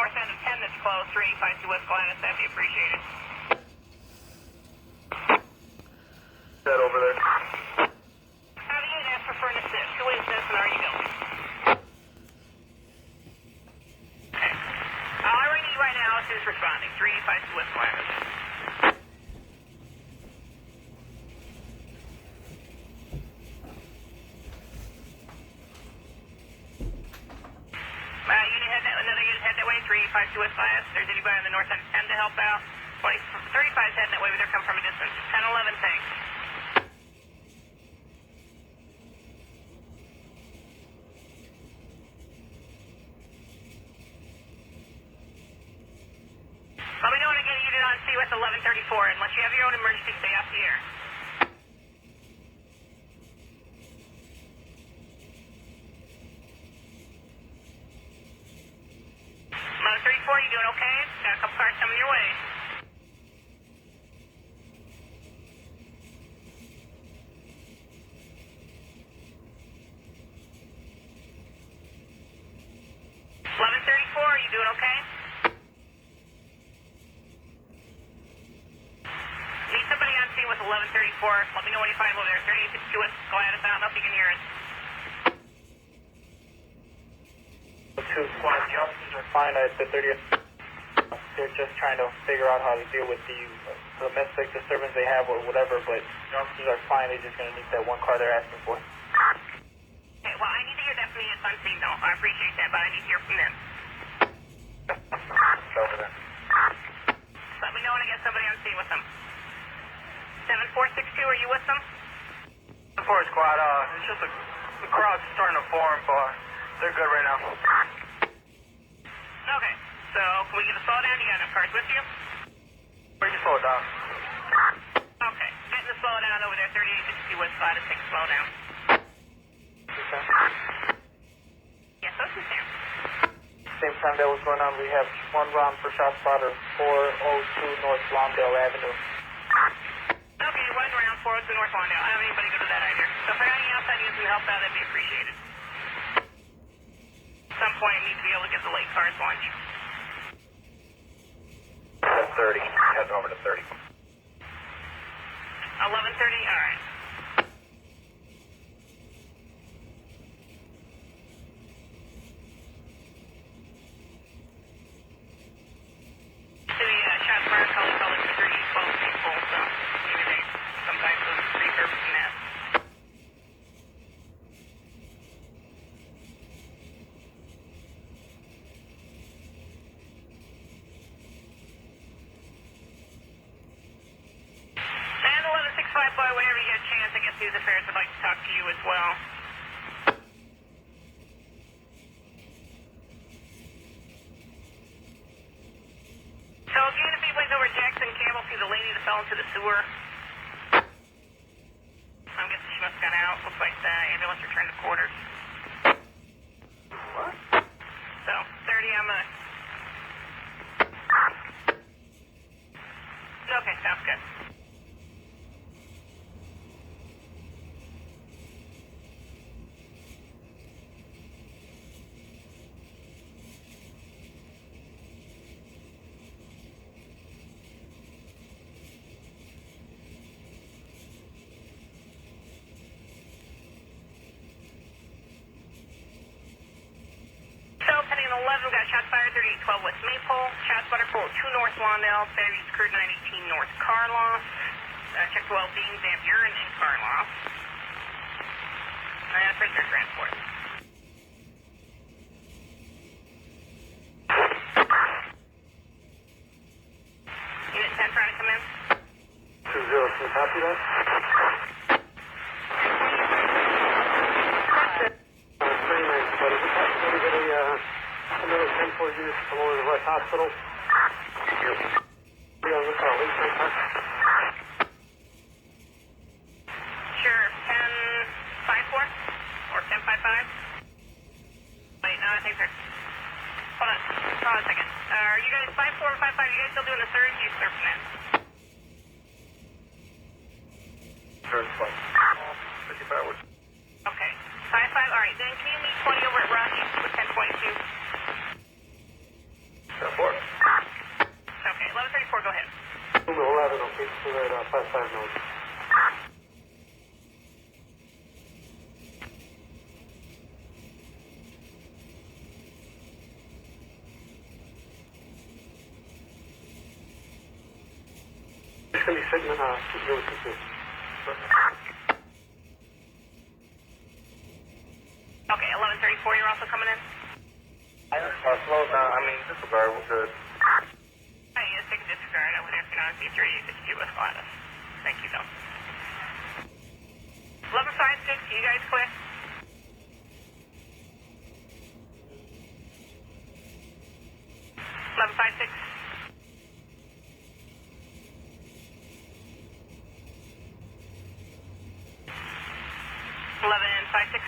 north end of 10 that's closed, 3852 West Gladys, that'd be appreciated. That over there. Have a unit ask for furnace assist. Who is this and are you going? Okay. All I need right now is who's responding, 3852 West Gladys. Another unit head that way, 3852 West Gladys. If there's anybody on the north end of 10 to help out. 35's heading that way, but they're coming from a distance. 1011, thanks. Let me know when I get a unit on CUS 1134. Unless you have your own emergency, stay off the air. 1134, you doing okay? Got a couple cars coming your way. You doing okay? Need somebody on scene with 1134. Let me know when you find them over there. 3852 West Gladys. I don't know if you can hear us. Two squad officers are fine at the 30th. They're just trying to figure out how to deal with the domestic disturbance they have or whatever, but the officers are fine. They're just going to need that one car they're asking for. Okay, well, I need to hear that from you on scene, though. I appreciate that, but I need to hear from them. Over there. Let me know when I get somebody on scene with them. 7462, are you with them? The 4 squad, it's just the crowd's starting to form, but they're good right now. Okay, so can we get a slowdown? You got enough cars with you? We can slow it down. Okay, getting the slowdown over there, 3862 West Gladys, take a slowdown. Okay. Yes, those two Sam. Same time that was going on, we have one round for shot spotter 402 North Lawndale Avenue. Okay, one round, 402 North Lawndale. I don't have anybody go to that either. So if I got any outside using help out, that'd be appreciated. At some point, I need to be able to get the late cars lunch. 30, heading over to 30. 11:30, all right. Boy, whenever you get a chance, I guess News Affairs would like to talk to you as well. So again, if anybody's over Jackson Campbell, see the lady that fell into the sewer. I'm guessing she must have gone out. Looks like the ambulance returned to quarters. What? So, 30, I'm Okay, sounds good. Pending 11, got shots fired, 3812 West Maple. Shots fired, 402 North Lawndale. Batteries occurred 918 North Carloff. Check the well-being, they have urine in Carloff. And prisoner transport. Unit 10 trying to come in. 20, can you copy that? Another 10-4 units from over the West Hospital. Be on the call, Sure, 1054 or 1055? Wait, no, I think they're... Hold on a second. Are you guys 54 or 55? You guys still doing the surge? You surfing that? Surge flight. 55 would. Okay. 55, all right. Then can you meet 20 over at Rush with 1022? 5 and okay, so that 5 knows. It's going to be sitting in 2022. Okay, 1134, you're also coming in? Slow down. I mean, disregard. We're good. Hi, yes, take a disregard. I would have to know if you're using US Gladys. Thank you, though. 1156, you guys clear? Eleven 1156.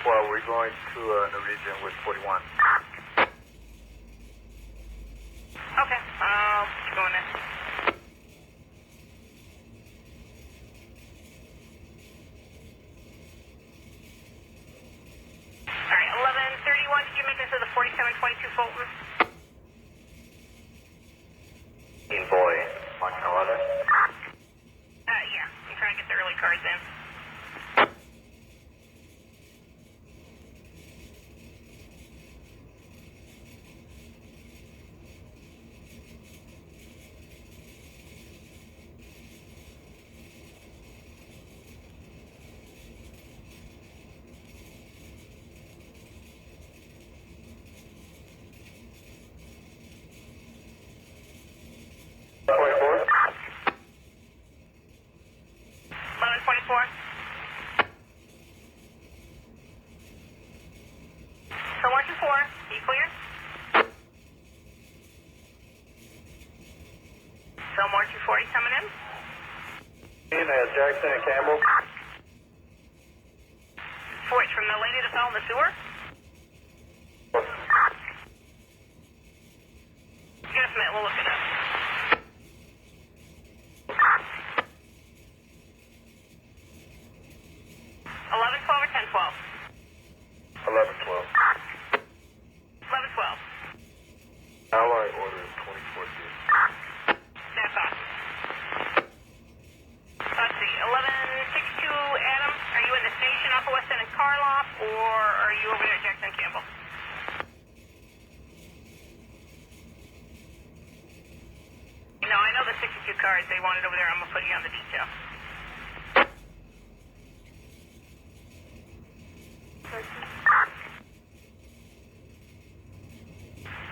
Well, we're going to Norwegian with 41. Okay, I'll keep going then. Alright, 1131, can you make this to the 4722 Fulton? Boy, Mark 11. Yeah, I'm trying to get the early cards in. So 124, you clear? So more 240 coming in? Jackson and Campbell. For which, from the lady that fell in the sewer? Give us a minute, we'll look it up. 1112 or 1012? 1112. 1112. Alloy order 2014. That's awesome. Let's see, 1162 Adam, are you in the station off of West End and Karloff, or are you over there at Jackson Campbell? No, I know the 62 cars, they want it over there, I'm going to put you on the detail.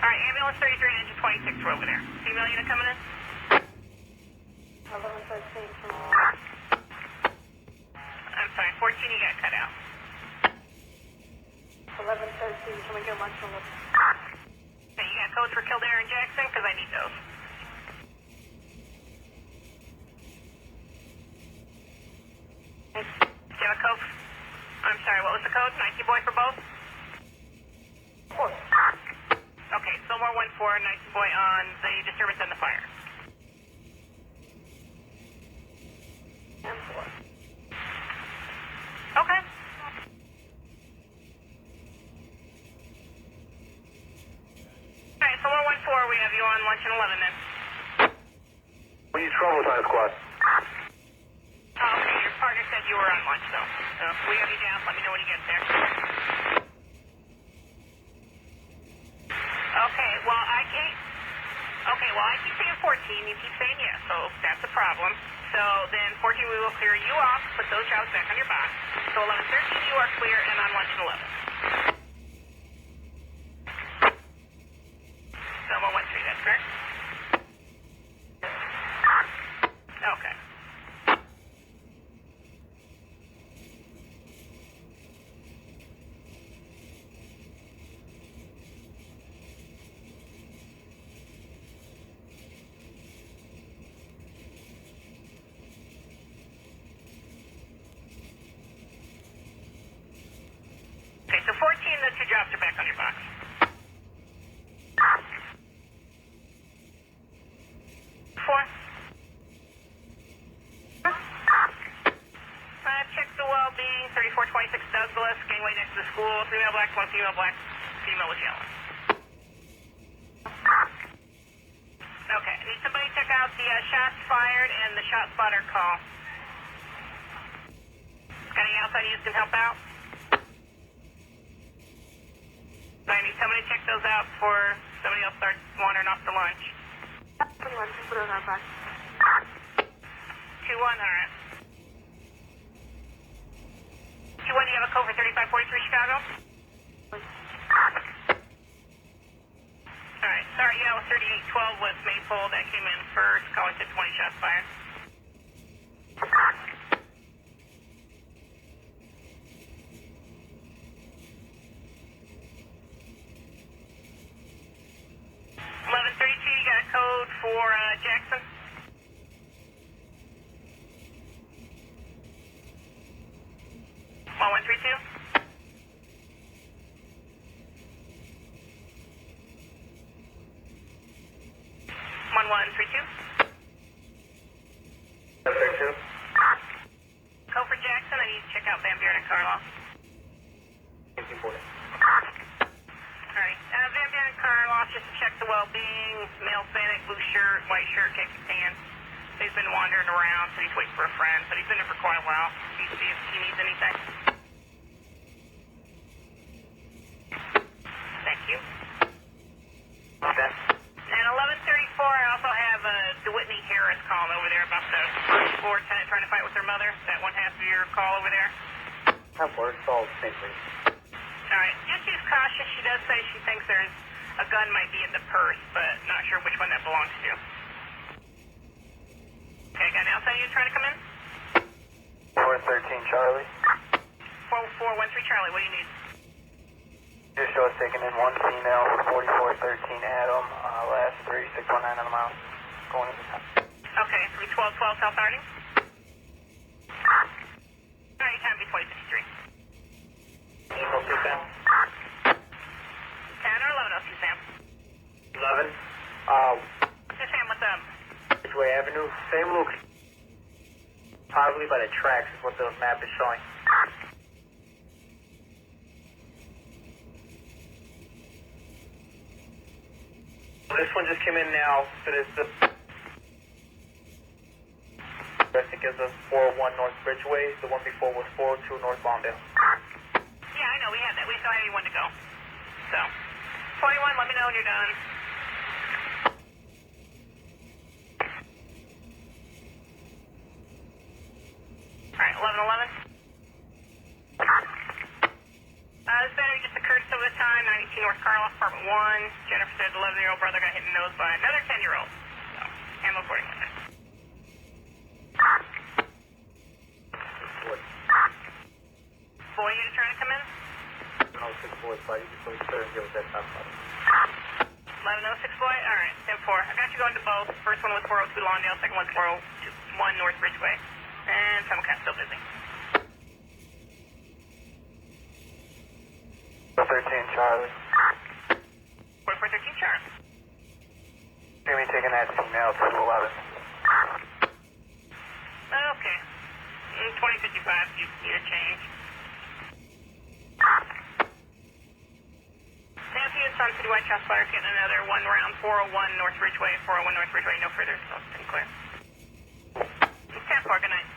Alright, ambulance 33 and engine 26 are over there. Female unit coming in? 1113 from... I'm sorry, 14 you got cut out. 1113, can we get lunch on the... Okay, you got codes for Kildare and Jackson? Because I need those. Do you have a code? I'm sorry, what was the code? Nike boy for both? Of course. Okay, Fillmore 14, Nike boy on the disturbance and the fire. And 4. Okay. Alright, Fillmore 14, we have you on lunch and 11 then. We need trouble with that squad. Oh, okay, your partner said you were on lunch though. So we have you down, let me know when you get there. Okay, well I keep saying 14, you keep saying yes, so that's a problem. So then 14 we will clear you off, put those jobs back on your box. So 1113 you are clear and on lunch at 11. So 113, that's correct? Okay. Okay, so 14, the two jobs are back on your box. Four. Check the well-being, 3426 Douglas, gangway next to the school, 3 male black, 1 female black, female with yellow. Okay, need somebody to check out the shots fired and the shot spotter call. Got any outside you can help out? I need somebody to check those out before somebody else starts wandering off to lunch. 21, just put it on our back. 2-1, alright. 2-1, do you have a code for 3543 Chicago? Alright, sorry, yeah, 3812 was Maypole that came in first. Caller said 20 shots fired. You got a code for Jackson? One 132. One 132. Code for Jackson. I need to check out Van Buren and Karloff. Alright, Van Buren and Karloff, just to check the well-being. Male Hispanic, blue shirt, white shirt, khaki pants. He's been wandering around, so he's waiting for a friend, but he's been there for quite a while. See if he needs anything. Thank you. Okay. And 1134, I also have DeWhitney Harris calling over there about the floor tenant trying to fight with her mother. That one half of your call over there. That works all the same thing. Alright, just use caution. She does say she thinks there's a gun might be in the purse, but not sure which one that belongs to. Okay, got an outside unit trying to come in? 413 Charlie. 4413 Charlie, what do you need? Just show us taking in one female, 4413 Adam, last 3619 on the mile. Going into town. Okay, 31212 South Harding. Alright, time to be 2053. April 2 Sam. 10 or 1102 Sam. 11. Yes, Sam, what's up? Ridgeway Avenue, same look. Probably by the tracks is what the map is showing. This one just came in now, so it's the... I think it's a 401 North Bridgeway. The one before was 402 North Lawndale. Yeah, I know, we had that. We still had anyone to go. So, 21, let me know when you're done. Alright, 1111. This battery just occurred some of the time, 92 North Karloff, apartment 1. Jennifer said the 11-year-old brother got hit in the nose by another 10-year-old. So, handle accordingly. Boy, you trying to come in? No, 6 boys, buddy. Just so sure give us that top 1106 boy? Alright, 10-4. I got you going to both. First one was 402 Lawndale, second one's 401 North Bridgeway. And Simulcast still busy. 13 Charlie. 4413 Charlie. Jimmy taking that female to 11. Okay. 2055, you need a change. Nancy and Sun City White House Fire getting another one round, 401 North Ridgeway, 401 North Ridgeway, no further, so it's been clear. 10-4, good night.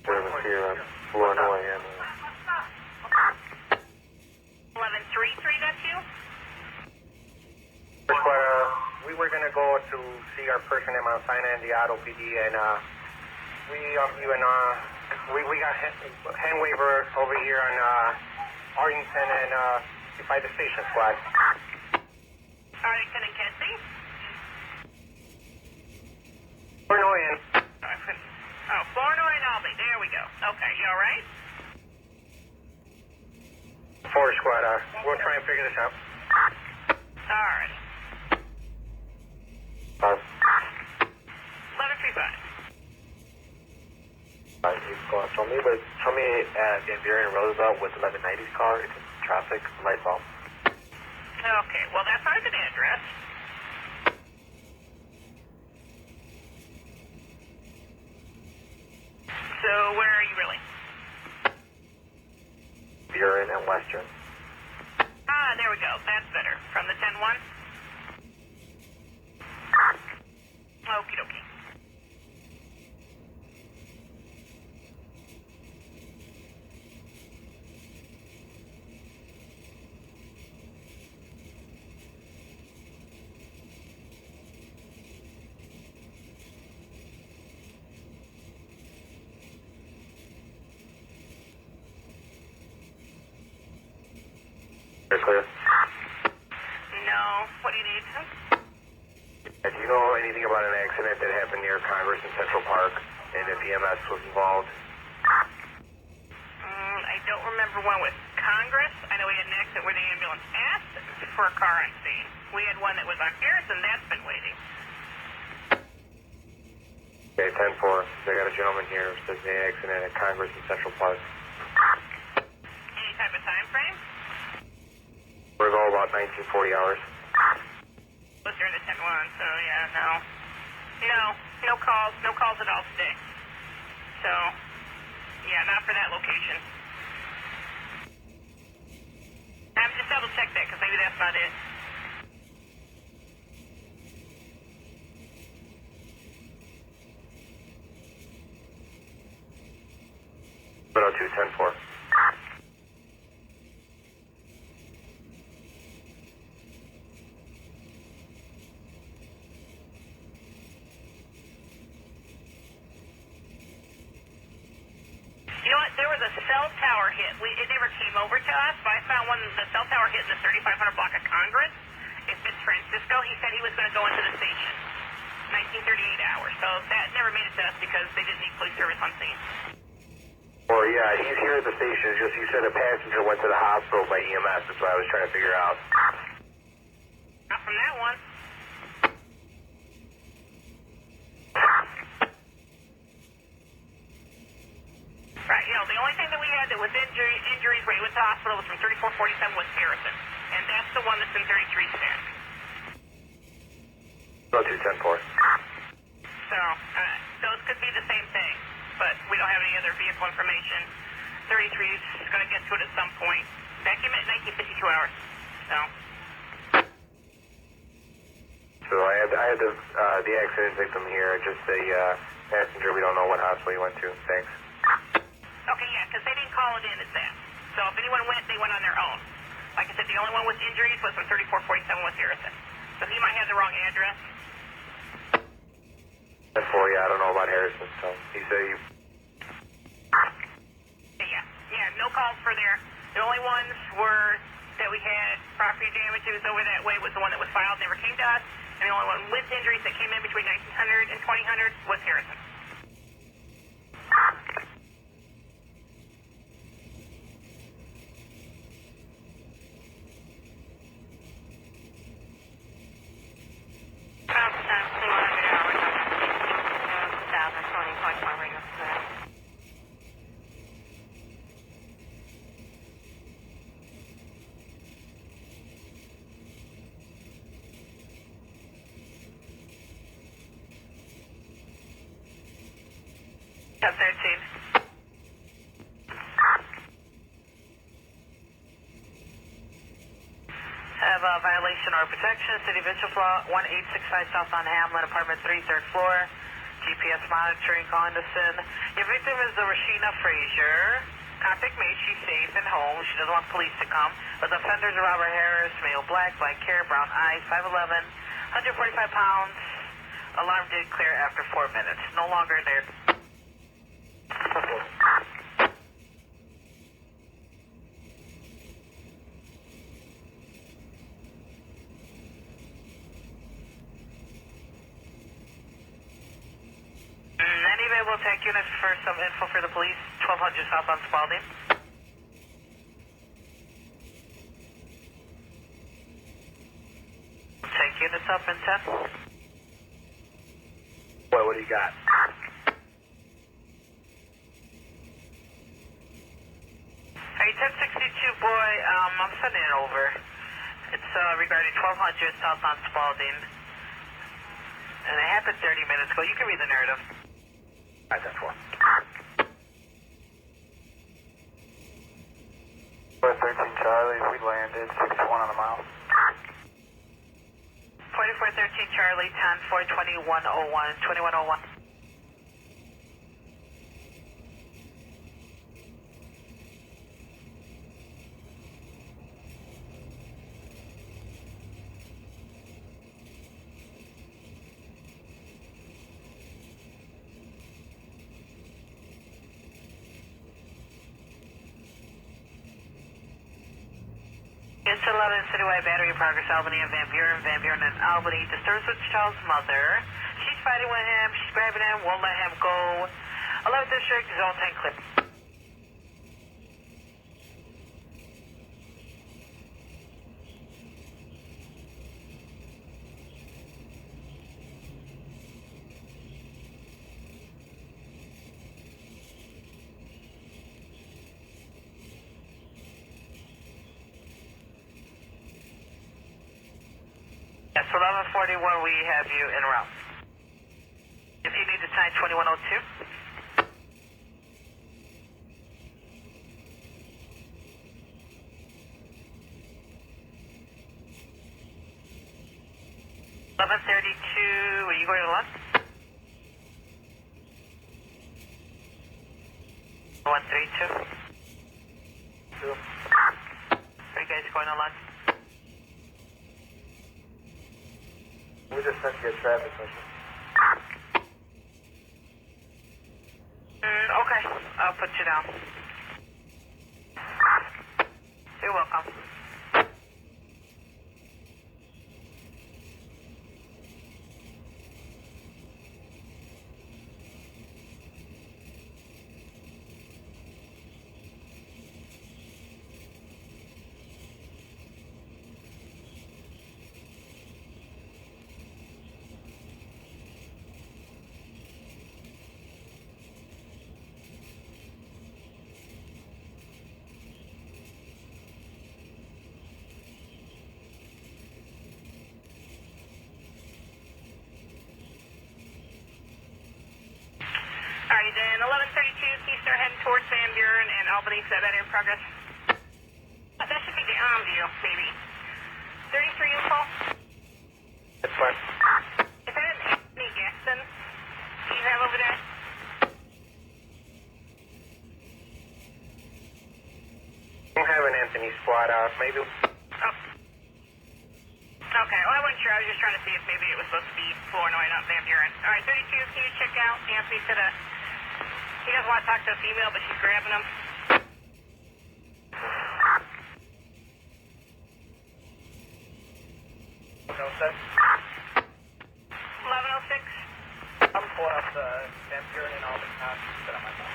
Service here on Illinois and... 1133, that's you? We were going to go to see our person in Mount Sinai and the Auto PD, and we got hand waiver over here on Arlington and by the station squad. Arlington and Kedzie? Illinois and... Oh, Flournoy and Albany, there we go. Okay, you alright? Forward squad, we'll try and figure this out. Alright. 1135. You go on, show me Van Buren Roosevelt with 1190's car. It's traffic, lights off. Okay, well that's not a good address. So where are you really? Buren and Western. Ah, there we go. That's better. From the 10-1? Okie dokie. You're clear. No. What do you need? Do you know anything about an accident that happened near Congress and Central Park, and if EMS was involved? I don't remember one with Congress. I know we had an accident where the ambulance asked for a car on scene. We had one that was on Harrison. That's been waiting. Okay, 10-4. They got a gentleman here who says the accident at Congress and Central Park. Any type of time frame? We're going about 1940 hours. Was during the 10-1, so yeah, no. No calls. No calls at all today. So, yeah, not for that location. I'm just double check that because maybe that's not it. But 02-10-4. You know what? There was a cell tower hit. It never came over to us, but I found one. The cell tower hit in the 3500 block of Congress. It's in Francisco. He said he was going to go into the station. 1938 hours. So that never made it to us because they didn't need police service on scene. Well, yeah, he's here at the station. It's just you said a passenger went to the hospital by EMS. That's what I was trying to figure out. Not from that one. Right, the only thing that we had that was injuries where he went to the hospital was from 3447 was Harrison. And that's the one that's in 33 stand. 02-10-4. So, those could be the same thing, but we don't have any other vehicle information. 33 is going to get to it at some point. That came in 1952 hours, so. So I had the accident victim here, just a passenger. We don't know what hospital he went to. Thanks. Okay, yeah, because they didn't call it in as that. So if anyone went, they went on their own. Like I said, the only one with injuries was from 3447 with Harrison. So he might have the wrong address. 10-4, yeah, I don't know about Harrison, so he said he... Yeah, no calls for there. The only ones were that we had property damages over that way was the one that was filed, never came to us. And the only one with injuries that came in between 1900 and 2000 was Harrison. Top 13. Have a violation or protection. City of Winchell, 1865 South on Hamlin, apartment 3, 3rd floor. GPS monitoring, Condison. Your victim is Rashina Frazier. Contact me. She's safe and home. She doesn't want police to come. The offenders are Robert Harris, male, black hair, brown eyes, 5'11", 145 pounds. Alarm did clear after 4 minutes. No longer there. Any available tech units for some info for the police? 1200 South on Spalding. Tech units up in 10. What do you got? Hey, 1062 boy, I'm sending it over. It's regarding 1200 South on Spalding. And it happened 30 minutes ago. You can read the narrative. Alright, 10-4. 13 Charlie, we landed 61 on the mile. 4413 Charlie, 10-4, 2101, 2101. It's 11 Citywide Battery, Progress, Albany, and Van Buren. Van Buren and Albany. Disturbs Wichita's mother. She's fighting with him. She's grabbing him. Won't let him go. 11th District, zone 10 clear. Yes, 1141, we have you en route. If you need to sign 2102. Are you going to lunch? 132. Are you guys going to lunch? We just sent you a traffic mission. Okay, I'll put you down. You're welcome. Alright, then 1132, can you start heading towards Van Buren and Albany, set that in progress? That should be the view, maybe. 33 info? That's fine. Is that an Anthony Gaston you have over there? We don't have an Anthony squad out. Maybe. Oh. Okay, well, I wasn't sure. I was just trying to see if maybe it was supposed to be Flournoy, not Van Buren. Alright, 32, can you check out? Anthony said he doesn't want to talk to a female, but she's grabbing him. No, sir. 1106. I'm pulling up the Van Buren and Albany map. Sit on my phone.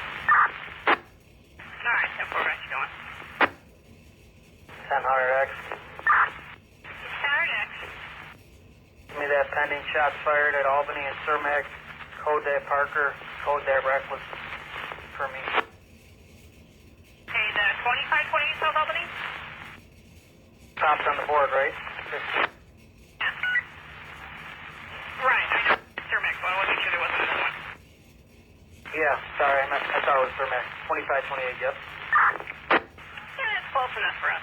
Alright, 10-4, got you going. 1000X. Saturday. Give me that pending shots fired at Albany and Cermak. Code that Parker. Code that Reckless for me. Okay, the 2528 South Albany? Tops on the board, right? Yeah. Right, I know. Cermak, but I want to make sure there wasn't another one. Yeah, sorry, I thought it was Cermak. 2528, yep. Yeah, that's close enough for us.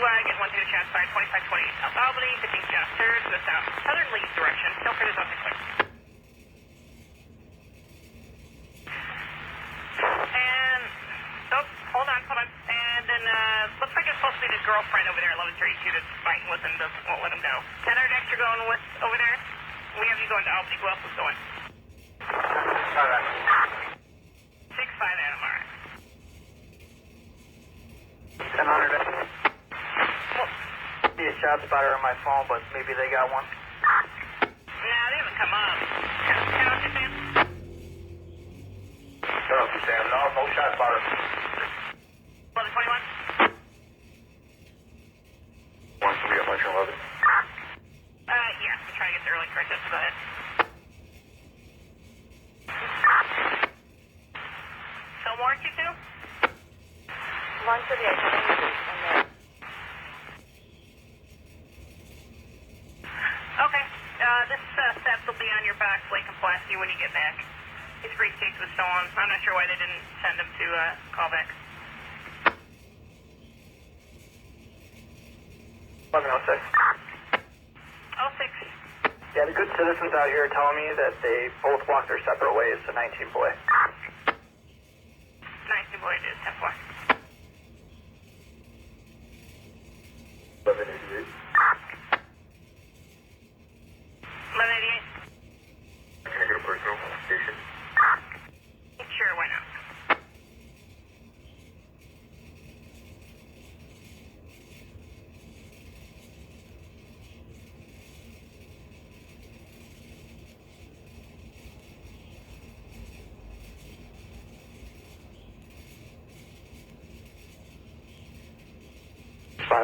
Get 1 2 shots fired, 2528 South Albany, 15 shots third to the south, southern lead direction. Don't forget it's up the cliff. And, oh, hold on. And then, looks like it's supposed to be the girlfriend over there at 1132 that's fighting with him, won't let him go. 1000X, you're going with over there? We have you going to Albany. Who else is going? Alright. 6-5 Adam, alright. 1000X. See a shot spotter on my phone, but maybe they got one. Nah, they haven't come up. Count it, Sam. No, Sam. No shot spotter. 1121? Once we get much of it. Yeah, I'm trying to get the early correct. Go ahead. So more, Q2? One to the edge. Okay. This theft will be on your back, Blake and Plasty, when you get back. His briefcase was stolen. I'm not sure why they didn't send him to call back. 1106. 06. Yeah, the good citizens out here are telling me that they both walked their separate ways, the 19 boy. 19 boy, it is 10-4. 1188. 1188.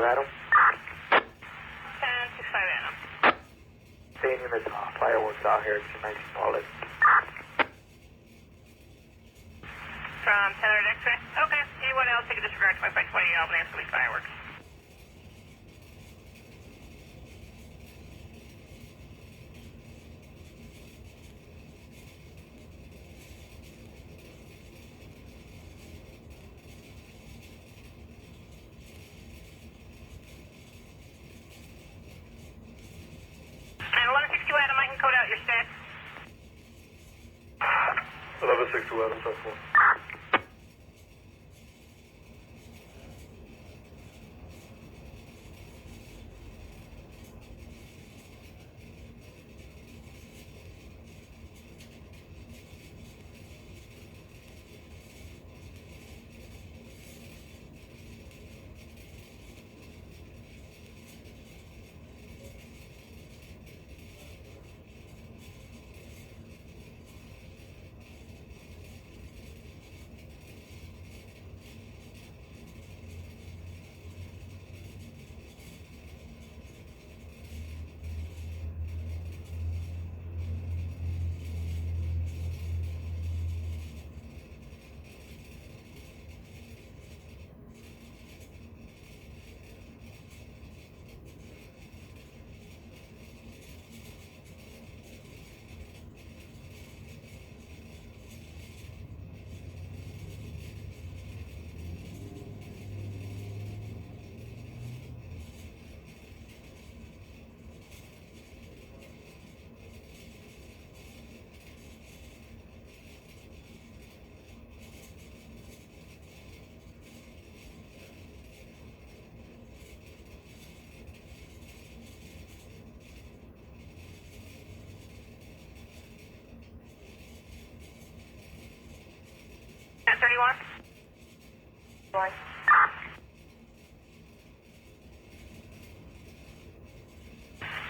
Adam. 1065 Adam. Same units, fireworks out here, 219 solid. From 1000 X-ray. Okay. Anyone else take a disregard to my 520 Albany and police fireworks? And 1162 Adam, I can code out your stats. 1162 Adam, 74. At 31? One.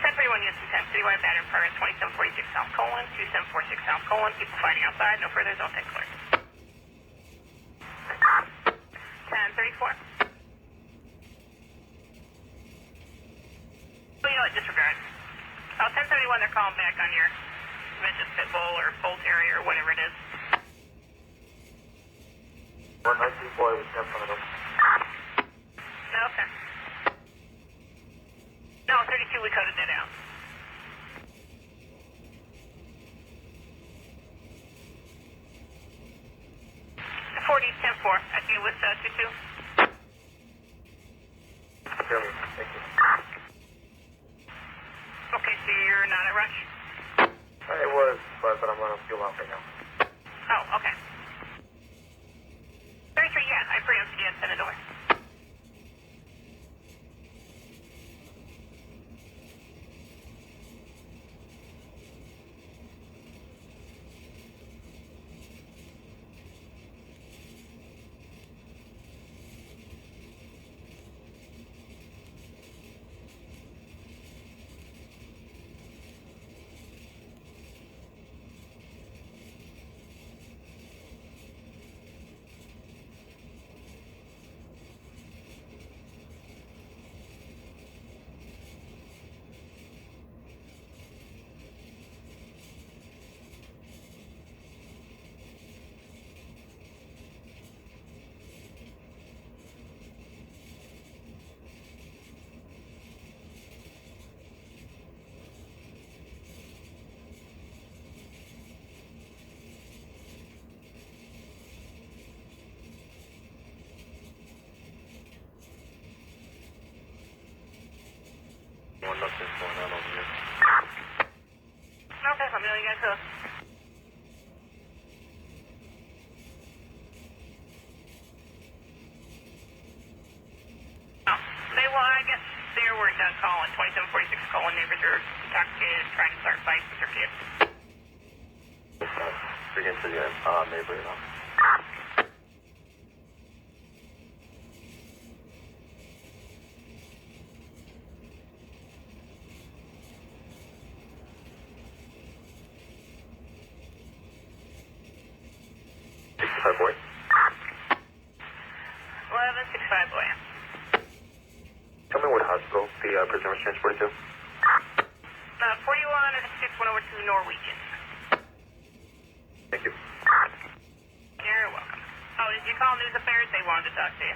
1031 units to 10, citywide pattern per 2746 South Colon, 2746 South Colon, people fighting outside, no further, zone 10 clear. 1034. Well, you know what, disregard. 1071, they're calling back on your Vengeance Pit Bull or Bull Terrier or whatever it is. 119 boy was in front of them. Okay. No, 32, we coded that out. The 40 is 10-4. I see you with 22. Really, thank you. Okay, so you're not at rush? It was, but I'm going to fuel off right now. Oh, okay. 33, yeah, I preempted you and sent it over. Nothing's going on over here. Okay, I'm doing you guys close. Oh, they, well, I guess they were done calling. 2746 calling neighbors are intoxicated, trying to start fights with their kids. Bring into the neighbor, you know. Boy. 1165 boy. the prisoner was transported to? 41 and 6 went over to Norwegian. Thank you. You're welcome. Oh, did you call News Affairs? They wanted to talk to you.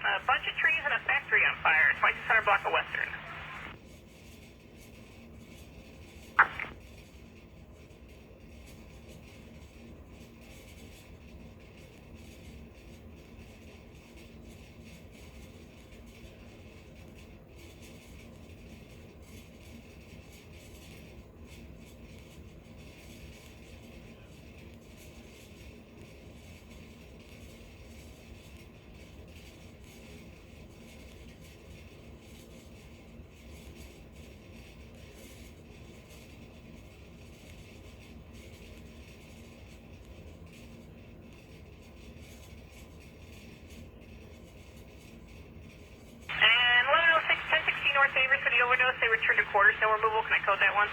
A bunch of trees and a factory on fire. 2600 block of Western. North Favors for the overdose. They returned to quarters. No removal. Can I code that one?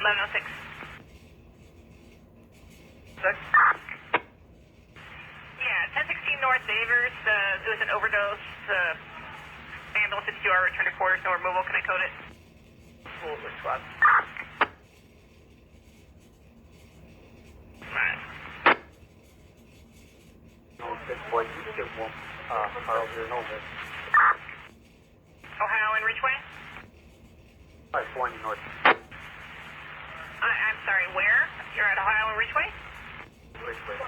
1106. Six? Yeah, 1016 North Favors. There was an overdose. Ambulance 52R returned to quarters. No removal. Can I code it? Absolutely, squad. Alright. No, this boy, you get one. Carl here, no, this. Ohio and Ridgeway? 520 North. I'm sorry, where? You're at Ohio and Ridgeway? Ridgeway.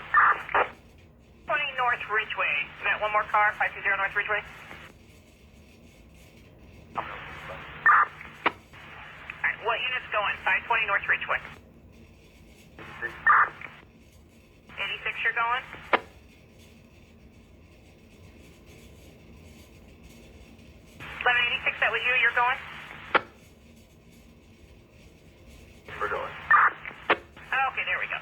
20 North Ridgeway. You got one more car, 520 North Ridgeway? Alright, what unit's going? 520 North Ridgeway. 86 you're going? 1186, that was you, you're going? We're going. Okay, there we go.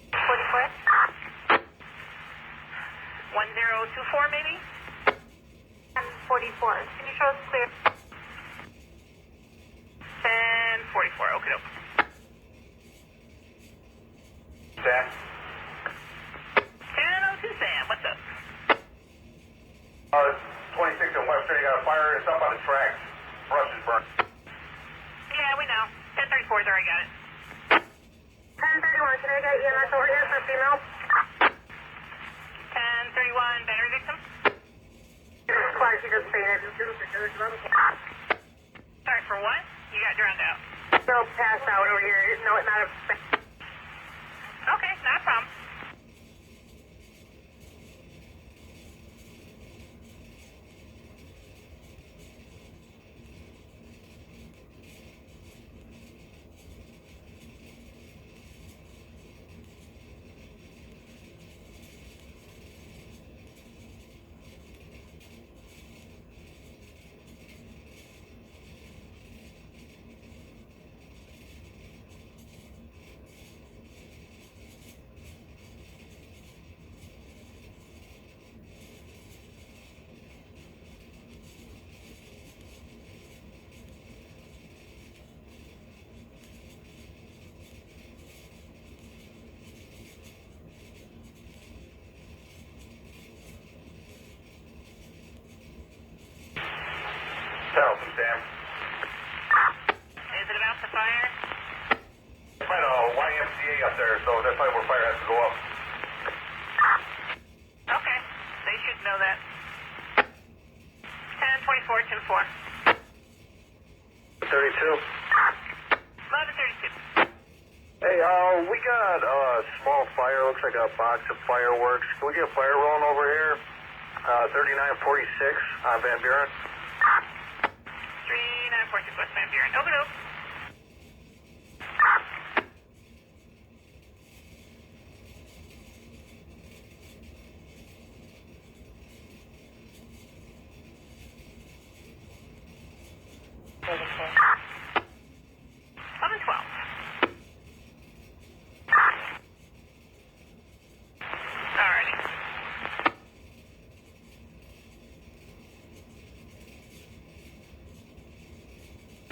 Forty-four. 1024 maybe? 1044. Can you show us clear? 1044, okay, doke. Sam? 1002 Sam, what's up? 26 and Western, you got a fire. It's up on the tracks. Brush is burnt. Yeah, we know. 1034's already got it. 1031. Can I get EMS over here for female? 1031 battery victim? Squad, she just fainted. Sorry, for what? You got drowned out. Still passed out over here. No, not a... Okay, not a problem. Penalty, Sam. Is it about the fire? Find a YMCA up there, so that's probably where fire has to go up. Okay, they should know that. 1024, 10-4. 32. 1132. Hey, we got a small fire. Looks like a box of fireworks. Can we get a fire rolling over here? 3946 on Van Buren. 3946 West Van Buren. Over, over.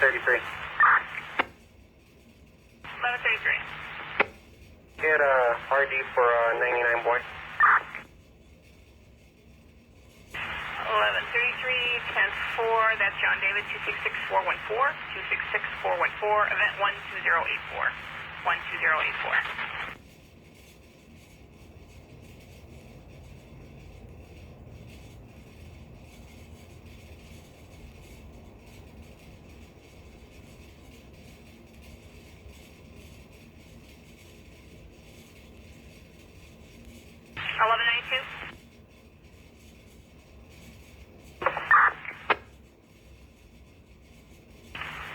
33. 1133. Get RD for 99 boy. 1133, 10-4, that's John David, 266414, 266414, event 12084, 12084.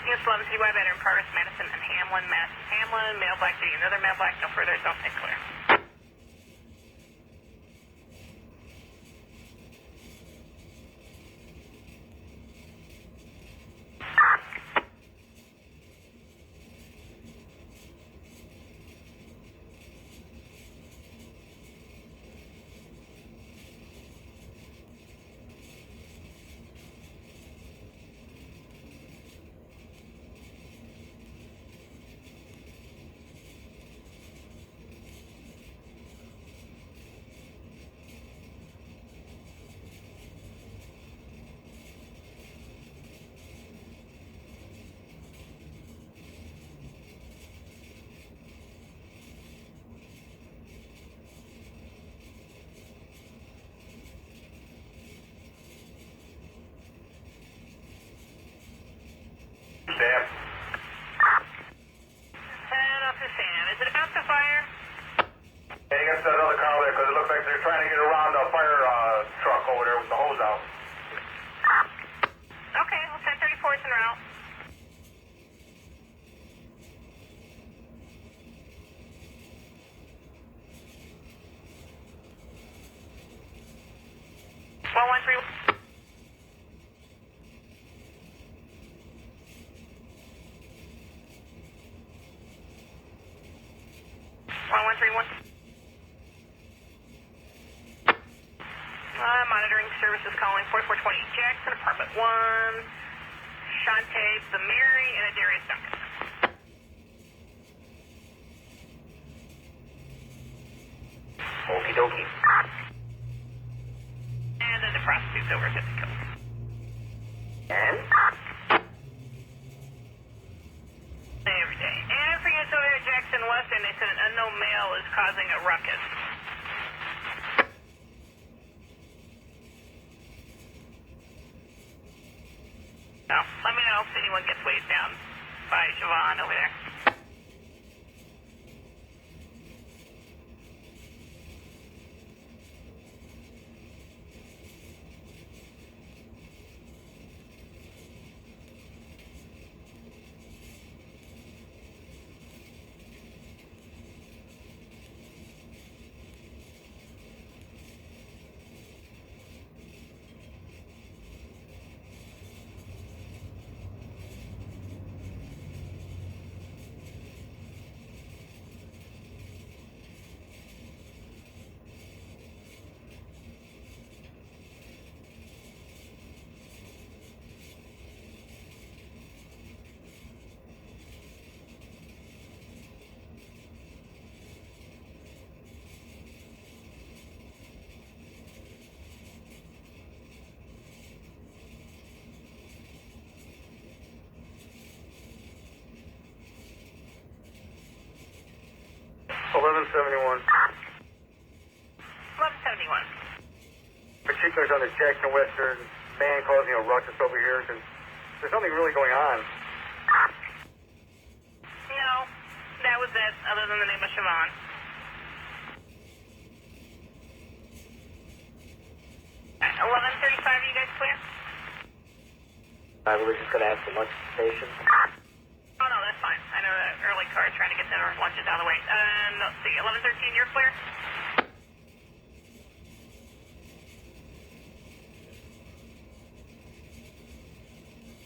Yes, 11 Citywide Veteran Progress, Madison and Hamlin, male black D, another male black, no further, don't take clear. Sam. And off to Sam. Is it about the fire? Hey, you got that other car over there because it looks like they're trying to get around the fire truck over there with the hose out. Okay, well, 1034 is en route. One one three. Monitoring services calling 4420 Jackson, apartment 1, Shante, Zamiri, and Darius Duncan. Okie dokie. And then the prostitute's over at the kill. And? Every day. Every units over here at Jackson West, and they said an unknown male is causing a ruckus. So, let me know if anyone gets waved down by Siobhan over there. $11.71. 1171. Particulars on the Jackson Western man causing a ruckus over here because there's nothing really going on. No, that was it, other than the name of Siobhan. Alright, 1135, you guys clear? I was just going to ask for lunch station. Oh, no, that's fine. I know the early car trying to get their lunches out of the way. Let's see, 1113, you're clear?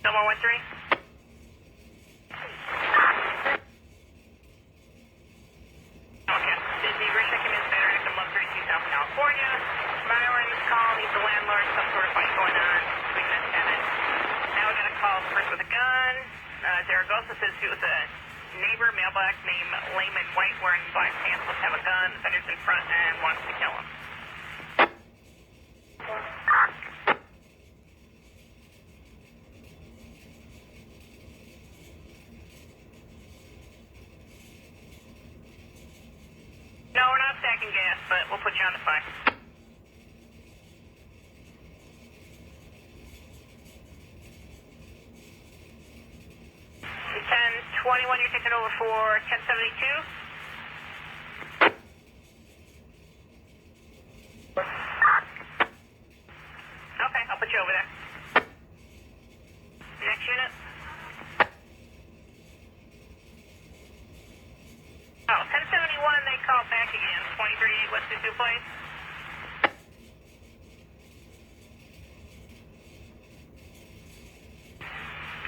No more 13? Okay. Disney Rich Command Center, Active 132 South California. Smile in this call, needs the landlord, some sort of fight going on between the tenant. Now we're going to call the person with a gun. Zaragoza says he was a neighbor, male black, named Layman White, wearing black pants, must have a gun, offenders in front, and wants to kill him. No, we're not stacking gas, but we'll put you on the fire. 1021, you're taking over for 1072. Okay, I'll put you over there. Next unit. Oh, 1071, they called back again. 2038 West 22 Place.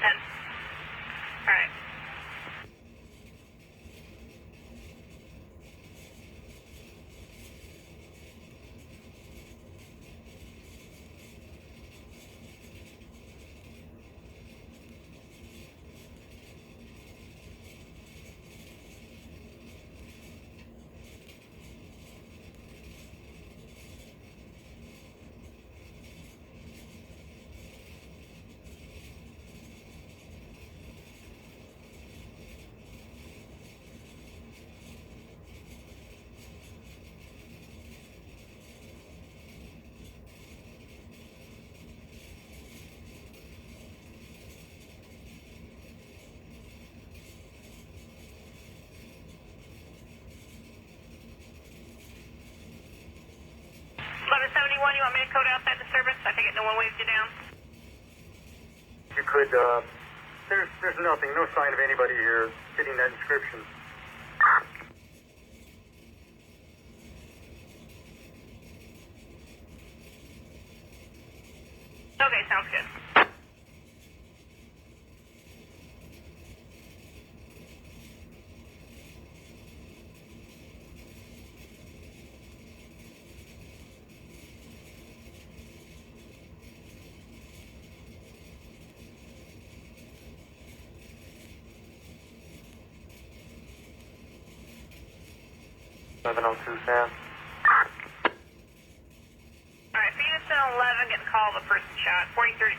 10. All right. You want me to code outside disturbance? I think no one waved you down. You could, there's nothing, no sign of anybody here fitting that description. Okay, sounds good. Sam. Alright, Phoenixton 11 getting call of a person shot. 4309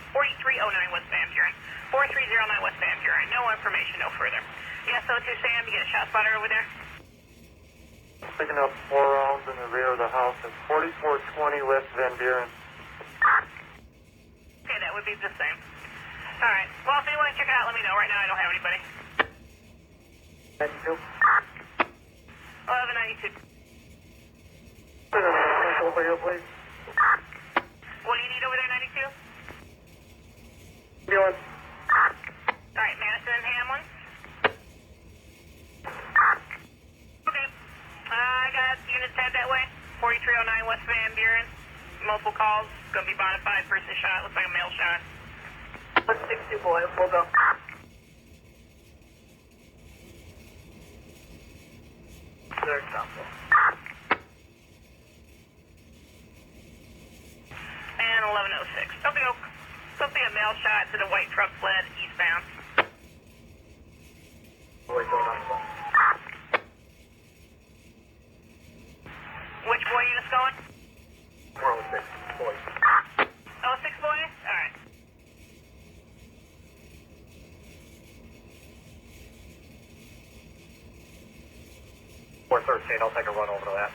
West Van Buren. 4309 West Van Buren. No information, no further. Yes, 02 Sam, you get a shot spotter over there? Picking up 4 rounds in the rear of the house at 4420 West Van Buren. Okay, that would be the same. Alright, well, if you want to check it out, let me know. Right now, I don't have anybody. 92. 1192. Over here, please. What do you need over there, 92? Ambulance. Alright, Madison and Hamlin. Okay. I got units head that way. 4309 West Van Buren. Multiple calls. Gonna be bona fide. Person shot. Looks like a male shot. 162 boy, we'll go. Third example. And 1106. Okay, something a male shot to the white truck fled eastbound. Boy, going on the phone. Which boy unit's going? 406. Boy. 06 boy? Alright. Or 13, I'll take a run over to that.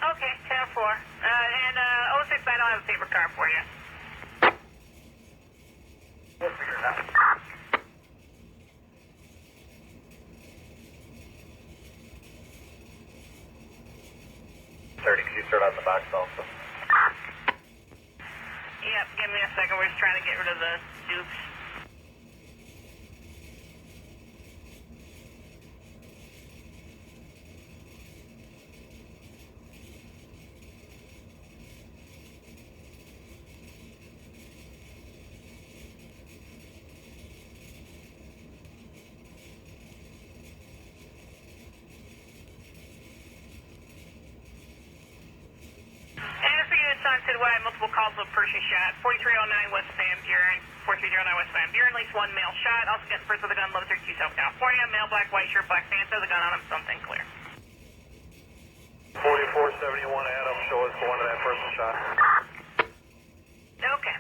Okay, 10-4. And 06, I don't have a paper car for you. We'll figure it out. Could you start on the box also? Yep, give me a second. We're just trying to get rid of the dupes. citywide, multiple calls of a person shot. 4309 West Van Buren. 4309 West Van Buren, at least one male shot. Also got the person with a gun, 1132 South California. Male, black, white shirt, black pants, has a gun on him, something clear. 4471 Adam, show us going to that person shot. Okay.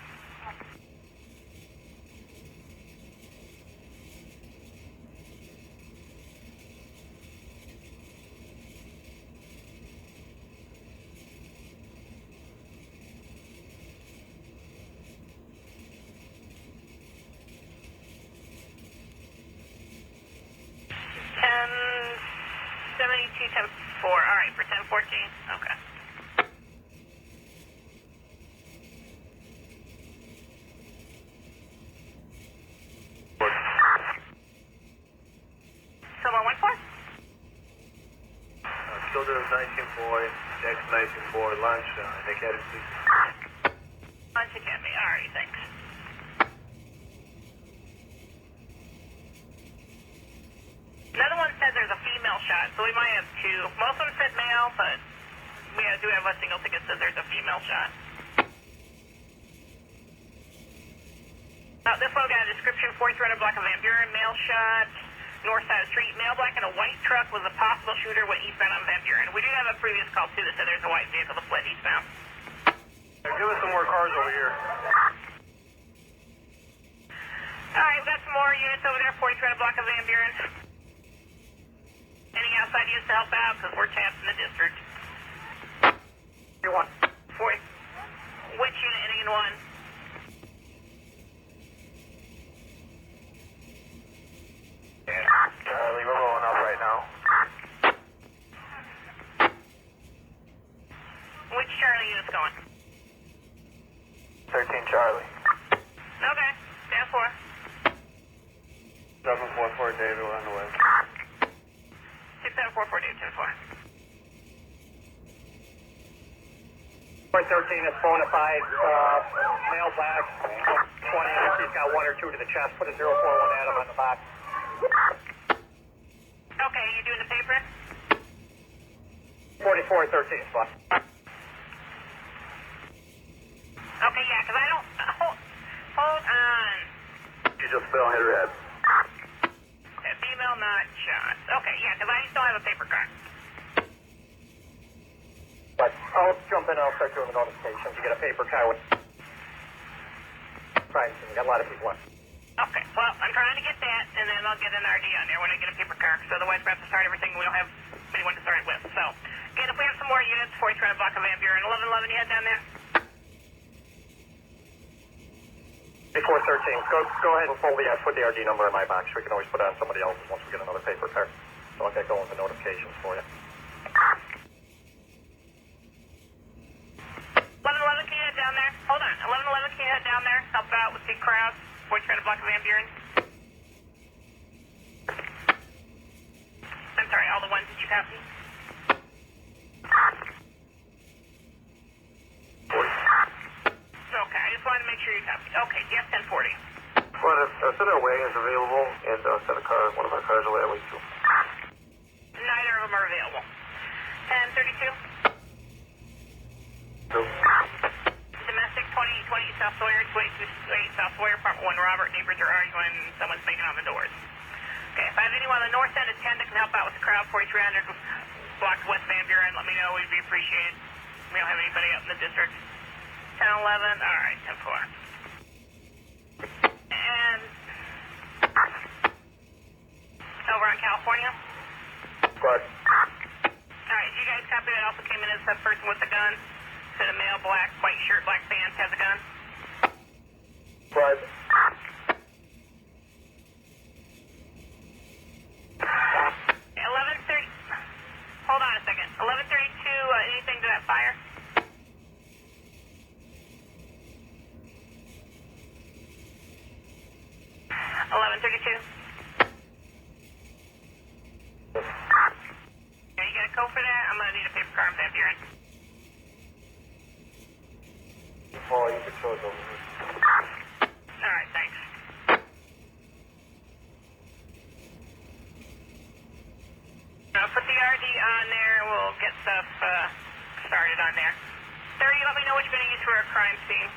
Ten 72, 10 4. All right, for 1014. Okay. Silver 1-4. Children of 19 boy, Jackson 19 boy, lunch, Nick had it, please. Lunch Academy. All right, thanks. Another one said there's a female shot, so we might have two. Most of them said male, but we do have a single ticket that says there's a female shot. This one got a description, 4300 block of Van Buren, male shot, north side of the street, male black in a white truck was a possible shooter, went eastbound on Van Buren. We do have a previous call, too, that said there's a white vehicle that fled eastbound. Give us some more cars over here. All right, we got some more units over there, 4300 block of Van Buren. Any outside units to help out, because we're tapped in the district. You want? Which unit, ending in 1? Charlie, we're rolling up right now. Which Charlie unit's going? 13 Charlie. Okay, down 4. 744 David, we're on the way. 6744, David, 10-4. 13 is bona fide, male black, 20, he's got 1 or 2 to the chest, put a 041 Adam on the box. Okay, you doing the paper? 4413, spot. Okay, yeah, because I don't... Hold on. She just fell, hit her head. Okay, female not shot. Okay, yeah, because I just don't have a paper card. But I'll jump in and I'll start doing the notifications. You get a paper card with... Right, we got a lot of people on. Okay, well, I'm trying to get that, and then I'll get an RD on there when I get a paper card, because otherwise we have to start everything. We don't have anyone to start it with. So, again, if we have some more units, 4300 block of Van Buren, 1111, you head down there? Before 13, go ahead and put the RD number in my box. We can always put it on somebody else's once we get another paper card. So I'll get going with the notifications for you. 1111, can you head down there? Hold on, 1111, can you head down there? Help out with the crowd, 4300 block of Van Buren. I'm sorry, all the ones that you copy? Okay, I just wanted to make sure you copied. Okay, yes, 1040. Well, a set of wagons available, and a set of cars, one of our cars away at least 2. Neither of them are available. 1032. Domestic 2020 South Sawyer, 2228 South Sawyer, apartment 1 Robert. Neighbors are arguing, someone's banging on the doors. Okay, if I have anyone on the north end of 10 that can help out with the crowd, 4300 blocks West Van Buren, let me know, we'd be appreciated. We don't have anybody up in the district. 1011, alright, 10-4. And over on California. But Alright, you guys copy that also came in as that person with the gun? Said a male, black, white shirt, black pants, has a gun? 1130. Hold on a second. 1132, anything to that fire? Yeah, you got a code for that? I'm going to need a paper car in Van Buren. Oh, you can show it over here. Alright, thanks. I'll put the RD on there. We'll get stuff started on there. 30, let me know what you're going to use for a crime scene.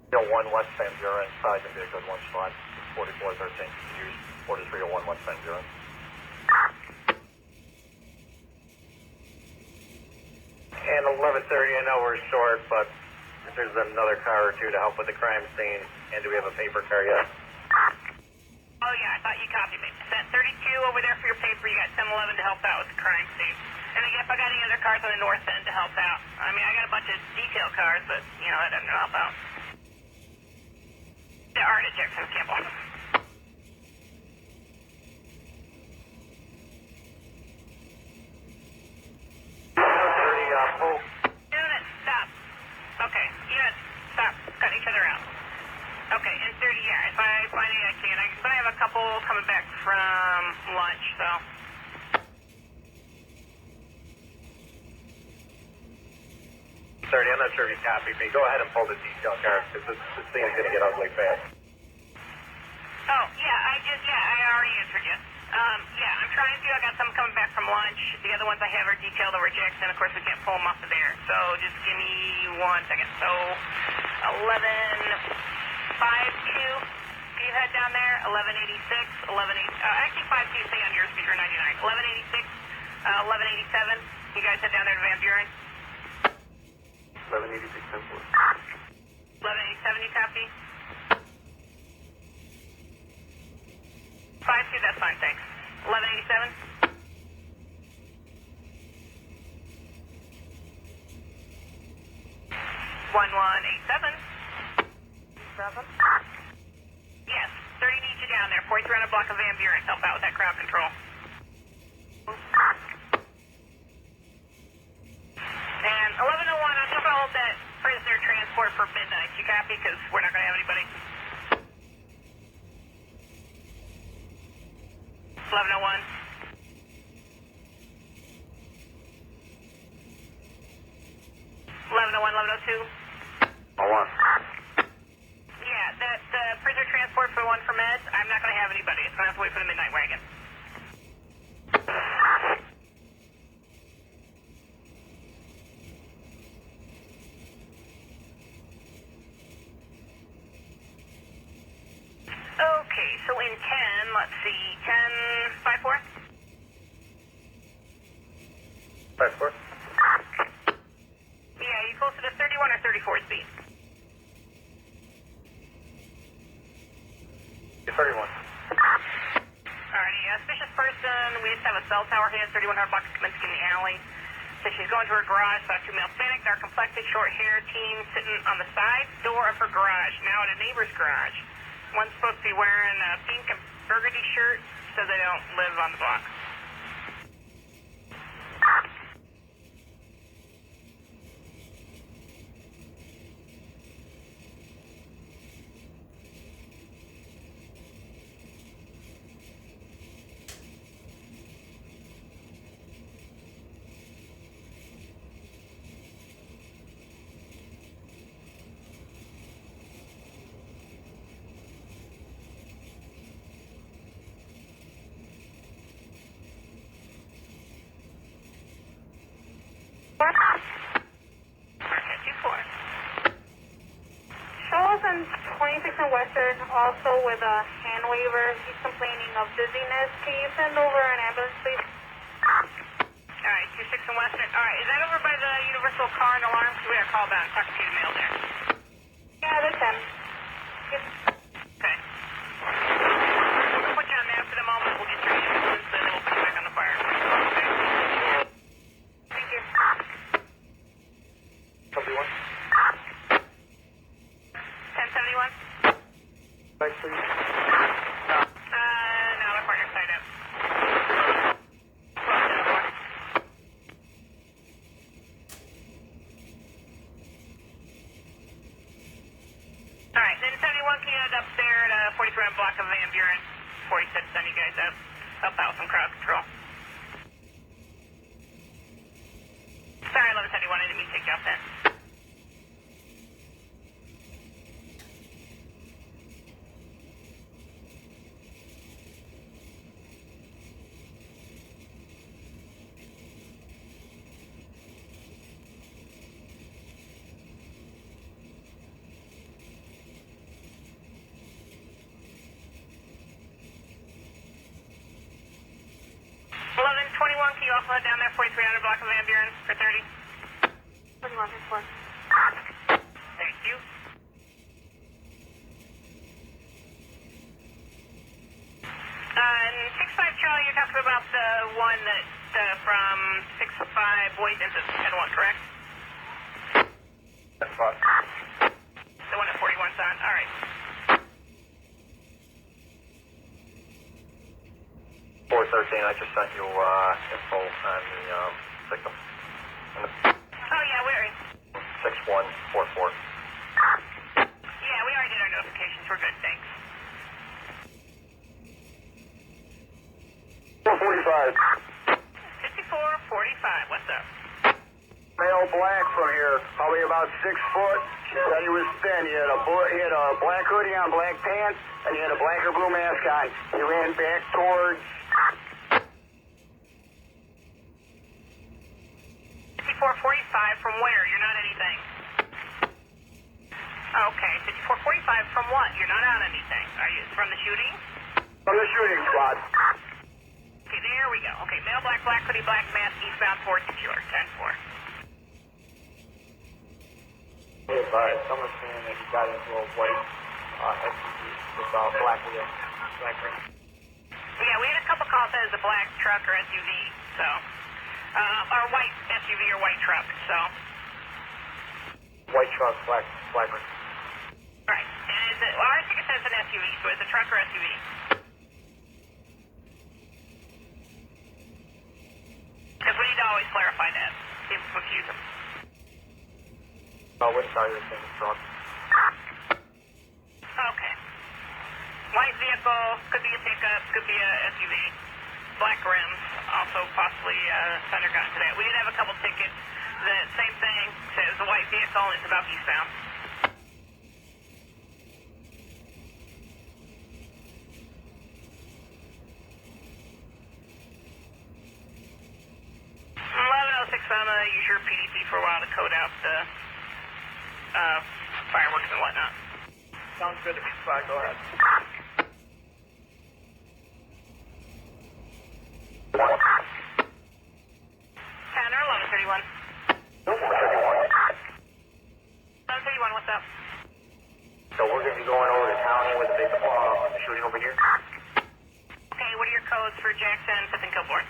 Hill 1 West Van Buren, side and vehicle 1 spot, 4413, use 4301 West Van Buren. And 11:30, I know we're short, but if there's another car or two to help with the crime scene, and do we have a paper car yet? Oh, yeah, I thought you copied me. Sent 32 over there for your paper. You got 1011 to help out with the crime scene. And if I got any other cars on the north end to help out. I mean, I got a bunch of detail cars, but, you know, that doesn't help out. There aren't at Jackson Campbell. Unit, stop. Okay, unit, stop. Cutting each other out. Okay, and 30, yeah, if I find any I can. But I have a couple coming back from lunch, so. 30, I'm not sure if you copied me. Go ahead and pull the detail card, because this thing is going to get ugly fast. Oh, yeah, I already answered you. Yeah, I'm trying to. I got some coming back from lunch. The other ones I have are detailed over Jackson. Of course, we can't pull them off of there. So just give me 1 second. So 1152. Can you head down there? 1186, 1180. Actually, 52. Stay on yours because you're 99. 1186, 1187. You guys head down there to Van Buren. 1186 Temple. 1187. You copy? 52. That's fine. Thanks. 1187. 1187. 7. Yes, 30 needs you down there. 4300 block of Van Buren. Help out with that crowd control. And 1101, I'm just going to hold that prisoner transport for midnight. You copy? Because we're not going to have anybody. 1101. 1102. Oh, one. Yeah, that prisoner transport for the one for meds, I'm not going to have anybody. It's going to have to wait for the midnight wagon. Okay, so in 10, let's see, 1054? 54? Yeah, you closer to 31 or 34 speed? 31. Alrighty, suspicious person, we just have a cell tower here, 3100 block of Kaminsky in the alley. So she's going to her garage, saw 2 male Hispanic, dark complected, short hair, teen sitting on the side door of her garage, now at a neighbor's garage. One's supposed to be wearing a pink and burgundy shirt, so they don't live on the block. Okay, 24. Charles and 26 and Western, also with a hand waiver. He's complaining of dizziness. Can you send over an ambulance, please? Alright, 26 and Western. Alright, is that over by the Universal Car and Alarm? Because we got a call down. Talk to you mail there. Yeah, that's him. Yes. Okay. We'll put you on there for the moment. We'll get your ambulance, and then we'll put you back on the fire. Okay? Thank you. Somebody one? 1071? Back, please. No, the partner's tied up. Close the door. Alright, then 71, can you head up there at 43 block of Van Buren? 46, send you guys up. Help out with some crowd control. Sorry, 1171, I didn't mean to take you off that. can you also head down there, 4300 block of Van Buren for 30? 41, 54. Thank you. And 65 Charlie, you're talking about the one that from 65 Boyd into 10-1, correct? That's fine. The one at 41's on. All right. 413, I just sent you info on the victim. Oh, yeah, where is 6144. Yeah, we already did our notifications. We're good, thanks. 445. 5445, what's up? Male black from here, probably about 6 foot. Said he was thin. He had a black hoodie on, black pants, and he had a black or blue mask on. He ran back towards 5445 from where? You're not anything. Okay, 5445 from what? You're not on anything. Are you from the shooting? from the shooting squad. Okay, there we go. Okay, male black, black hoodie, black mask, eastbound 4 Tequila, 10-4. Someone's saying that he got into a white SUV with black wheel, black rim. Yeah, we had a couple calls that it was a black truck or SUV, so, or white SUV or white truck, so. White truck, black rim. Right, and is it, well, I think it says an SUV, so is it a truck or SUV? Because we need to always clarify that, see if we confuse them. Which side of the thing is truck? Okay. White vehicle, could be a pickup, could be a SUV. Black rims, also possibly center gun today. We did have a couple tickets. The same thing, says a white vehicle, and it's about eastbound. I'm going to use your PDP for a while to code out the fireworks and whatnot. Sounds good to me, Spy. Go ahead. Tanner, 1131. 1131, what's up? So we're going to be going over to county with the big shooting over here. Okay, what are your codes for Jackson, 5th and Kilbourne?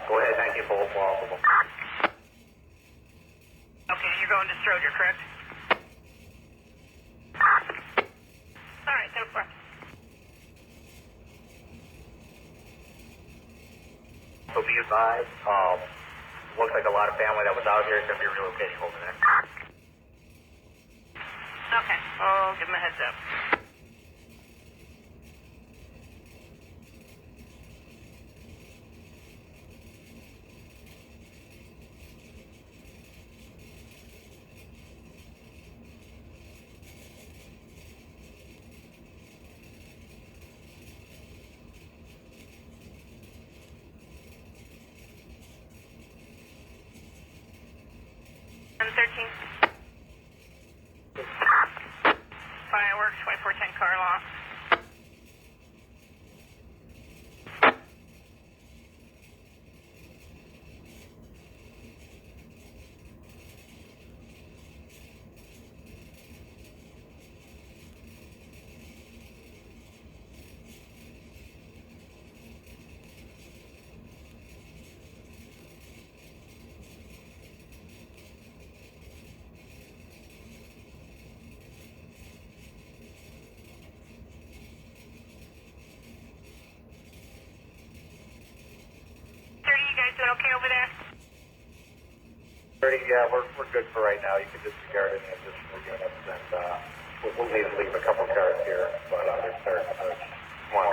Go ahead, 19 Bolt possible. Okay, you're going to Stroger, correct? Alright, 10-4. So be advised, looks like a lot of family that was out here is going to be relocating over there. Okay, I'll give him a heads up. Fireworks, 2410 car loss. Doing okay over there? 30, yeah, we're good for right now. You can disregard any additional units, and we'll need to leave a couple cars here, but they're starting to come on.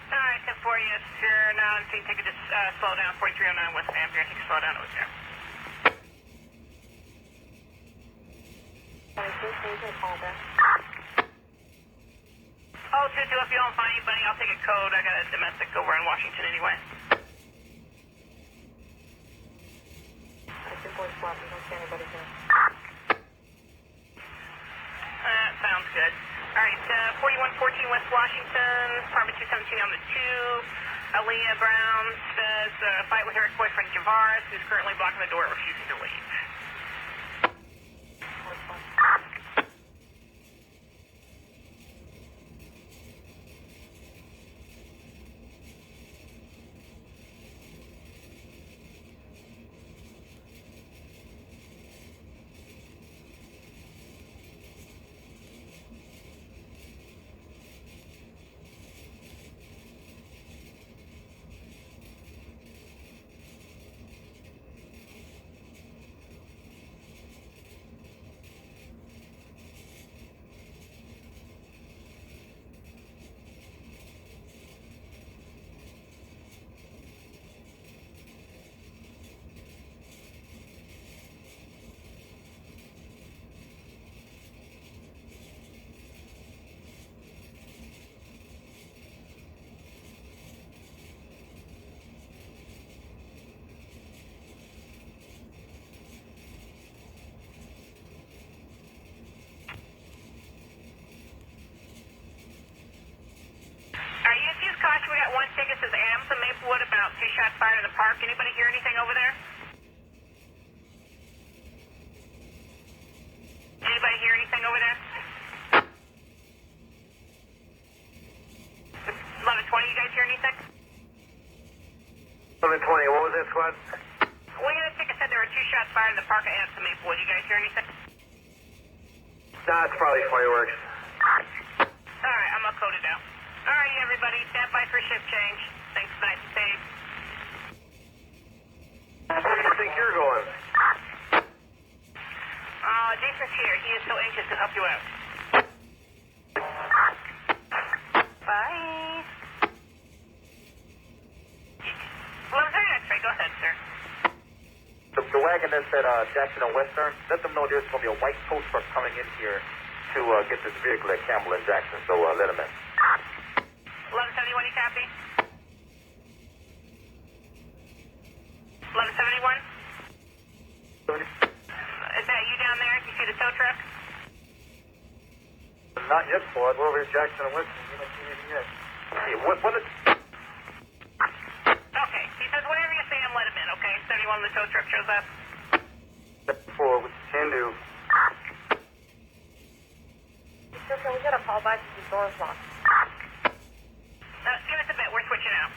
Alright, 10-4, yes, you're now, so you take it to slow down, 4309 West Van Buren, take a slow down over there. Oh, if you don't find anybody, I'll take a code. I got a domestic over in Washington anyway. Sounds good. Alright, 4114 West Washington, apartment 217 on the 2. Aaliyah Brown says fight with her ex-boyfriend Javaris, who's currently blocking the door, refusing to leave. Caution, we got one ticket says Adams and Maplewood about 2 shots fired in the park. Anybody hear anything over there? Anybody hear anything over there? 1120, you guys hear anything? 1120, what was that, squad? We had a ticket said there were 2 shots fired in the park at Adams and Maplewood. You guys hear anything? Nah, it's probably fireworks. Alright, I'm gonna code it out. Alrighty, everybody, stand by for shift change. Thanks, nice and safe. Where do you think you're going? Jason's here. He is so anxious to help you out. Bye. 1130 X-ray, go ahead, sir. The wagon that's at Jackson and Western, let them know there's going to be a white tow truck coming in here to get this vehicle at Campbell and Jackson, so let them in. 1171, you copy? 1171? Is that you down there? You see the tow truck? Not yet, squad. We're over at Jackson and Western. We don't see anything yet. Hey, what is... Okay, he says whatever you say, I'm let him in, okay? 71 when the tow truck shows up. For what you can do. So can we get a call back to the door's locked? Give us a bit. We're switching out.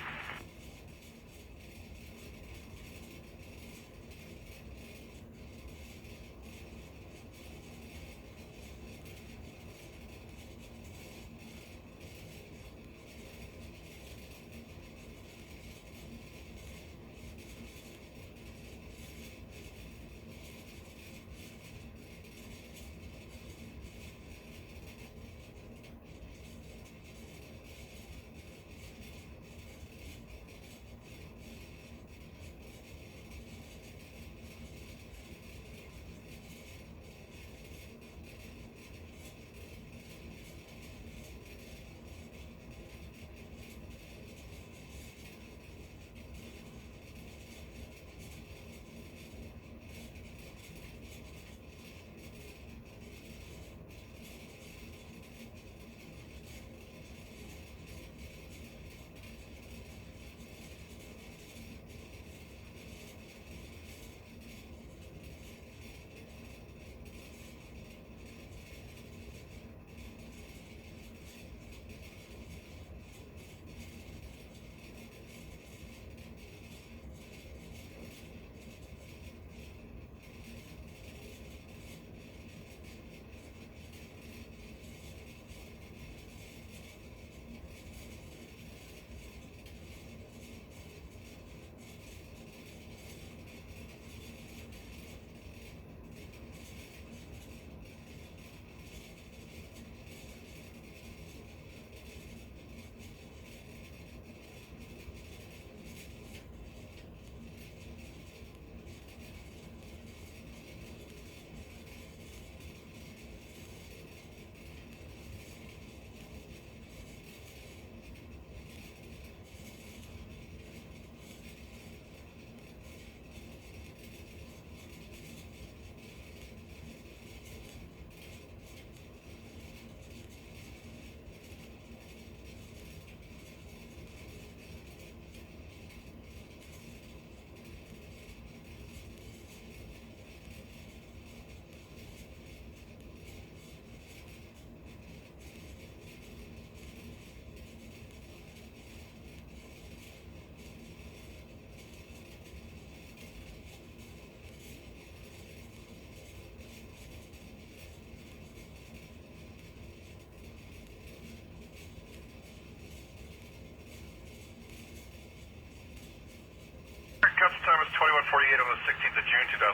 2148 on the 16th of June 2020.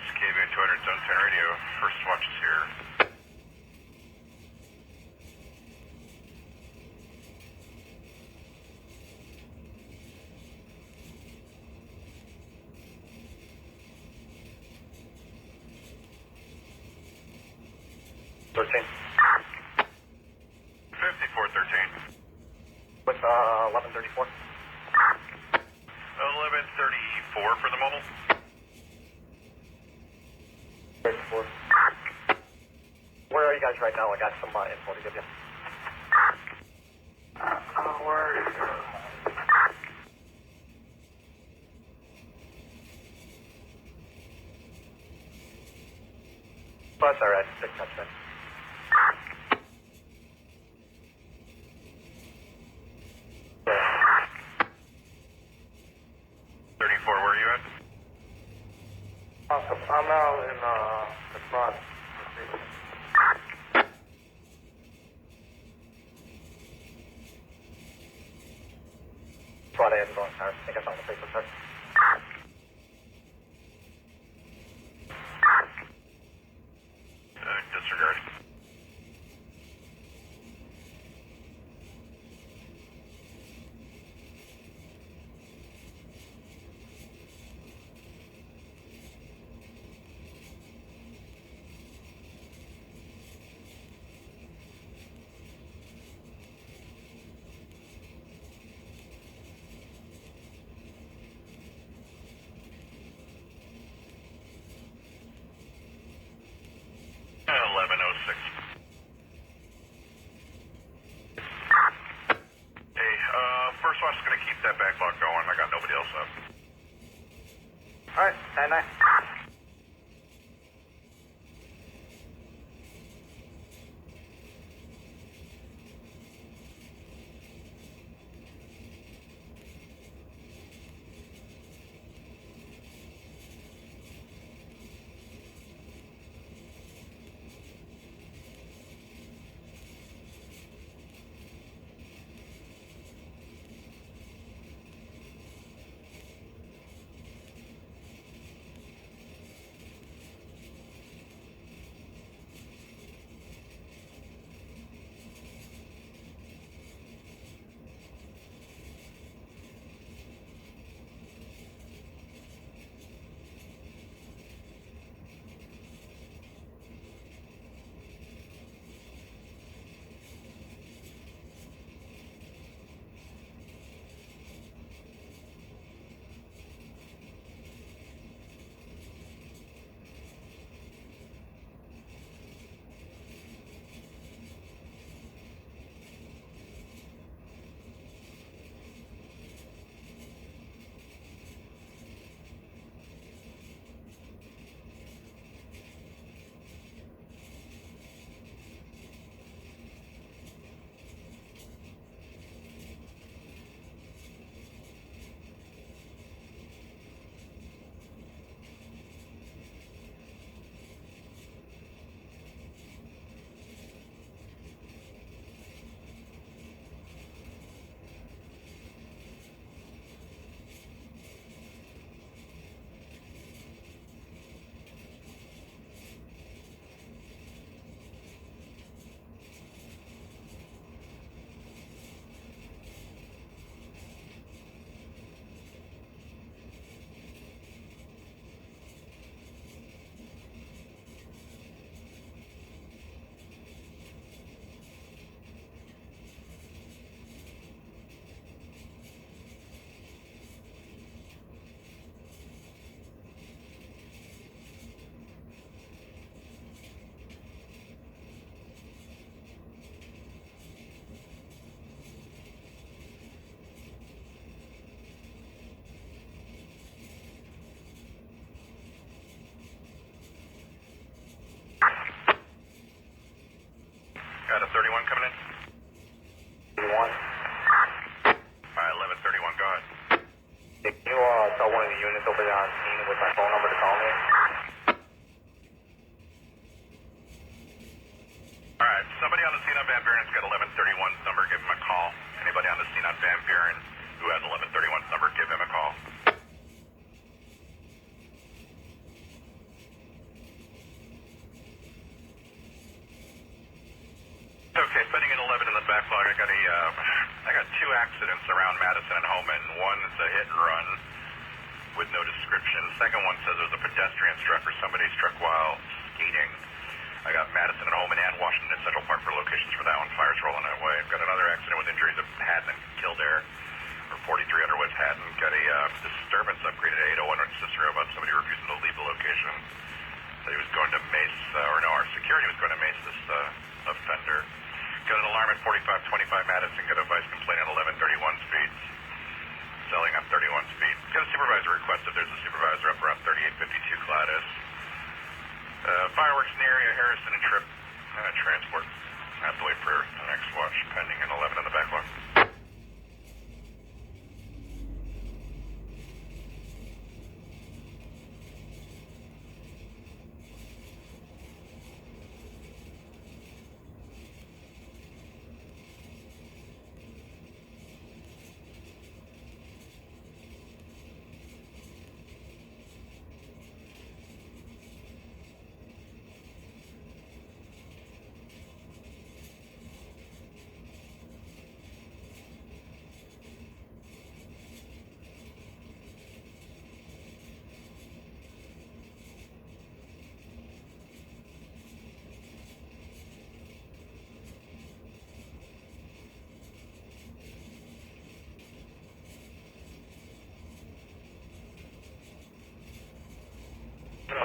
It's KVA 200 Zone 10 Radio. First watch is here. $13. 5413. With 1134. 1134 for the mobile. 34. Where are you guys right now? I got some info to give you. That's all right. 6 touch then. I'm out in the front. That's why they had to go in car. I think I found the paper, sir. Disregard. First watch is going to keep that backlog going. I got nobody else up. All right, 9-9. Got a 31 coming in. 31. All right, 1131, go ahead. Can you tell one of the units over there on scene with my phone number to call me? All right, somebody on the scene on Van Buren's got 1131's number, give him a call. Anybody on the scene on Van Buren who has 1131's number, give him a call. Okay, pending an 11 in the backlog. I got two accidents around Madison and Homan. One is a hit and run with no description. Second one says it was a pedestrian struck or somebody struck while skating. I got Madison and Homan and Washington and Central Park for locations for that one. Fire's rolling that way. I've got another accident with injuries at Haddon and Kildare, or 4300 West Haddon. Got a disturbance upgrade at 801 North Cicero about somebody refusing to leave the location. So he was going to mace, our security was going to mace this offender. Got an alarm at 4525 Madison. Got a vice complaint at 1131 speeds. Selling on 31 speed. Got a supervisor request if there's a supervisor up around 3852 Gladys. Fireworks in the area, Harrison and Tripp. Transport. I have to wait for the next watch, pending an 11 in the backlog.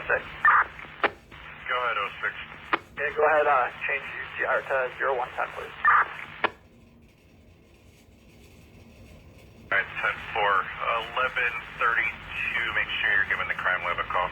Go ahead, 06. Yeah, go ahead, change UTR to 0110, please. Alright, 10-4, 1132. Make sure you're giving the crime lab a call.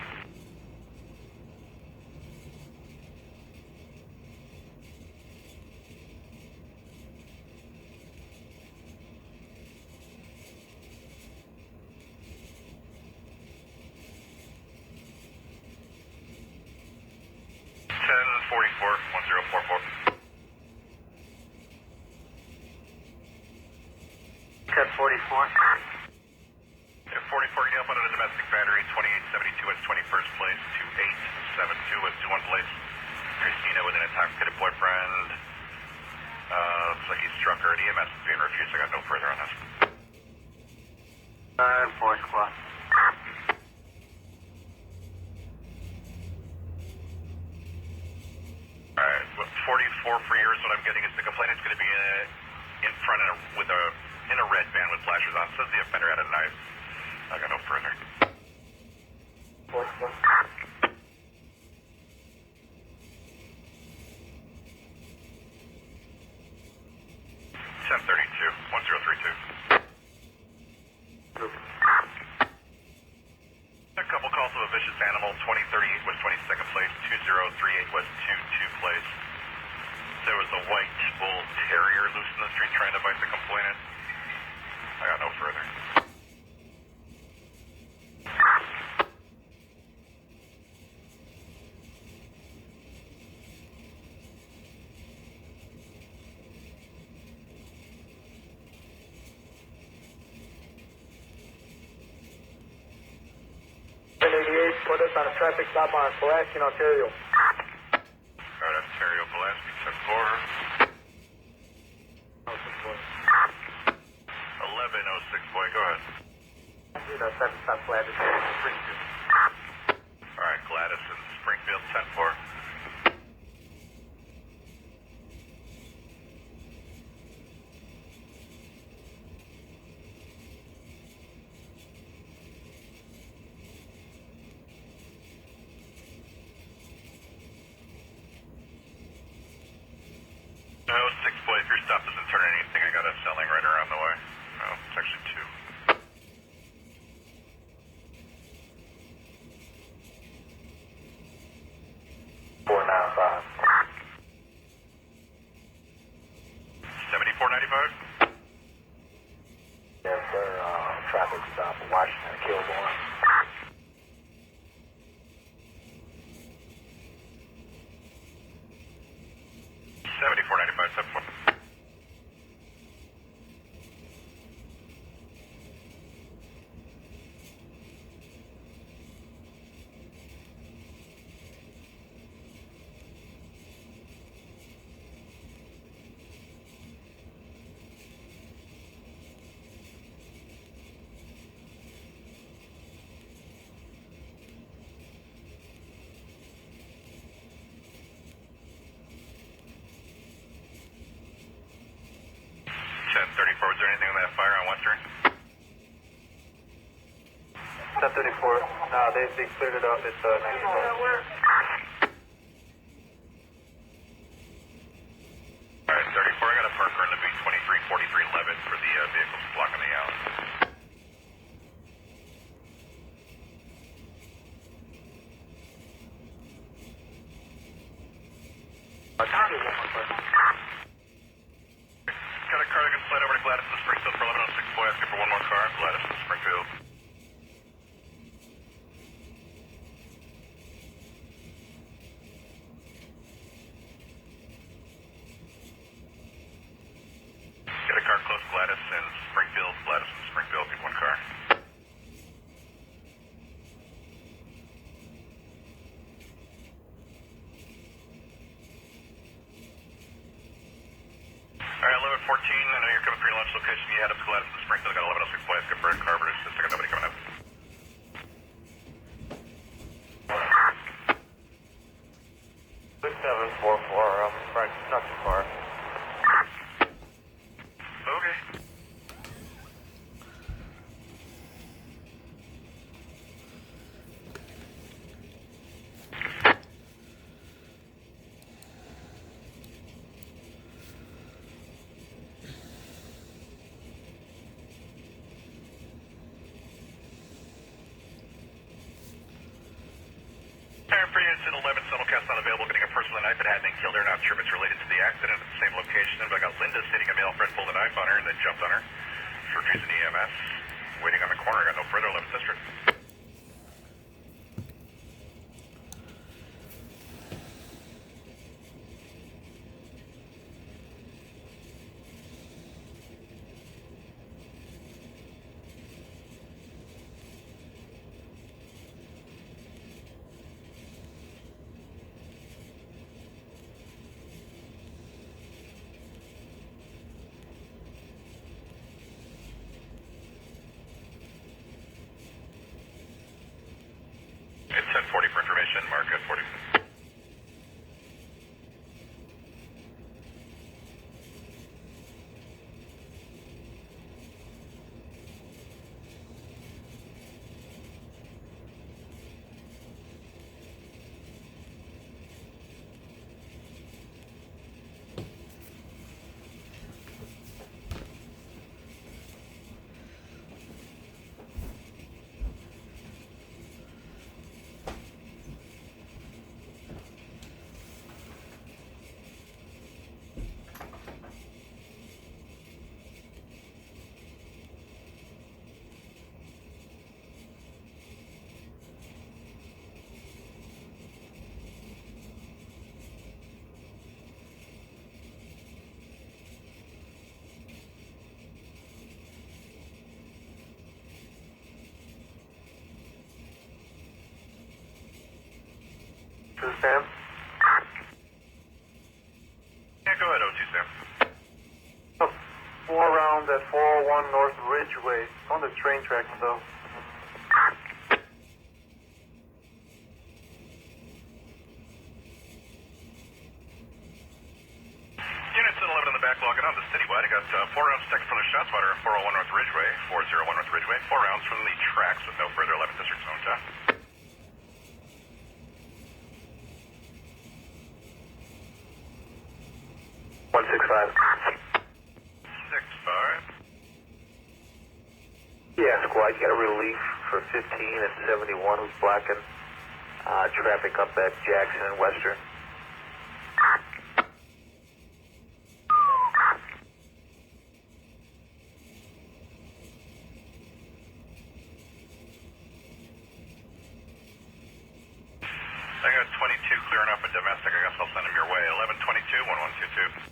Yeah, 44, can you help out at a domestic battery, 2872 West 21st Place, 2872 West 21 Place. Christina with an intoxicated boyfriend. Looks like he struck her at EMS being refused. I got no further on this. 4 squad. Alright, 44 for yours, what I'm getting is the complainant's going to be in front in a red van with flashers on. Says the offender had a knife. I got no further. 4 squad. A couple calls of a vicious animal, 2038 West 22nd Place, 2038 West 22 Place. There was a white bull terrier loose in the street trying to bite the complainant. I got no further. Put us on a traffic stop on Pulaski, Ontario. Alright, Ontario, Pulaski, 10-4. 1106, boy, go ahead. 7 stop Gladys, Springfield. Alright, Gladys and Springfield, 10-4. No, 6 boy, if your stop doesn't turn anything, I got a selling right around the way. No, it's actually 2. $74.95? Yes, sir. Traffic stop in Washington, Kilbourne. $74.95, 7-4. 1034, was there anything on that fire on Western? 1034. Nah, they cleared it up. It's 94. Alright, 34, I got a Parker in the B234311 for the vehicles blocking the alley. Got a car that can slide over to Gladys and Springfield for 1106 boy, asking for one more car. Gladys and Springfield. Got a car close to Gladys and Springfield. Gladys and Springfield, need one car. Alright, 1114, I know you're coming for your lunch location. You head up to Gladys and Springfield. I got 1106 boy, asking for a car, but it's just I got nobody coming up. Right, not too far. Okay. For units in 11, simulcast not available, getting a person with a knife that had been killed. They're not sure if it's related to the accident at the same location. But I got Linda sitting a male friend pulled a knife on her and then jumped on her. Short using EMS. Waiting on the corner. I got no further 11th District. It's 1040 for information. Mark at 40. Sam? Yeah, go ahead, O2 Sam. 4 rounds at 401 North Ridgeway. It's on the train tracks, though. Units in 11 in the backlog and on the citywide. I got 4 rounds taken from the shots fighter at 401 North Ridgeway, 401 North Ridgeway. 4 rounds from the tracks with no further 11th District zone time. Yeah, squad, you got a relief for 15 and 71 who's blocking traffic up at Jackson and Western. I got 22 clearing up a domestic. I guess I'll send them your way. 1122, 1122.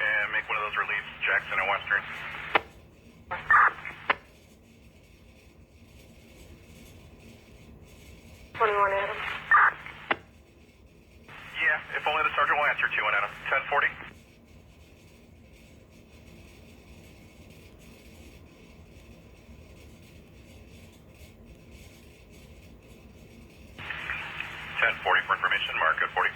And make one of those reliefs, Jackson and Western. 21 Adam. Yeah, if only the sergeant will answer to you, Adam. 1040. For information, mark at 40.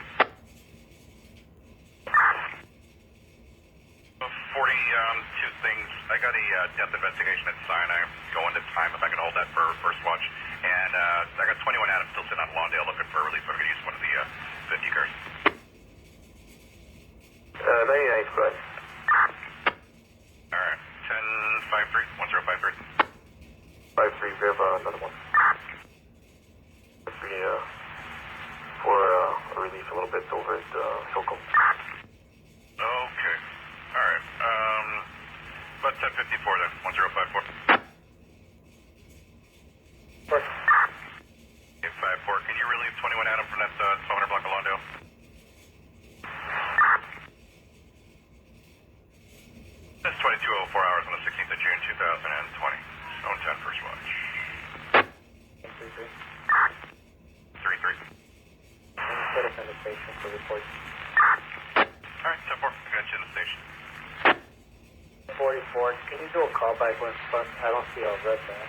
death investigation at Sinai. Go into time if I can hold that for first watch. And I got 21 Adams still sitting on Lawndale looking for a release. I'm going to use one of the 50 cars. 99's good. All right. 1053, 1053. 53, we have another one. For a release a little bit over at Silco. Okay. All right. About 1054 then, 1054. 854, can you relieve 21 Adam from that 1200 block of Lawndale? That's 2204 hours on the 16th of June, 2020. Zone 10, first watch. 33. 33. Put us in the station for reports. All right, 10-4, got you in the station. 44. Can you do a call back when I don't see all red there?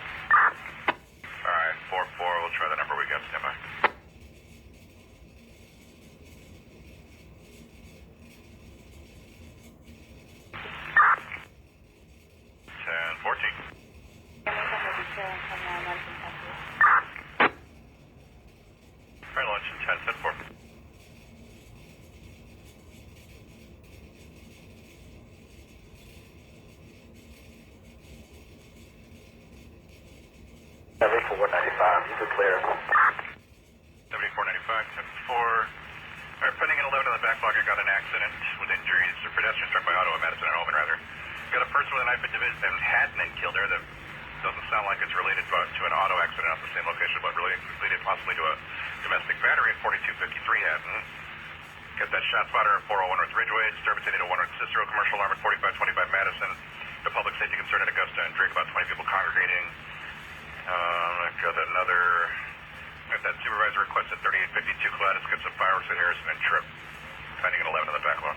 All right, 4-4, we'll try the number we got, stand by. All right, launch in 10-4. For 195, you could clear. 7495, 10-4. All right, pending an 11 on the backlog, I got an accident with injuries. A pedestrian struck by auto at Madison and Holman, rather. Got a person with a knife at Division Hatton and killed her. That doesn't sound like it's related to an auto accident at the same location, but related possibly to a domestic battery at 4253 Hatton. Got that shot spotter at 401 North Ridgeway. Disturbance at 801 North Cicero. Commercial alarm at 4525 Madison. The public safety concern at Augusta and Drake. About 20 people congregating. I've got that supervisor request at 3852 Gladys. Get some fireworks at Harrison and Tripp. Pending an 11 on the backlog.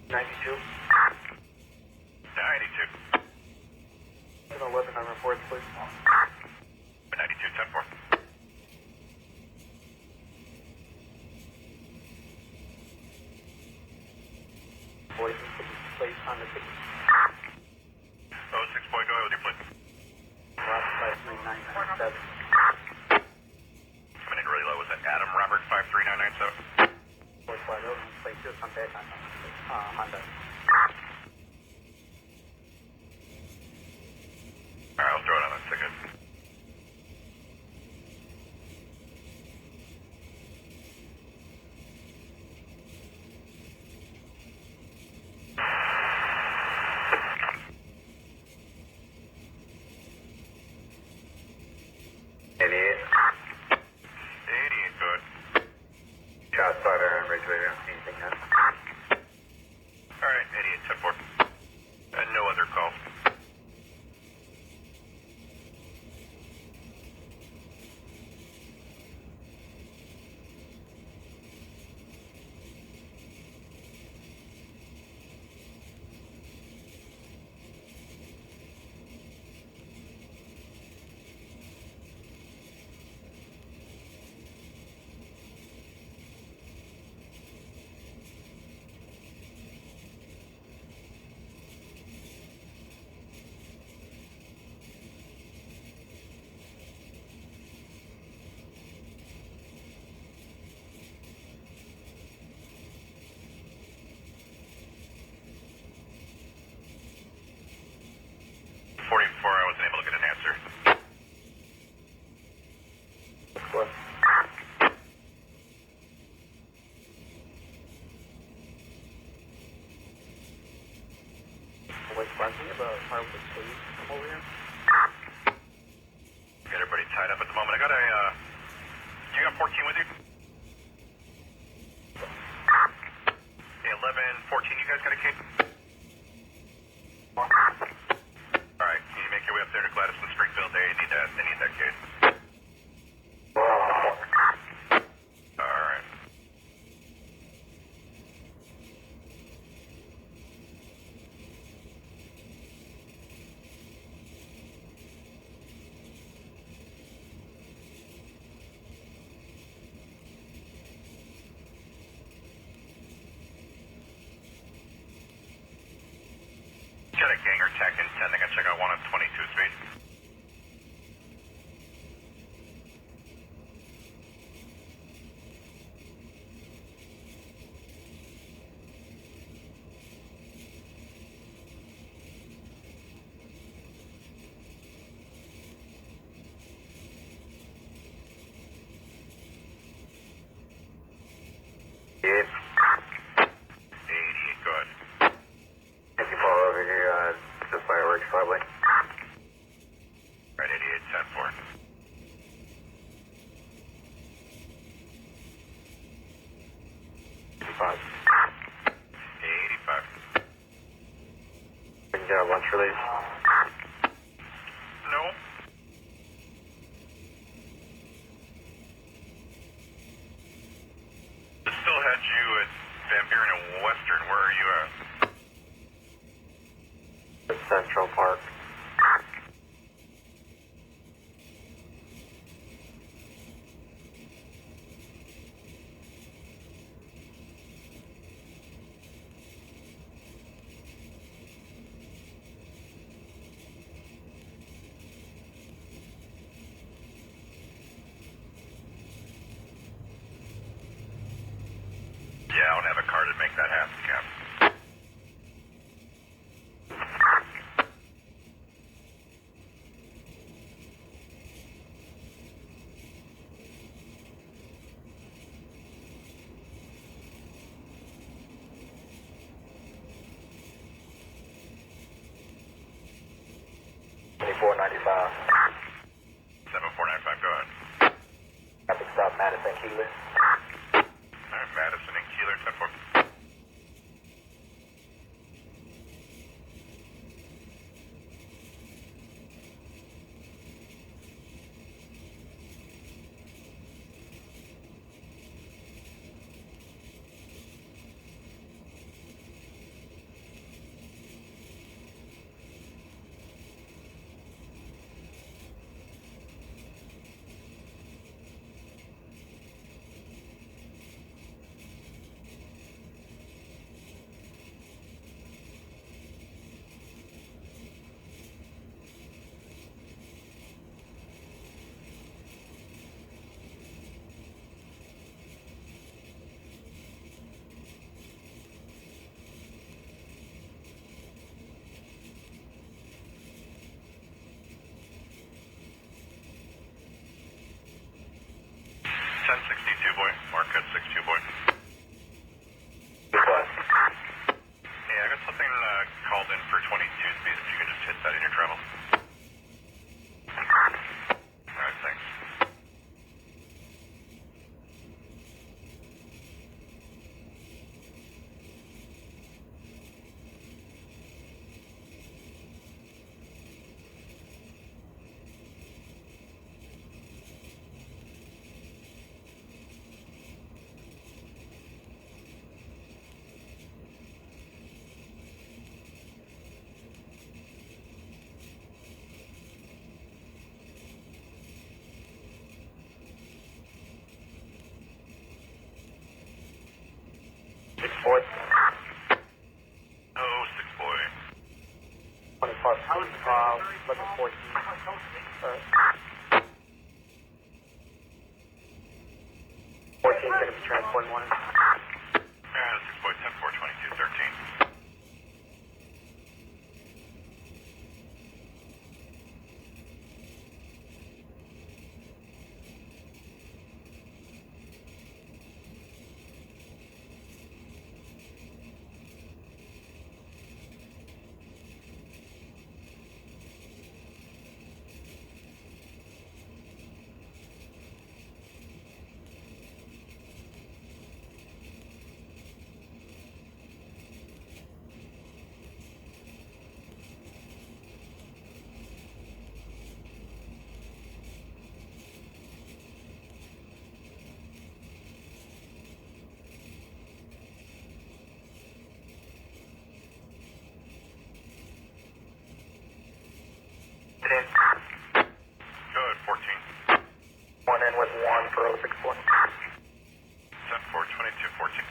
$92. 92. 11 on reports, please. 92, 10-4. Voice placed on the ticket. 06 Boyd, go ahead with your plate. Last 53997. Coming in really low. Was that Adam Robert 53997? Voice wide open. Place just on back on Honda. Alright, I'll throw it on that ticket. Alright, 88, 10-4. And no other calls. What's barking about Harwood, please come over here. Got everybody tied up at the moment. I got you got 14 with you? 11, 14, you guys got a kid? Alright, can you make your way up there to Gladys and Springfield? They need that kid. Ganger Tech intending to check out 1 at 22 speed. Lunch release? No. Still had you at Van Buren and Western. Where are you at? At Central Park. Yeah, I don't have a car to make that happen, Cap. $24.95. 7495, go ahead. Traffic stop Madison Keeler. Alright, Madison and Keeler, 10-4. Boy, Mark at 62, boy. What? Hey, I got something called in for 22 speed. If you can just hit that in your travels. Alright, thanks. Boy. Oh, 6 boy. 25. I was 1114. 14 going to be transporting one. 6 boy, 10-4, 22, 13. Go ahead, 14. One in with 1 for 064. 10-4, 22, 14.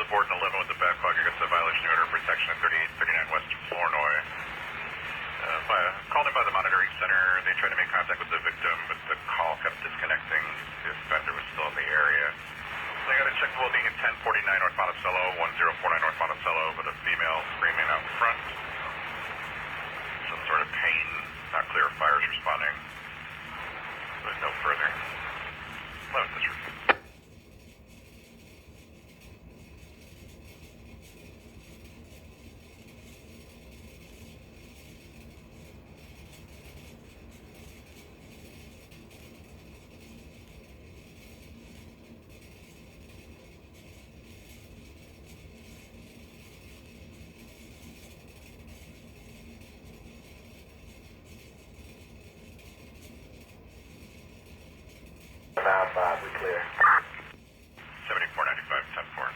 report and 11 with the backlog. I got the violation order of protection at 3839 West Flournoy. Called in by the monitoring center. They tried to make contact with the victim, but the call kept disconnecting. The offender was still in the area. They got to check the well-being at 1049 North Monticello, 1049 North Monticello, with a female screaming out front. Some sort of pain, not clear if fire is responding. But no further. 11th District. We clear. 7495, 10-4.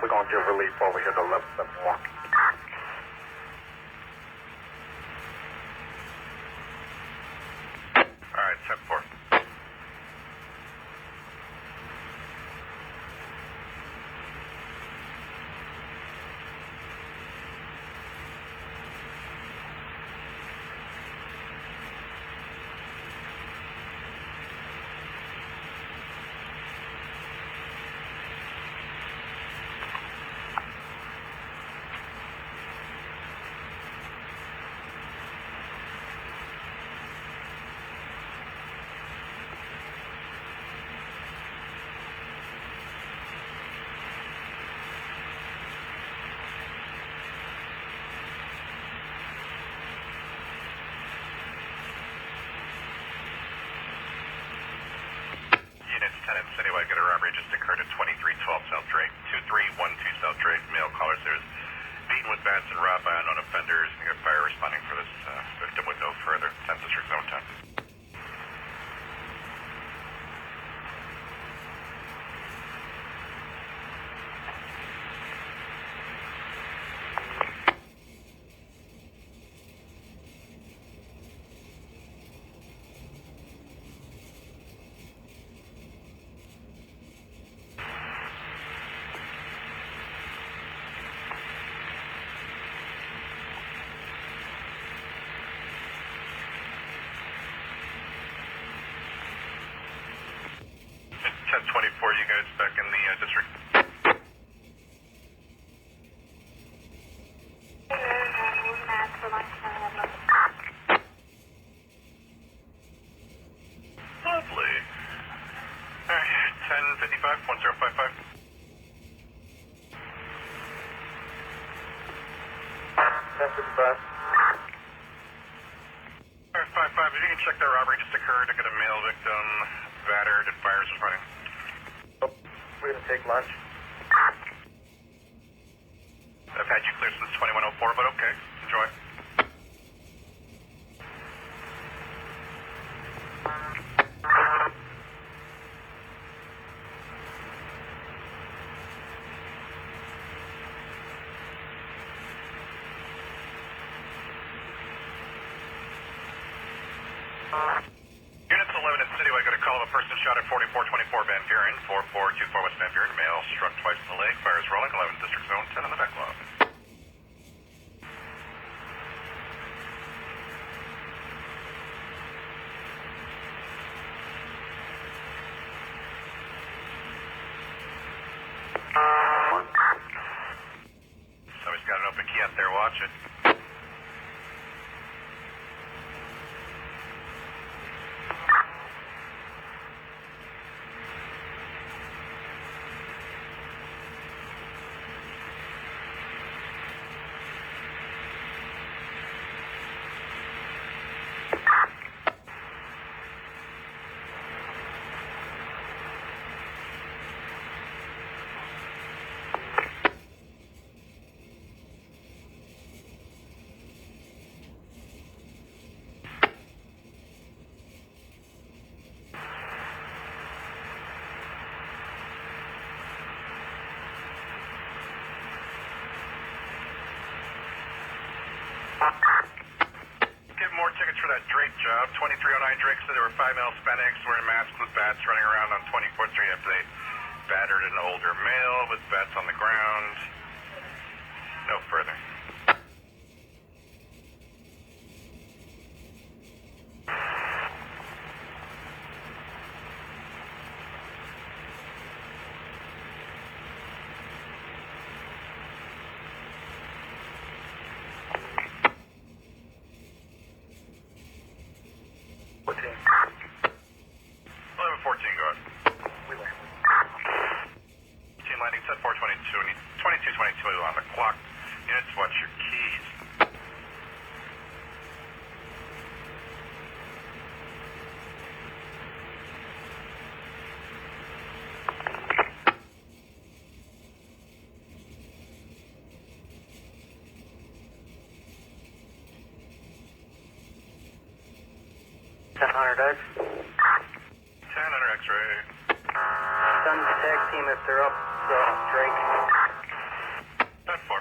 We're going to give relief over here to 11-1. All right, 10-4. Citywide, get a robbery just occurred at 2312 South Drake, 2312 South Drake. Male caller says beaten with bats and robbed by unknown offenders. We got fire responding for this victim with no further. 10th District, Zone 10. You guys back in the district. Lovely. All right, 1055, 1055. 1055. All right, 55, if you can check that robbery just occurred. I got a male victim, battered, and fires responding. We're going to take lunch. I've had you clear since 2104, but okay. Enjoy. Citywide got a call of a person shot at 4424 Van Buren, 4424 West Van Buren. Male struck twice in the leg. Fire is rolling. 11 District Zone 10 on the backlog. Somebody's got an open key out there. Watch it. Get more tickets for that Drake job. 2309 Drake said there were 5 male Hispanics wearing masks with bats running around on 24th Street after they battered an older male with bats on the ground. No further. Set 422, 2222 on the clock. Units, watch your keys. X. 10 X-ray. Send the tag team if they're up, Drake. 10-4.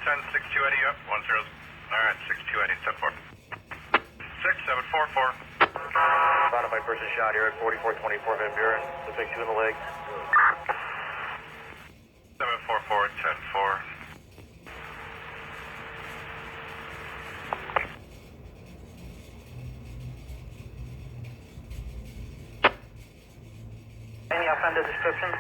10-6-2 Eddie up. 1-0. Alright, 6-2 Eddie, 10-4. 6-7-4-4. Found a person shot here at 4424 Van Buren. The big two in the leg. 7-4-4, 10-4. Any offender descriptions?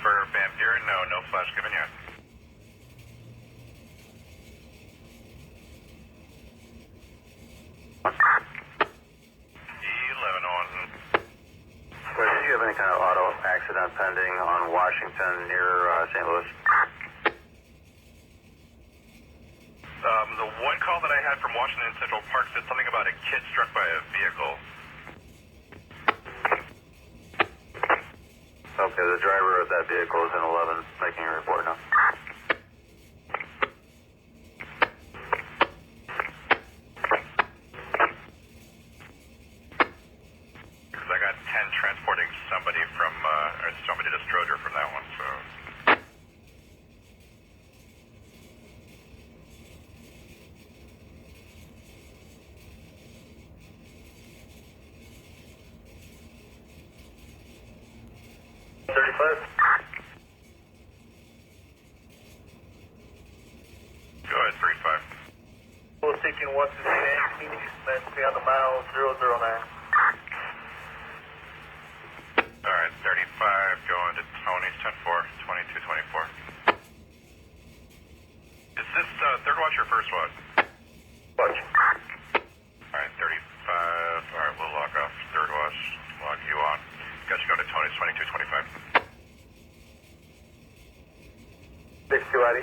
For Van Buren, no flash given yet. Did you have any kind of auto accident pending on Washington near St. Louis? The one call that I had from Washington Central Park said something about a kid struck by a vehicle. Okay, the driver of that vehicle is in 11, making a report now. Because I got 10 transporting somebody from, or somebody to Stroger from that one, so. Go ahead, 3-5. We're seeking what's his name? Let's be on the mile 009. Alright, 35, going to Tony's 10-4, 22-24. Is this third watch or first watch? Watch. Alright, 35, alright, we'll log off third watch, log you on. Got you going to Tony's 22-25. 6-2 Eddie.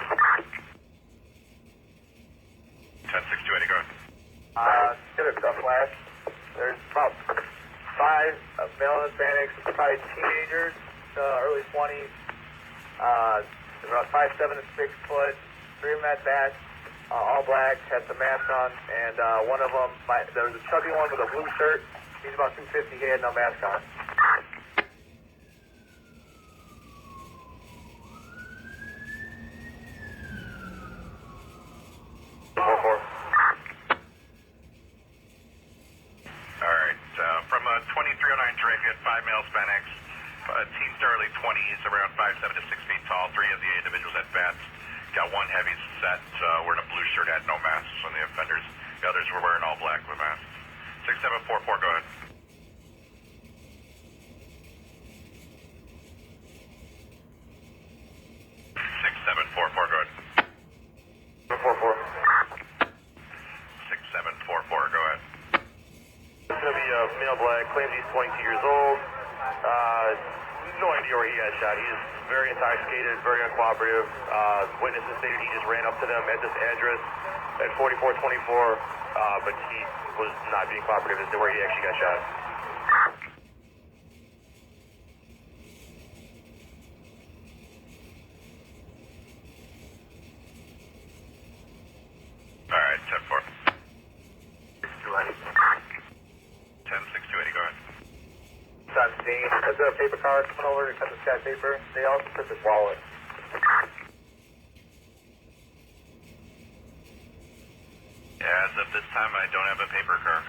10-6-2, Eddie, go ahead. Get a flash. There's about 5 male Hispanics, probably teenagers, early 20s. About 5'7" and 6 foot. 3 of them had bats, all black, had some masks on, and one of them, there was a chubby one with a blue shirt. He's about 250, he had no mask on. 2309 Drake, we had 5 male Hispanics, teens to early 20s, around 5'7" to 6 feet tall. 3 of the individuals had bats. Got 1 heavy set, wearing a blue shirt, had no masks on the offenders. The others were wearing all black with masks. 6744, go ahead. Go ahead. 44. 6744, go ahead. It's going to be a male black, claims he's 22 years old. No idea where he got shot. He is very intoxicated, very uncooperative. Witnesses stated he just ran up to them at this address at 4424, but he was not being cooperative as to where he actually got shot. All right, 10-4. 10-6-280, go ahead. on scene. Has a paper car coming over to cut this guy paper. They also took his wallet. Yeah, as of this time, I don't have a paper car.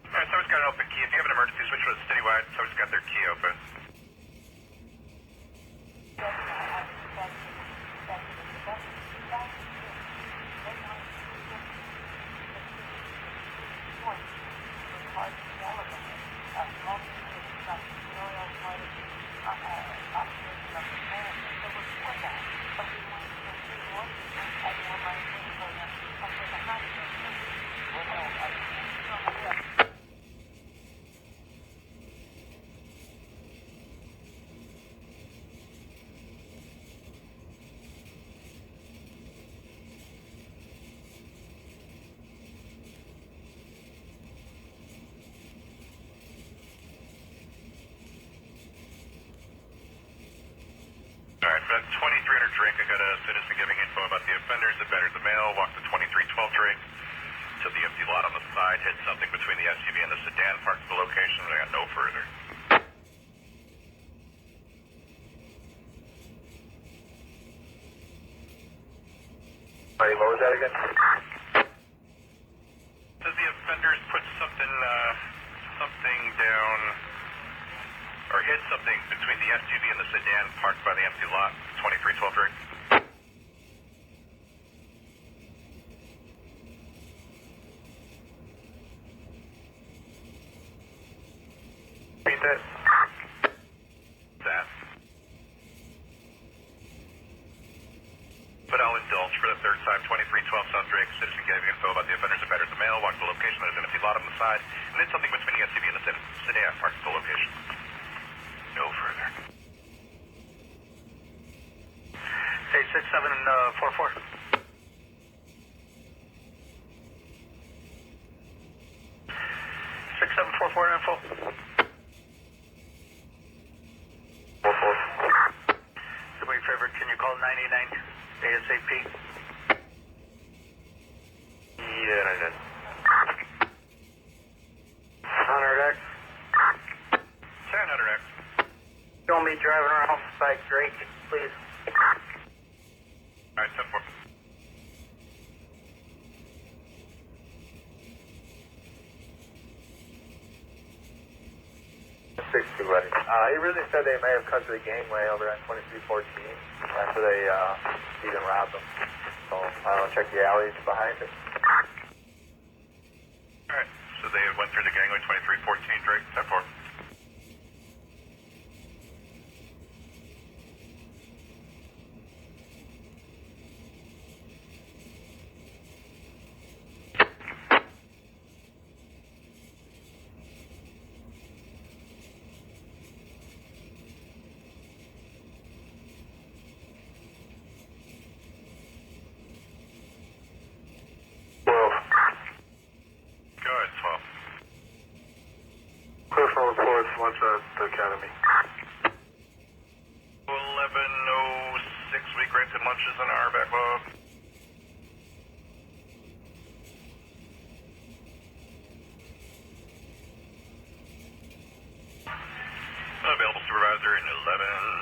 Alright, someone's got an open key. If you have an emergency switch with citywide, someone's got their key open. Alright, for that 2300 Drake, I got a citizen giving info about the offenders. The battered the male, walked the 2312 Drake to the empty lot on the side, hit something between the SUV and the sedan, parked at the location, and I got no further. Sorry, what was that again? Says the offenders put something down, or hit something between the SUV and the sedan parked by the empty lot, 2312 Drake. Repeat that. That. But I'll indulge for the third time, 2312 South Drake, citizen giving info about the offenders that battered the male, walked the location, there's an empty lot on the side, and then something between the SUV and the sedan parked at the location. No further. Hey, 6744. 6744 info. 44. Do me a favor, can you call 99 ASAP? Yeah, 99. 100X. 1000X. Don't be driving around beside Drake, please. Alright, 10-4. He really said they may have cut to the gangway over on 2314 after they beat and robbed them. So I'll check the alleys behind it. Alright, so they went through the gangway, 2314 Drake, 10-4. Go ahead, 12. Personal reports, lunch at the academy. 11:06, we granted lunches in our backlog. Available supervisor in 11.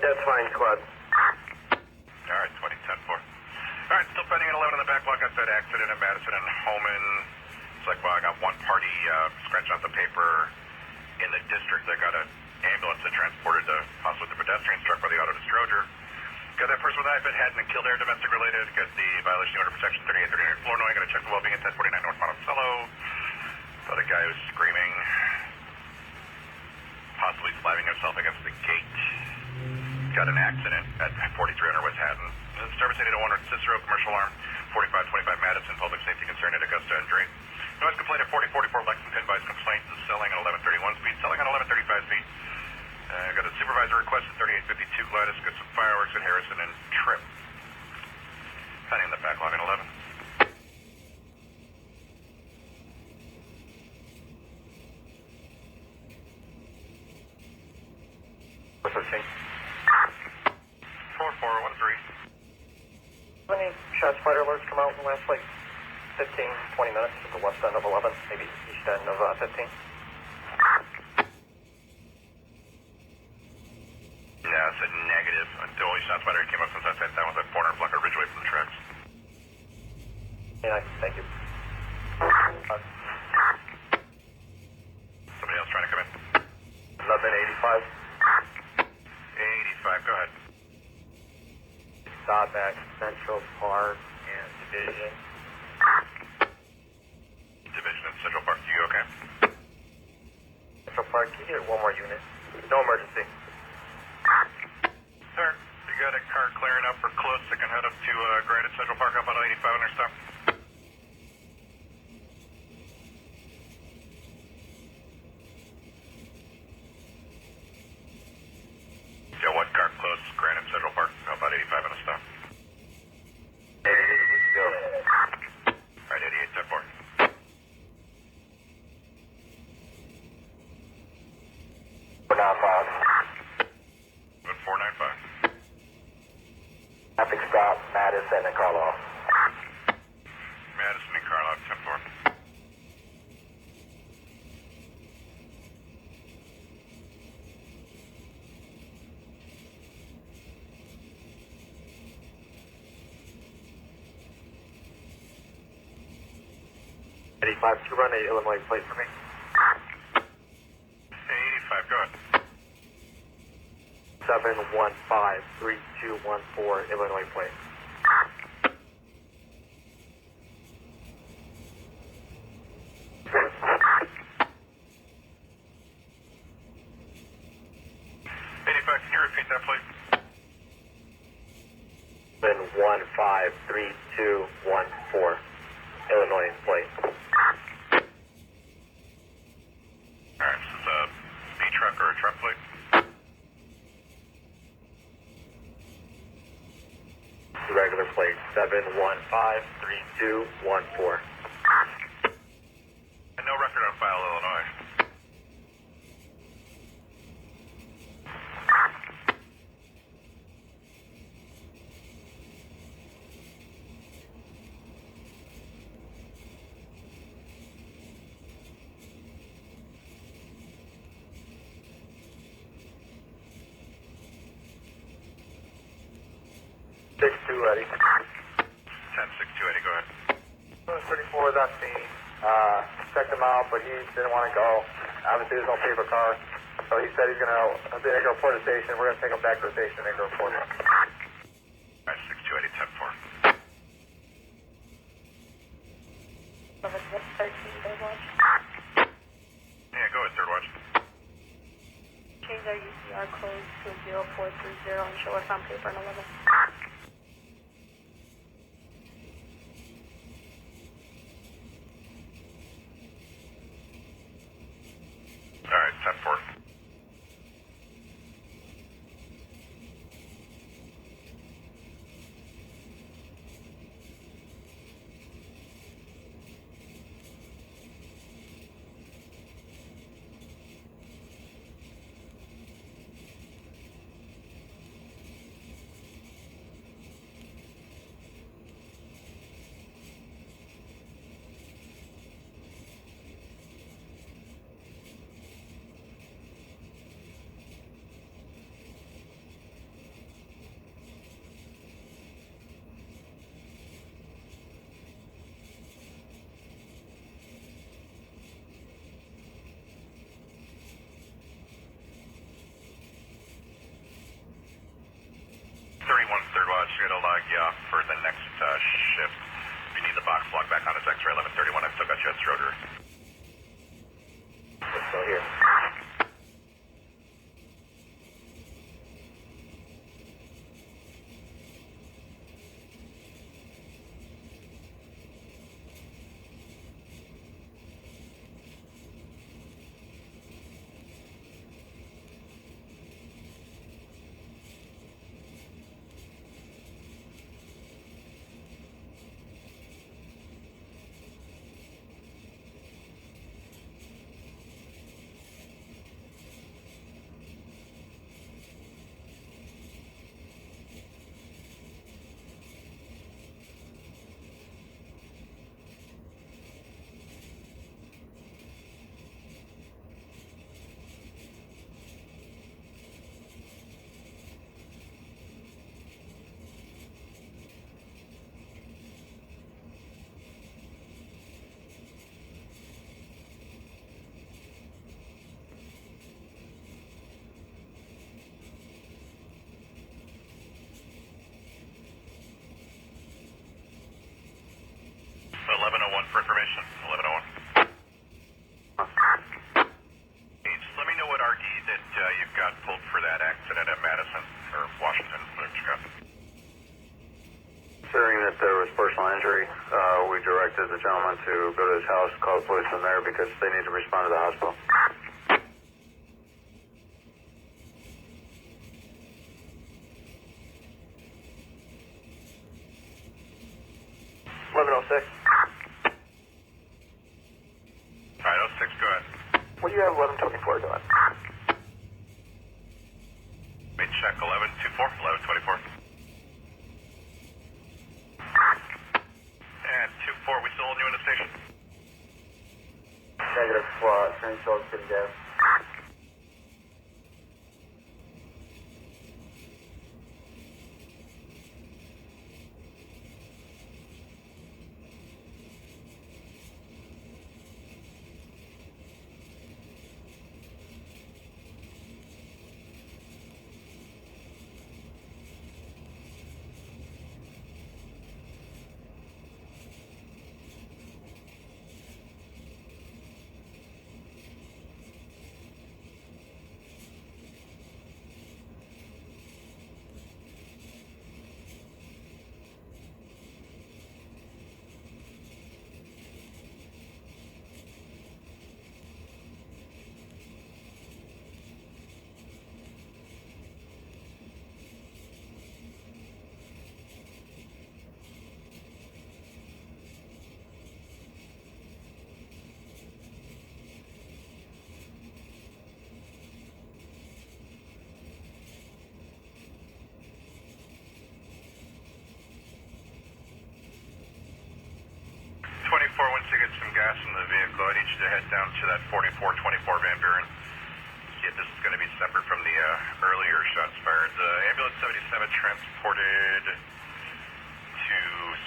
that's fine, squad. All right, 20, 10-4. All right, still pending at 11 in the backlog. Got that accident in Madison and Homan. It's like, well, I got one party scratching out the paper in the district that got an ambulance that transported possibly the pedestrian struck by the auto destroyer. Got that person with an iPad had and killed air, domestic related. Got the violation of order protection 3839 Flournoy. Got to check the well-being at 1049 North Monticello. Thought a guy was screaming, possibly slamming himself against the gate. Got an accident at 4300 West Haddon. Service 801 Cicero, commercial alarm, 4525 Madison, public safety concern at Augusta and Drake. Noise complaint at 4044 Lexington, vice complaint and selling at 1131 speed, selling at 1135 speed. Got a supervisor request at 3852 Gladys, got some fireworks at Harrison and Tripp. Pending in the backlog at 11. What's the thing? 4413. How many shot spider alerts come out in the last, 15, 20 minutes at the west end of 11, maybe east end of 15? Yeah, it's a negative. The only shot spider came up since I sat down was at 400 block of Ridgeway from the tracks. Yeah, thank you. Somebody else trying to come in? 1185. 85, go ahead. Stop at Central Park and Division. Division in Central Park, you okay? Central Park, can you get one more unit? No emergency. Sir, you got a car clearing up or close that can head up to Grand at Central Park up on 85 on their stop? Yeah, what car close? Grand at Central Park about 85 on a stop. Go. Alright, 88, 10-4. We're not five. 495. Traffic stop, Madison and Karloff. Madison and Karloff, 10-4. Can you run a Illinois plate for me? 85, go ahead. 715-3214 Illinois plate. Can you repeat that, please? 715-3214 Illinois plate. Alright, this is a B truck or a truck plate? Regular plate 715-3214. And no record on file, Illinois. Ready. 10-6-2-80, go ahead. 34 is on scene. Checked him out, but he didn't want to go. Obviously, there's no paper car. So he said he's going to report to the station. We're going to take him back to the station and go report him. Alright, 6-2-80, 10-4. 13, third watch. Yeah, go ahead, third watch. Change our UCR code to 0430 and show us on paper in 11. Alright, 10-4. for information. 1101. Hey, just let me know what RD that you've got pulled for that accident at Madison or Washington, whatever you got. Considering that there was personal injury, we directed the gentleman to go to his house, call the police from there because they need to respond to the hospital. 1106. All right, 06, go ahead. What do you have 1124 doing? Let me check 1124, 1124. And 24, we still holding you in the station? Negative, train shows getting gas. Once you get some gas in the vehicle, I need you to head down to that 4424 Van Buren. Yeah, this is going to be separate from the earlier shots fired. Ambulance 77 transported to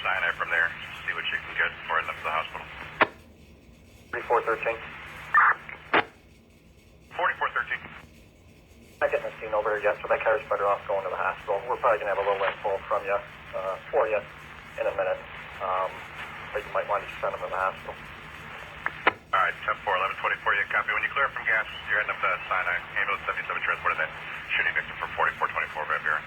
Sinai from there. See what you can get before heading up to the hospital. 3413. 4413. Not getting a scene over here yet, so that car's better off going to the hospital. We're probably going to have a little info from you, for you in a minute. But you might want to send them to the hospital. All right, 10-4, 1124, you copy. When you clear up from gas, you're heading up to Sinai. Ambulance 77 transported that shooting victim from 4424 Van Buren.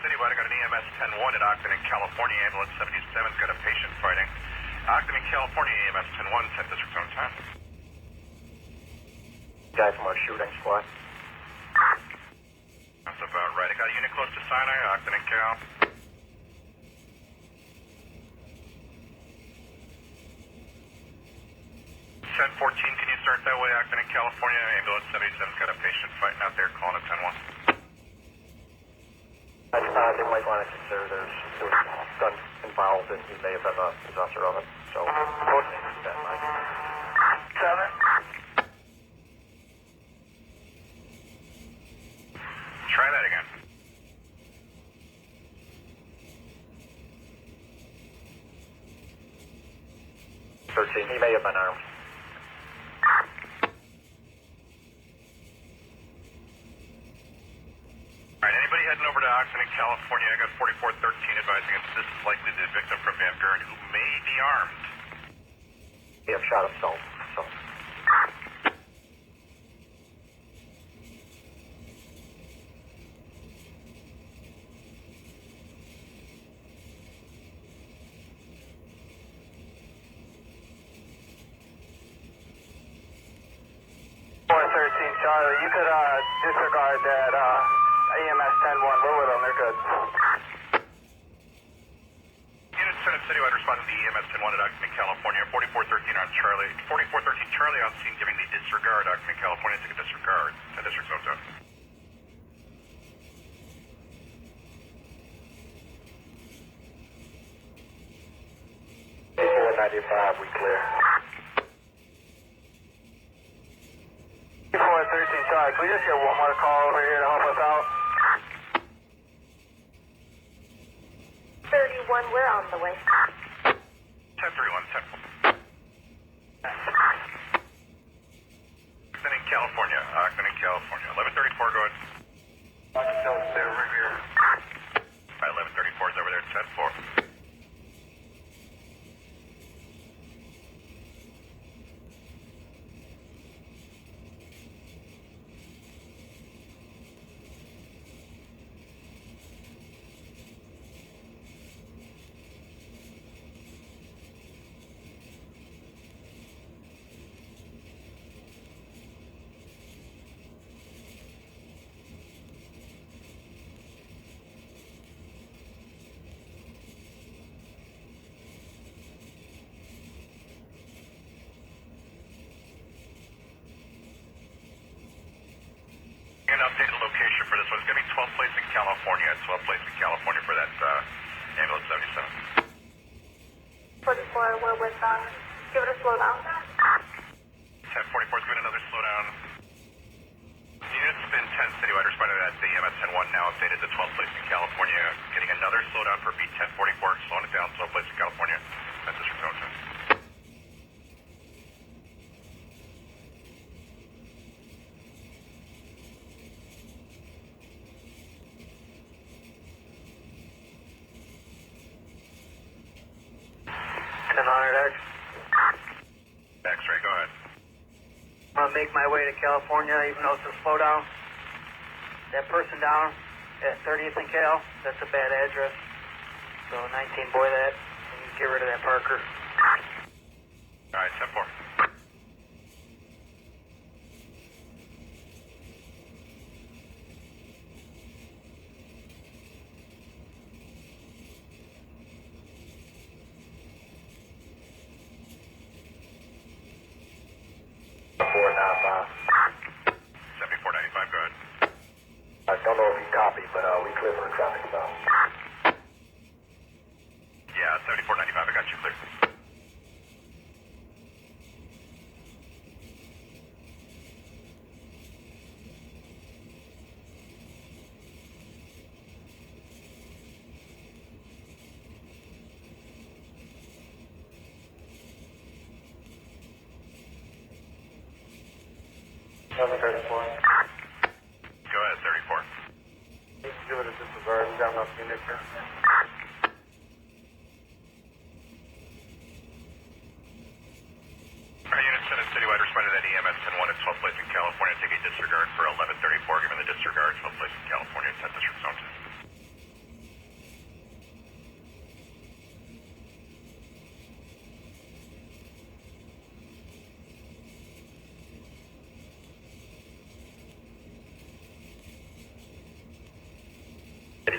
Citywide, I got an EMS 10-1 at Ogden in California. Ambulance 77's got a patient fighting. Ogden in California, EMS 10-1, 10 district zone time. Guy from our shooting squad. That's about right. I got a unit close to Sinai, Ogden and Cal. 10-14, can you start that way, Ogden in California? Ambulance 77's got a patient fighting out there, calling a 10-1. They might want to consider there's guns involved and he may have been the possessor of it. So, both things are dead, Mike. 7. Try that again. 13, he may have been armed. All right, anybody heading over to Oxon in California. I got 4413 advising us this is likely the victim from Van Buren who may be armed. Yeah, shot of stone. Charlie, you could disregard that EMS 10-1. We're with them. They're good. Unit Senate Citywide responding to the EMS 10-1 at Occupant, California. 4413 on Charlie. 4413 Charlie on scene giving the disregard. Occupant, California, take a disregard. 10 District Zone 10. 495, we clear. 413 Charlie, can we just get one more call over here to help us out? 31, we're on the way. 1031, 10. Occupant in California. Occupant in California. 1134, go ahead. They're over here. 1134 is over there. 10-4. An updated location for this one. It's going to be 12th place in California. 12th place in California for that ambulance 77. 44, we're with them. Give it a slow down. 1044 is giving another slowdown. Unit spin 10 Citywide responding to that. The EMS 10-1 now updated to 12th place in California. Getting another slowdown for beat 1044. Slowing it down. 12th place in California. That's District Zone 10. X-ray, go ahead. I'm going to make my way to California, even though it's a slowdown. That person down at 30th and Cal, that's a bad address. So 19, boy, that. And you get rid of that Parker. All right, 10-4. I don't know if you copy, but we clear for a traffic stop. Yeah, 7495, I got you clear. Go ahead, 34. Give it a disregard. We got enough units here. Our unit Senate Citywide responding to that EMS 10-1 at 12th place in California. Take a disregard for 1134. Given the disregard, 12th place in California. 10th District Zone 10.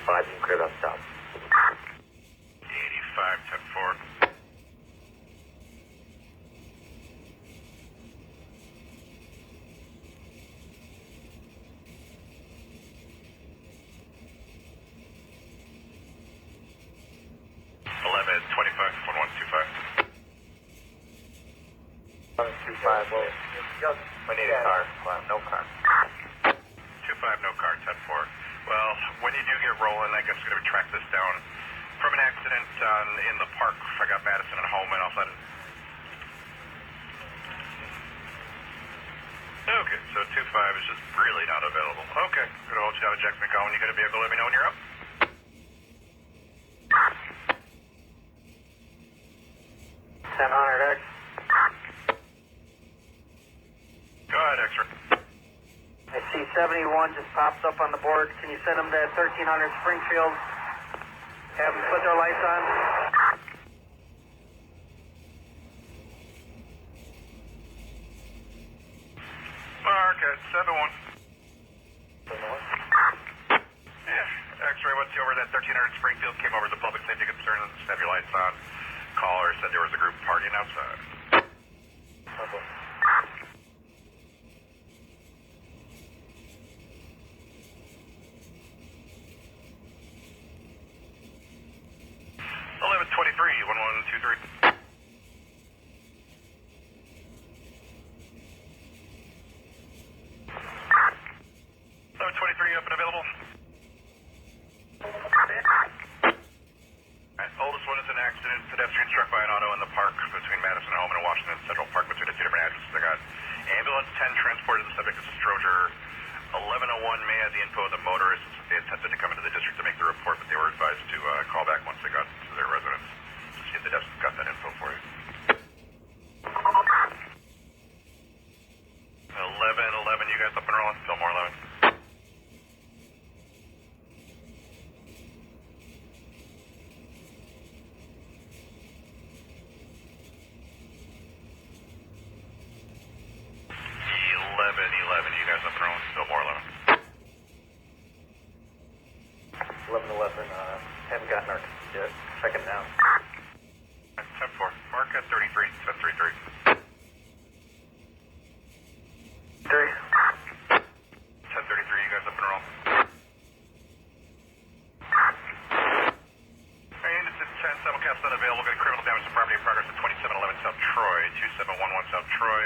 You can clear that stop. 85, 10-4. We need a car. Well, no car. 25, no car, 10-4. Well, when you do get rolling, I guess we're going to track this down from an accident in the park. I got Madison and Holman. I'll let it. Okay, so 25 is just really not available. Okay, good old shout out Jack McCowan. You got a vehicle? Let me know when you're up. 1000X. Go ahead, X-ray. I see 71 just popped up on the board. Can you send them to 1300 Springfield? Have them put their lights on. Mark at 7-1. Yeah, X-ray, what's over that 1300 Springfield? Came over to the public safety concern and have your lights on. Caller said there was a group partying outside. Okay. 1123, 1123. Up and available. Alright, oldest one is an accident. Pedestrian struck by an auto in the park between Madison Home and Washington Central Park between the two different addresses. I got ambulance 10 transported the subject to Stroger. 1101 may have the info of the motorist. They attempted to come into the district to make the report, but they were advised to call back once they got to their residence to see if the desk got that info for you. 1111, you guys up and rolling? Fillmore 11. You guys up and rolling? Fillmore 11. 1111, haven't gotten our yet. Second down. 10-4. Mark at 33, 1033. 3. 1033, you guys up and rolling? Alright, it's at 10, simulcast unavailable. Got criminal damage to property in progress at 2711 South Troy, 2711 South Troy.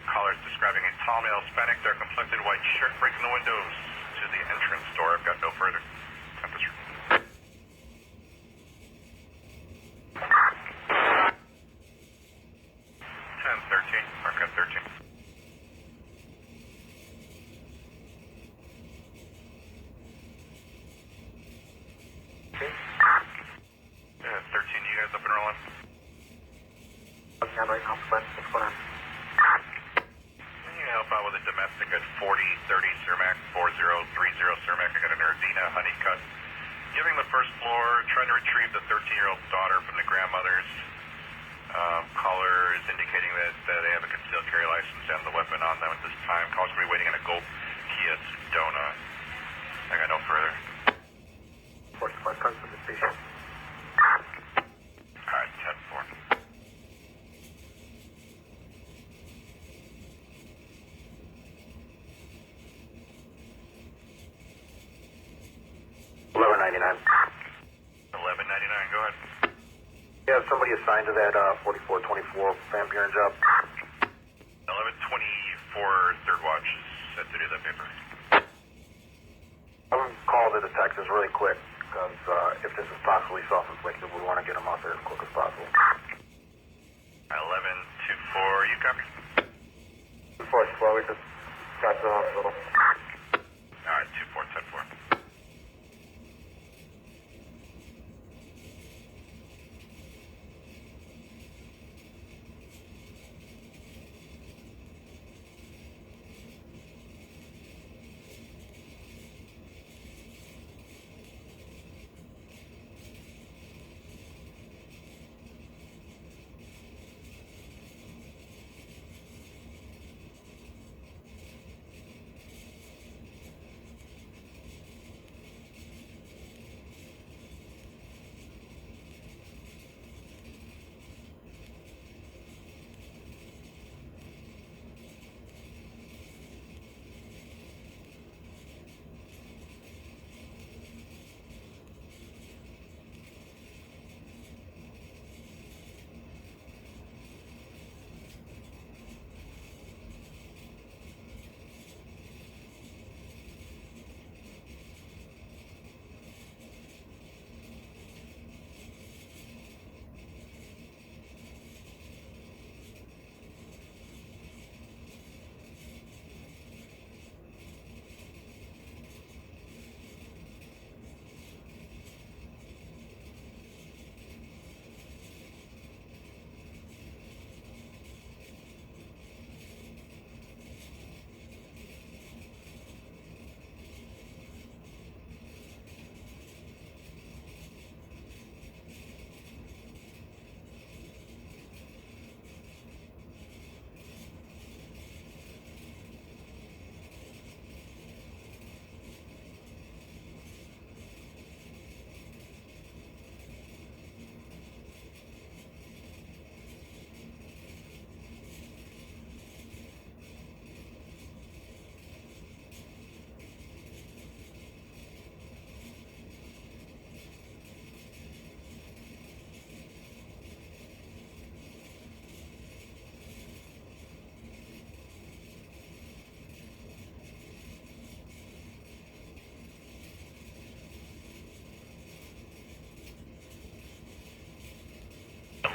Callers describing a tall male Hispanic, dark complected, white shirt, breaking the windows to the entrance door. I've got no further temperature. 1013, Mark at 13. Yeah, 13, you guys up and rolling? I'm right now, what's going on? You help out with a domestic at 4030 Cermak, 4030 Cermak. I got an Ardina Honeycutt. Giving the first floor, trying to retrieve the 13-year-old daughter from the grandmother's. Caller is indicating that they have a concealed carry license and the weapon on them at this time. Caller's going to be waiting in a gold Kia Sedona. I got no further. 45 cars to the station. Alright, 10-4. 1199. 1199, go ahead. You have somebody assigned to that 4424 Van Buren job? 1124, third watch, set to do that paper. I'm going to call the detectives really quick, because if this is possibly self-inflicted, we want to get them out there as quick as possible. 1124, you copy? Before slow, we just got to the hospital. Alright, 24, 10-4.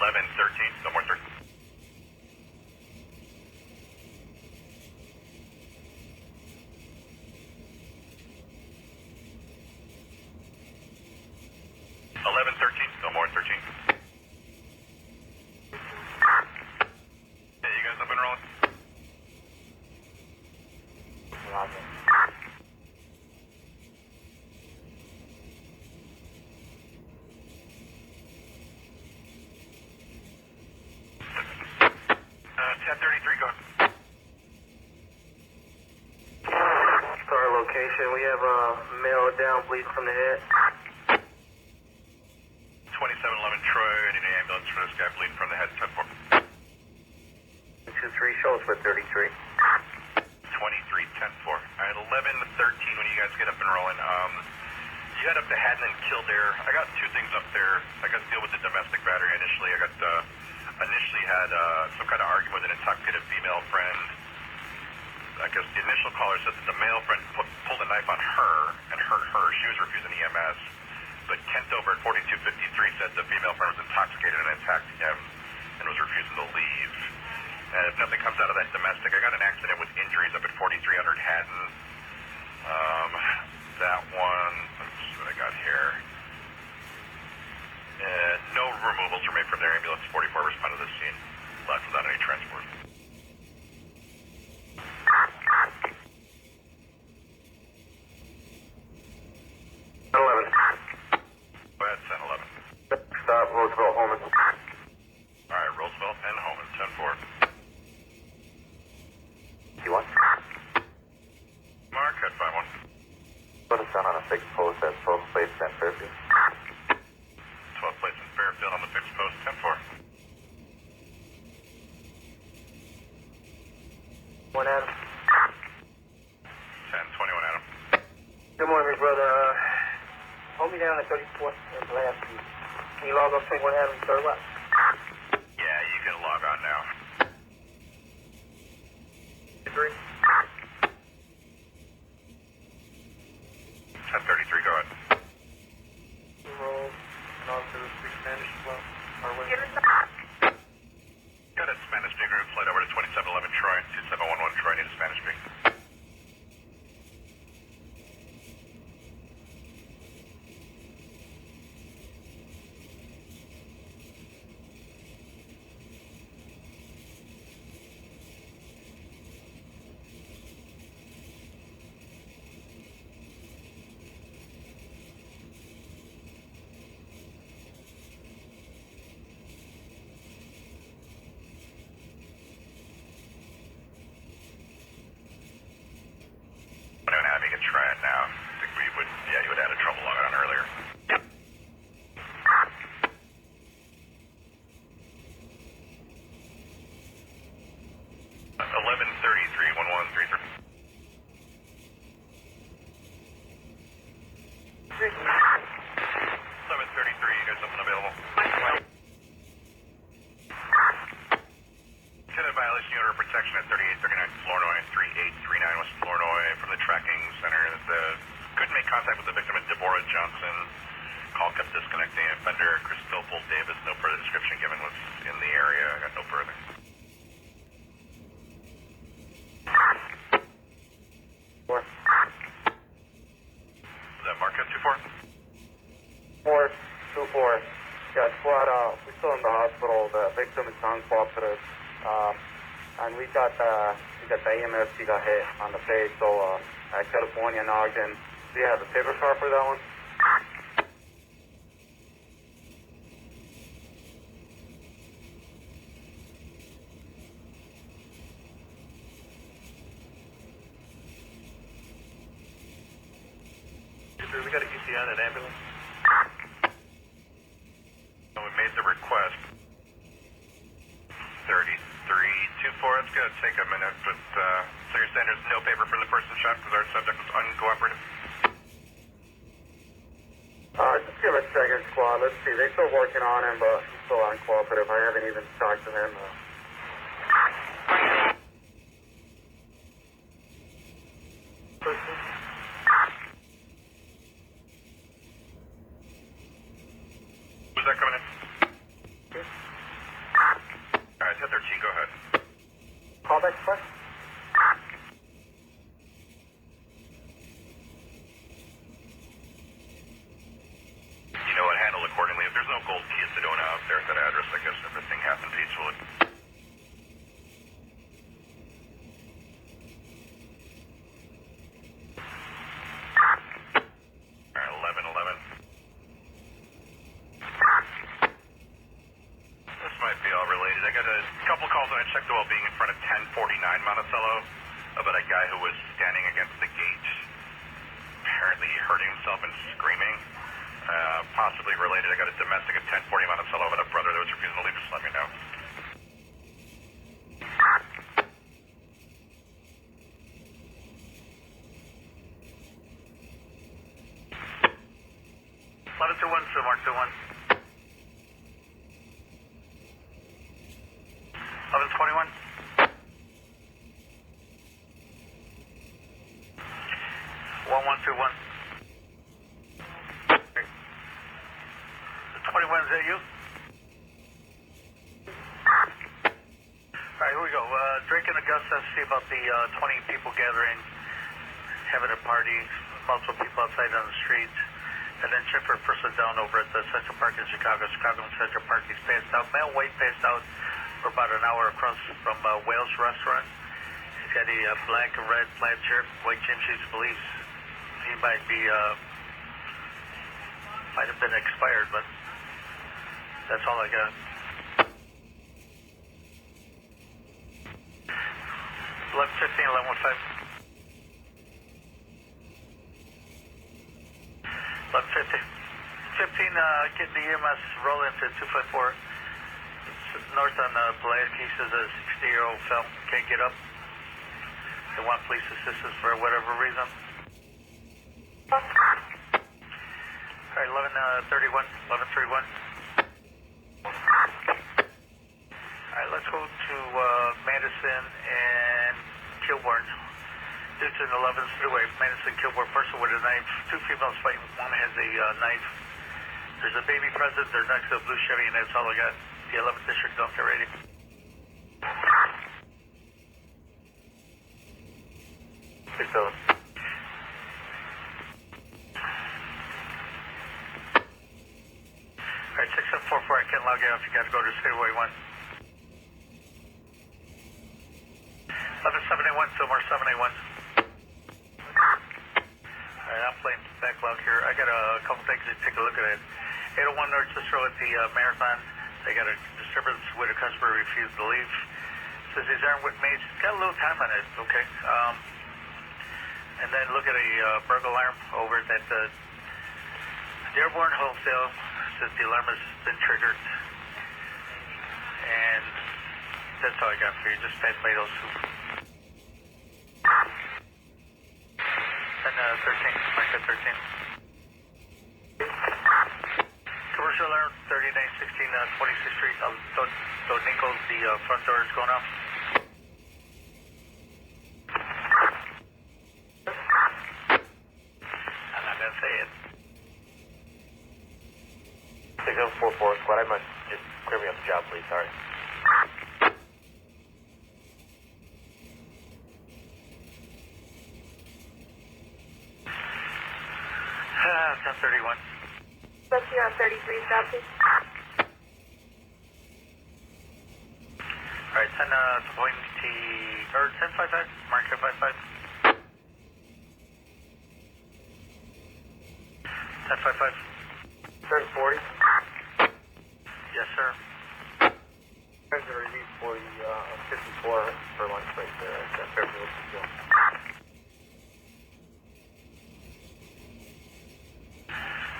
1113, no more 13. No more 13. Hey, you guys up and rolling? Roger. 1033, go ahead. Star location, we have a male down bleeding from the head. 2711 Troy, I need an ambulance for this guy bleeding from the head, 10-4. 2-3, show us for 33. 23, 10-4. Alright, 11-13 when you guys get up and rolling. You head up to Haddon and Kildare. I got two things up there. I got to deal with the domestic battery initially. I got initially had some kind of argument with an intoxicated female friend. I guess the initial caller said that the male friend pulled a knife on her and hurt her. She was refusing EMS. But Kent over at 4253 said the female friend was intoxicated and attacked him and was refusing to leave. And if nothing comes out of that domestic, I got an accident with injuries up at 4300 Haddon. That one, let's see what I got here. No removals were made from their ambulance. 44 responded to the scene. Left without any transport. 11. Go ahead, 10-11. Stop, Roosevelt, Holman. Alright, Roosevelt and Holman, 10-4. You want? Mark, head 5-1. Put us down on a fixed post at 12 plates and Fairfield. 12 plates in Fairfield on the fixed post, 10-4. 1 Adam. 10-21 Adam. Good morning, brother. Hold me down at 34th and last week. Can you log off 21 Adam, third left? Yeah, you can log on now. 3. 1033, go ahead. Roll. And also speak Spanish as well. Our way. Got a Spanish speaker group, flight over to 2711 Troy, 2711 Troy, need a Spanish speaker. You can try it now. I think we would, yeah, you would have had trouble logging on earlier. 1133, you got something available? Lieutenant violation order of protection at 3839 Flournoy, 3839 West Flournoy from the tracking center. Couldn't make contact with the victim at Deborah Johnson. Call kept disconnecting. Offender Christopher Davis. No further description given was in the area. I got no further. Four. Is that Marquette 2-4? 424. Yeah, squad, we're still in the hospital. The victim is uncooperative. And we got the EMS, he got hit on the face, so at California and Ogden. Do you have a paper car for that one? We got an ECI and an ambulance. We made the request. 3324, it's going to take a minute, but so you're saying there's no paper for the person shot because our subject was uncooperative? Just give it a second, squad. Let's see. They're still working on him, but he's still uncooperative. I haven't even talked to him. Who's that coming in? Yeah, 13, go ahead. Call back first. You know what, handle accordingly. If there's no gold Kia Sedona out there at that address, I guess everything happened peacefully. Alright, 1111. This might be all related. I got a couple calls and I checked the well-being in front of 1049 Monticello about a guy who was standing against the gate, apparently hurting himself and screaming. Possibly related. I got a domestic at 1040 Monticello with a brother that was refusing to leave. Just let me know. Mark 21. 1121. 1121. 21, is that you? Alright, here we go. Drake and Augusta, see about the 20 people gathering, having a party, multiple people outside on the streets, and then check for a person down over at the Central Park in Chicago. Chicago and Central Park, he's passed out. Male white passed out for about an hour across from Wales Restaurant. He's got a black and red plaid shirt, white gym shoes, believes he might be, might have been expired, but that's all I got. 1115, 1115. 1150. 15, get the EMS roll into 254. North on Pulaski says a 60-year-old fell, can't get up. They want police assistance for whatever reason. Alright, 1131, 1131. Alright, let's go to Madison and Kilbourne. It's an 11th Freeway, Madison, Kilbourne, person with a knife. Two females fighting, one has a knife. There's a baby present, they're next to a blue Chevy, and that's all I got. The 11th District, don't get ready. Six seven. Alright, 6744, I can't log you off, you gotta go to Speedway 1. 11781, Fillmore 781. Alright, I'm playing backlog here. I got a couple things to take a look at it. 801 North Cicero at the Marathon. They got a disturbance with a customer refused to leave. Says he's armed with mace. It's got a little time on it, okay. And then look at a burglar alarm over at that Dearborn Wholesale. Says the alarm has been triggered. And that's all I got for you. Just pass by those two. And 13, Mike at 13. Commercial alarm, 3916 26th Street. Nichols, the front door is going off. I'm not going to say it. 6044 squad, I must just clear me up the job, please. Sorry. 1031. Let's see on 33 stop, please. Alright, 1055, Mark 1055. 1055. 3040. Yes, sir. There's a release for the 54 for lunch break there at Fairfield.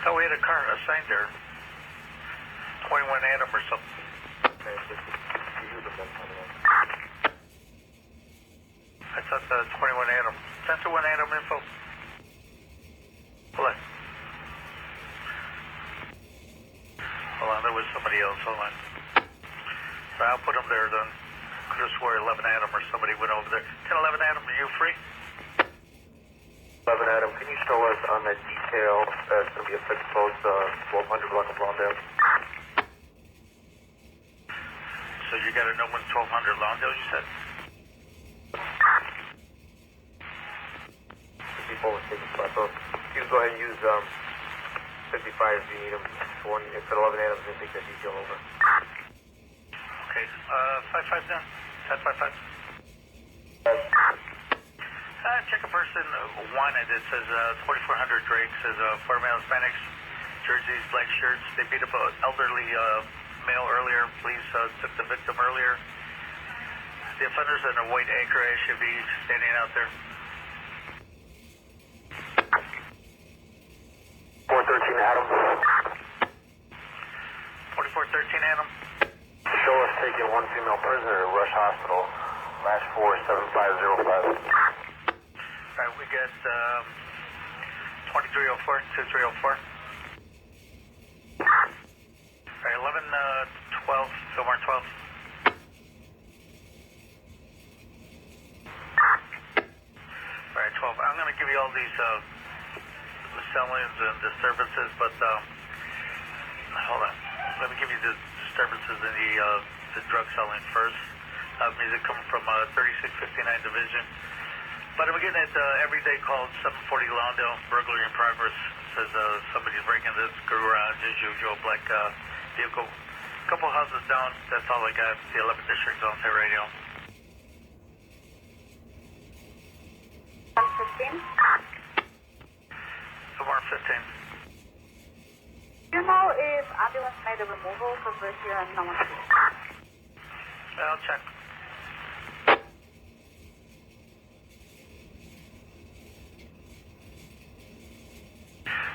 Thought we had a car assigned there. 21 Adam or something. Okay, you the best one. I thought 21 Adam. 10-1 Adam info. Hold on. Hold on, there was somebody else. Hold on. So I'll put him there then. Could have swore 11 Adam or somebody went over there. 10-11 Adam, are you free? 11 Adam, can you show us on that detail that's going to be a fixed post 1200 block of Lawndale? So you got a no one 1200 Lawndale, you said? 54 was taken spot. So you go ahead and use 55 if you need them. If at 11 a.m. just take that detail over. Okay, 55 then. 1055. Check a person, one, and it says 4400 Drake, says 4 male Hispanics, jerseys, black shirts. They beat up an elderly male earlier. Police took the victim earlier. The offender's in a white Acura SUV standing out there. 413 Adam. 4413 Adam. Show us taking one female prisoner to Rush Hospital. Last 47505. Alright, we got 2304, 2304. Alright, 1112, Fillmore 12. Alright, 12. I'm going to give you all these sellings and disturbances, but hold on. Let me give you the disturbances in the drug selling first. Music coming from 3659 Division. But I'm getting at everyday call 740 Lawndale, burglary in progress. Says somebody's breaking this garage as usual, black vehicle. Couple houses down, that's all I got. The 11th District on the radio. 115. Fillmore 15. Do you know if ambulance made a removal because we're here and no one's here? I'll check.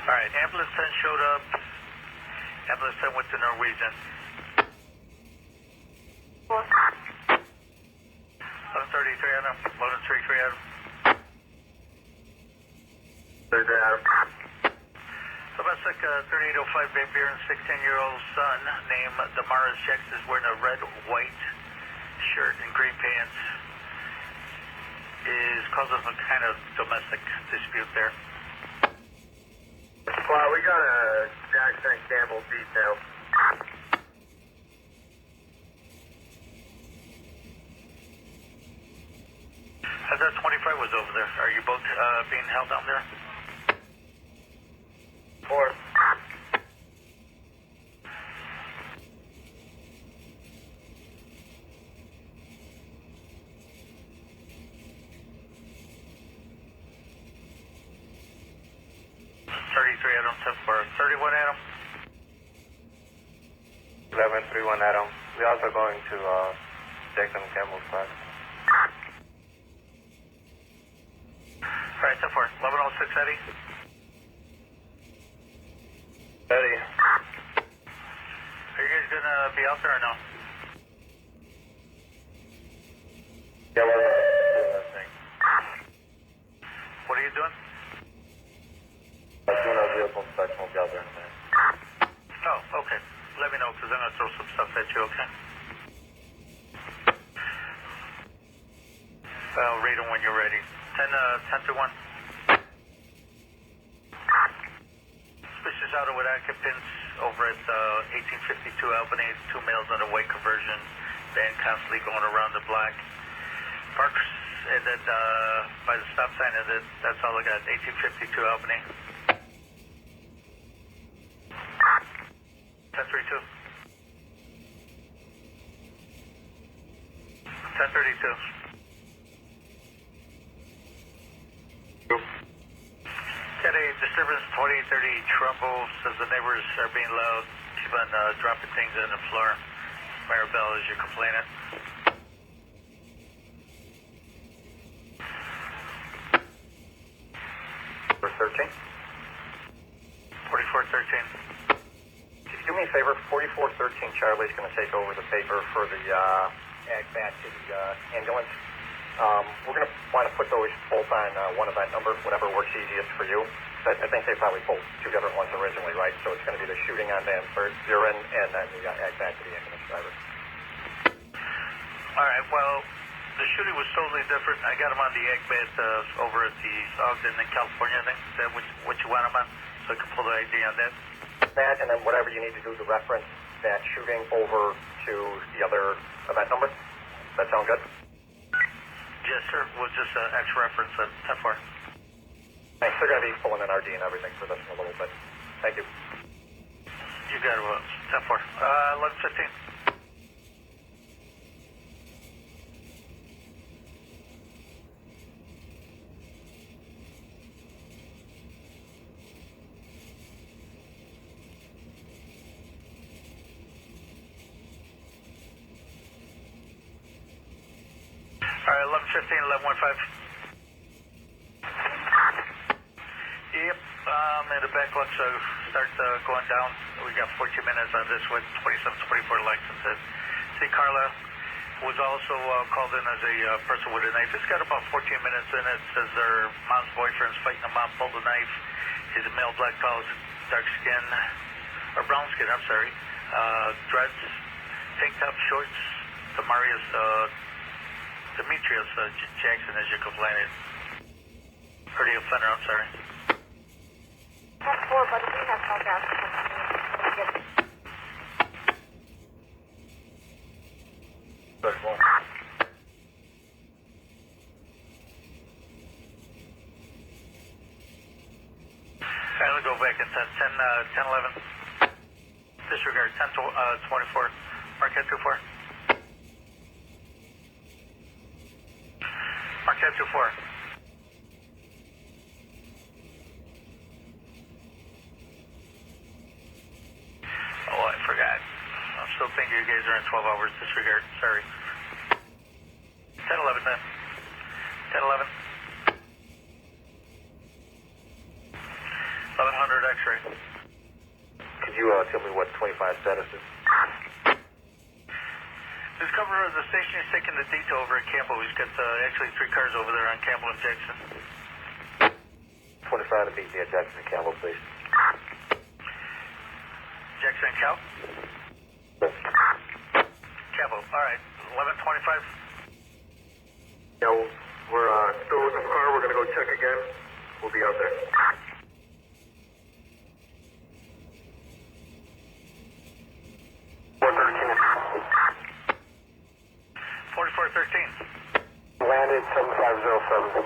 Alright, ambulance 10 showed up. Ambulance 10 went to Norwegian. 1133 Adam. 1133 Adam. 33 Adam. Domestic 3805 Van Buren, 16-year-old son named Damaris Jex is wearing a red, white shirt and green pants. Is causing some kind of domestic dispute there. Well, we got a Jackson Campbell detail. As that 25 was over there, are you both being held down there? 4. Adam, 10-4, 31 Adam. 1131 Adam. We also going to Jackson Campbell's class. Alright, 10-4, 1106 Eddie. Eddie. Are you guys gonna be out there or no? Yeah, we're doing that thing. What are you doing? I'm doing a vehicle inspection. We'll be out there in a minute. Oh, okay. Let me know, because I'm gonna throw some stuff at you, okay? I'll read them when you're ready. 10-1. Suspicious auto with occupants over at 1852 Albany. 2 males on a white conversion. Van constantly going around the block. Parks, and then by the stop sign, and then that's all I got. 1852 Albany. 1032. 1032. Got a disturbance 2830 Trumbull. Says the neighbors are being loud. Keep on dropping things on the floor. Maribel, as you're complaining. For 13. 4413. Could you do me a favor? 4413 Charlie's going to take over the paper for the AgBat to the ambulance. We're going to want to put those both on one event number, whatever works easiest for you. I think they probably pulled 2 different ones originally, right? So it's going to be the shooting on Van Buren and then the AgBat to the ambulance driver. All right, well, the shooting was totally different. I got him on the AgBat over at the Ogden in California, I think. Is that what you want him on? So I can pull the ID on that? That, and then whatever you need to do to reference that shooting over to the other event number? That sound good? Yes, sir. We'll just X reference at 10-4. Thanks. They're going to be pulling in RD and everything for this in a little bit. Thank you. You got it, 10-4. 11:15. All right, 11:15, 11:15. Yep, and the backlog starts going down. We got 14 minutes on this with 2724 licenses. See, Carla was also called in as a person with a knife. It's got about 14 minutes in it. Says their mom's boyfriend's fighting a mom, pulled a knife. He's a male, black tall, dark skin, or brown skin, I'm sorry. Dreads, tank top, shorts. Demetrius Jackson, as you complaining. Pretty offender, I'm sorry. 10-4, buddy, we have no gas. Good one. All right, we'll go back in 10-11. Disregard 10-24. Marquette 2-4. Marquette 2-4. Oh, I forgot. I'm still thinking you guys are in 12 hours. Disregard. Sorry. 10-11 then. 10-11. 1100 X-ray. Could you tell me what 25 status is? Discover the station is taking the detail over at Campbell. He's got actually 3 cars over there on Campbell and Jackson. 25 to meet me at Jackson and Campbell Station. Jackson and Cal? Campbell. All right. 1125. Yeah, we're still in the car. We're going to go check again. We'll be out there. 4413. Landed 7507.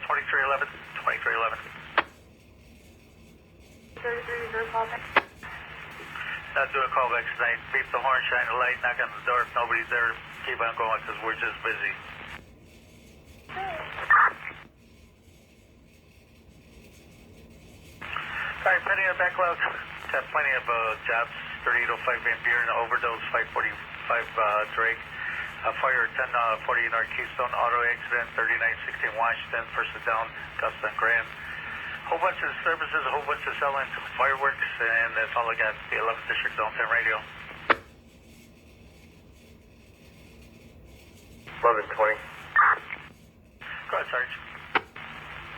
2311. 2311. 33 callback. Not doing callbacks tonight. Beep the horn, shine the light, knock on the door. If nobody's there, keep on going because we're just busy. All right, plenty of backlog. Got plenty of jobs. 3805 Van Buren, overdose, 545 Drake. Fire 1040 North Keystone, auto accident, 3916 Washington, first and down, Augusta and Grand. Whole bunch of services, a whole bunch of selling fireworks, and that's all I got. The 11th District Zone 10 Radio. 1120. Go ahead, Sarge.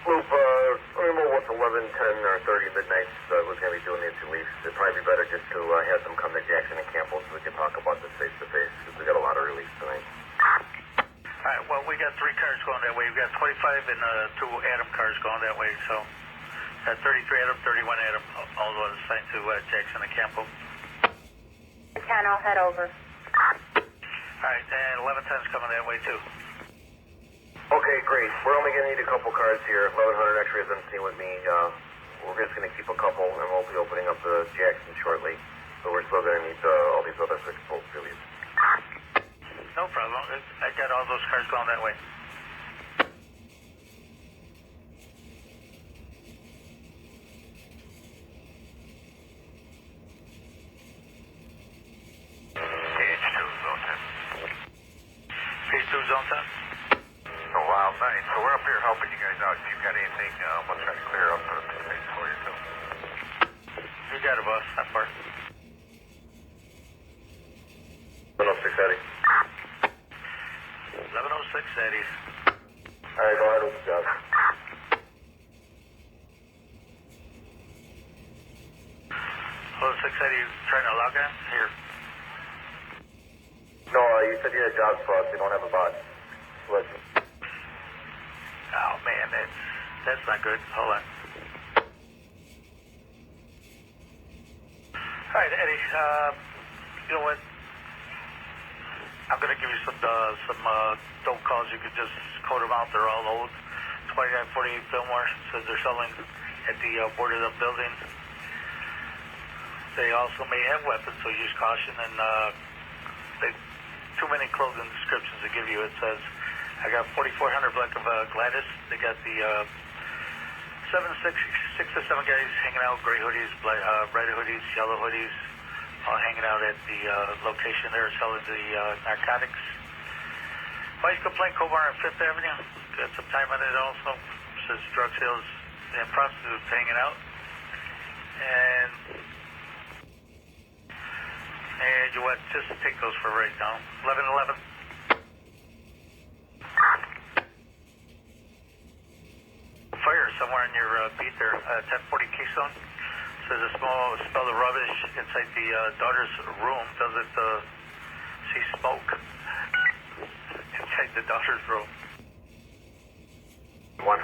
Loop, I don't know what 11, 10, or 30 midnights was going to be doing these 2 weeks. It'd probably be better just to have them come to Jackson and Campbell so we can talk about this face-to-face because we got a lot of release tonight. All right, well, we got 3 cars going that way. We've got 25 and 2 Adam cars going that way, so 33 Adam, 31 Adam, all those assigned to Jackson and Campbell. 10, I'll head over. All right, and 1110's coming that way, too. Okay, great. We're only going to need a couple cars here. 1100 X-ray is in with me. We're just going to keep a couple, and we'll be opening up the Jackson shortly. So we're still going to need all these other 6 volts release. No problem. I got all those cars going that way. Phase 2, Zone 10. A wild night. So we're up here helping you guys out. If you've got anything, we'll try to clear up the space for you, too. You got it, boss. That far. 106 Eddie. 1106, Eddie. All right, go ahead with the job. 1106, Eddie, you trying to log in? Here. No, you said you had jobs for us. We don't have a bot. Listen. Oh, man, that's not good. Hold on. All right, Eddie, you know what? I'm going to give you some dope calls. You could just code them out. They're all old. 2948 Fillmore says they're selling at the boarded up building. They also may have weapons, so use caution. And they too many clothing descriptions to give you. It says, I got 4400 block of Gladys. They got the 6 to 7 guys hanging out, gray hoodies, red hoodies, yellow hoodies, all hanging out at the location there selling the narcotics. Vice complaint, Cobar on 5th Avenue. Got some time on it also. Says drug sales and prostitutes hanging out. And you want just take those for right now. 1111. Fire somewhere in your beat there. 1040 Keystone. Says a small spell of rubbish inside the daughter's room. Doesn't see smoke inside the daughter's room. 1.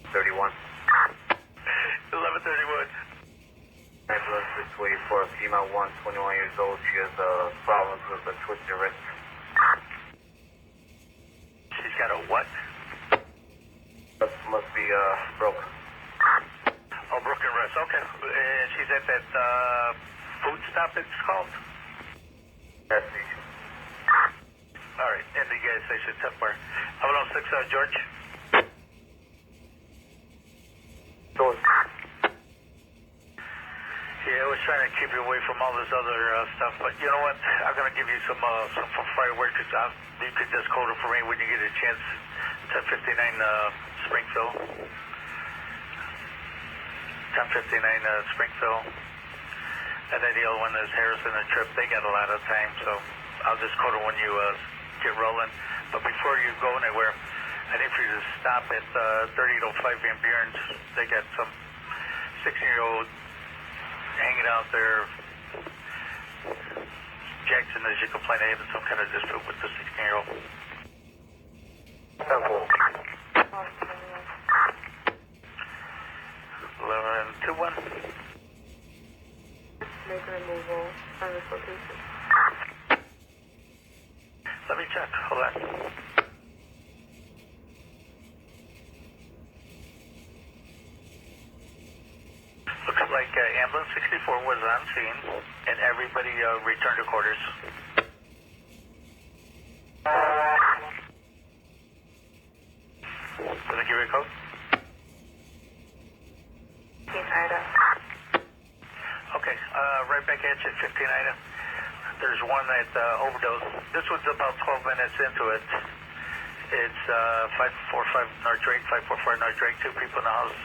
31. 1131. Ambulance this way for a female 21 years old. She has problems with a twisted wrist. She's got a what? Must be broke. Oh, broken wrist. Okay. And she's at that food stop it's called? Gas station. All right. In the gas station, Templar. 1106, George. George. Yeah, I was trying to keep you away from all this other stuff, but you know what? I'm going to give you some fireworks. You could just code it for me when you get a chance. 1059 Springfield. 1059 Springfield. And then the other one is Harrison and Tripp. They got a lot of time, so I'll just code it when you get rolling. But before you go anywhere, I need for you to stop at 3805 Van Buren's. They got some 16-year-old hanging out there. Jackson, as you complain, having some kind of dispute with the 16-year-old. 1121. Make a removal from this location. Let me check. Hold on. Looks like ambulance 64 was on scene, and everybody returned to quarters. Did I give you a code? Okay, right back at you, 15 Ida. There's one that overdosed. This one's about 12 minutes into it. It's 545 North Drake, 545 North Drake, 2 people in the house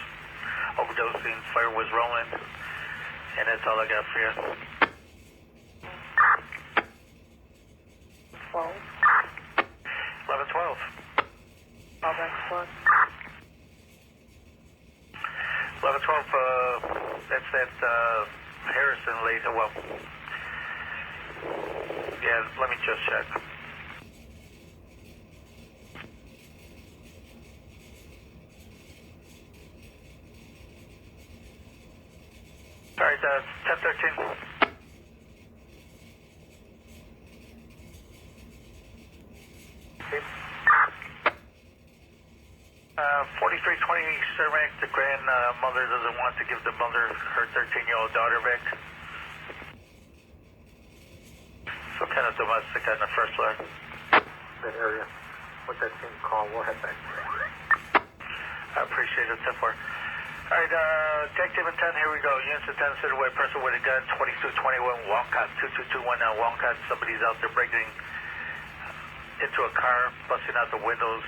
overdosing. Fire was rolling, and that's all I got for you. 1112. All back squad. 1112, that's that Harrison lady. Well, yeah, let me just check. All right, 1013. 4320 Cermak, the grandmother doesn't want to give the mother her 13-year-old daughter back. Some kind of domestic on the first line. That area. What that team call, we'll head back. I appreciate it, 10-4. All right, Jack Tim and 10, here we go. Units of 10, City White person with a gun, 2221 Walcott, 2221 Walcott. Somebody's out there breaking into a car, busting out the windows,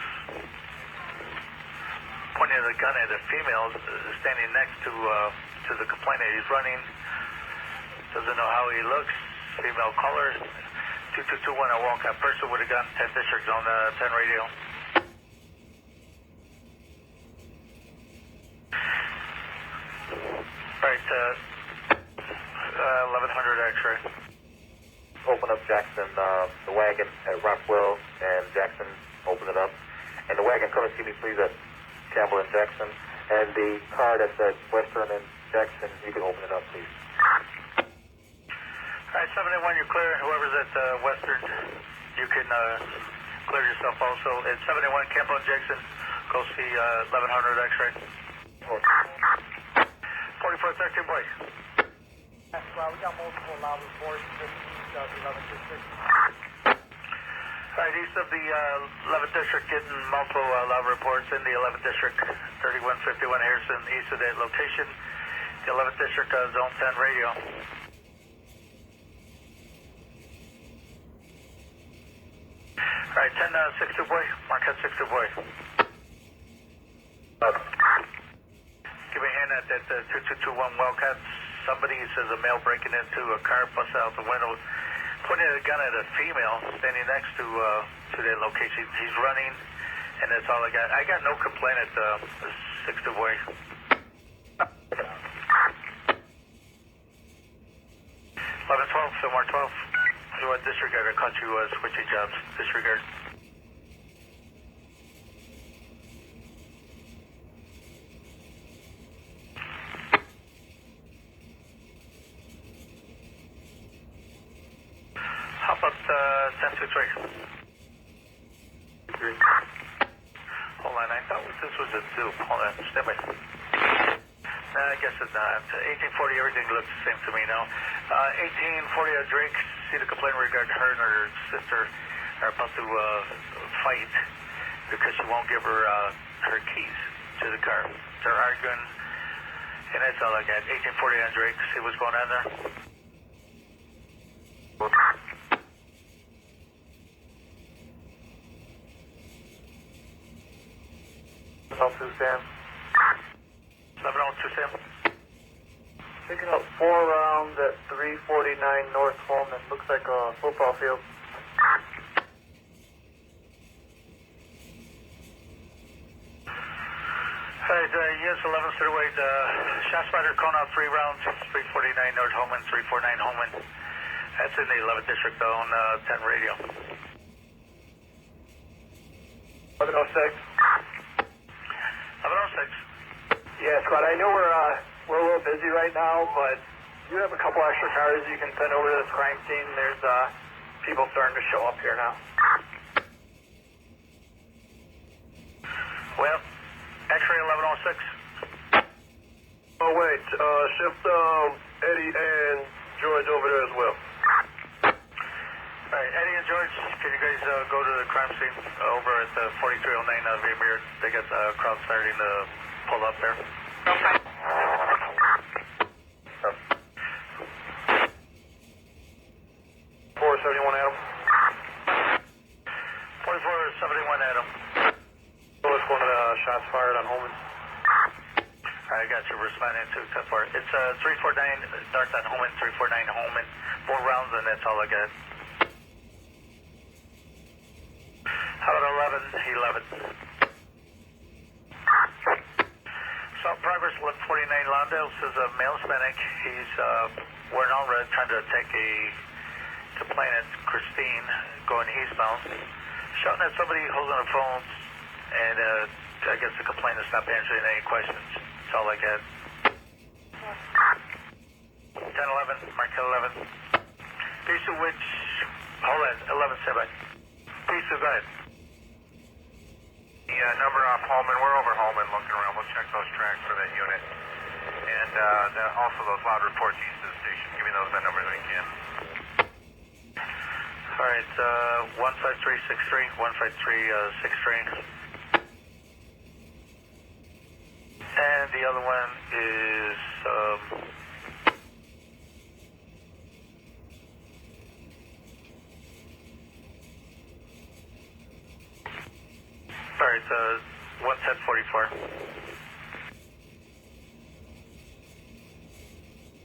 pointing the gun at a female standing next to the complainant. He's running, doesn't know how he looks. Female caller, 2221 Walcott, person with a gun, 10 district on 10 radio. All right, 1100 X-ray. Open up Jackson, the wagon at Rockwell and Jackson, open it up. And the wagon, come and see me please at Campbell and Jackson. And the car that's at Western and Jackson, you can open it up, please. All right, 71, you're clear. Whoever's at Western, you can clear yourself also. At 71, Campo and Jackson, go see 1100 X-ray. 4413, boy. Well, we got multiple loud reports, just 1126. All right, east of the 11th District, getting multiple loud reports in the 11th District, 3151 Harrison, east of that location. The 11th District, Zone 10 radio. All right, 10-62 boy, Marquette 62 boy. Give me a hand at that 2221 Wildcat. Somebody says a male breaking into a car, busted out the window, pointing a gun at a female standing next to that location. He's running, and that's all I got. I got no complaint at the 62 boy. 1112, Fillmore 12. So what disregard? I caught you switching jobs. Disregard. How about 10-6 Hold on, I thought this was a zoo. Hold on, stand by. No, I guess it's not. 1840, everything looks the same to me now. 1840, Drake, see the complaint regarding her and her sister are about to fight because she won't give her her keys to the car. They're arguing, and that's all I got. 1840 on Drake, see what's going on there. Up to Sam. 1102 Sam. Picking up 4 rounds at 349 North Holman. Looks like a football field. Alright, yes, 11th Thruway, shot spider calling out 3 rounds, 349 North Holman, 349 Holman. That's in the 11th District on 10 radio. 1106. 1106. Yeah, Scott, I know we're a little busy right now, but you have a couple extra cars you can send over to this crime scene. There's people starting to show up here now. Well, X-ray 1106. Oh, wait, shift Eddie and George over there as well. Alright, Eddie and George, can you guys go to the crime scene over at the 4309 Vandermeer? They got the crowd starting to pull up there. Okay. 471 Adam. 4471 Adam. Let's go to the shots fired on Holman. I got you responding to 10-4. It's 349 North on Holman, 349 Holman. 4 rounds, and that's all I got. How about 11-11? So progress 149 Lawndale says a male Hispanic. He's wearing all red, trying to take a complaint at Christine going eastbound, shouting at somebody holding a phone, and I guess the complainant's not answering any questions. That's all I got. 10-11, Marquette 11. Pisu, which, hold on, 11 7. Pisu, go ahead. The number off Holman, we're over Holman looking around. We'll check those tracks for that unit. And also those loud reports east of the station. Give me that number when you can. All right, 15363, 15363. And the other one is, all right, 11044.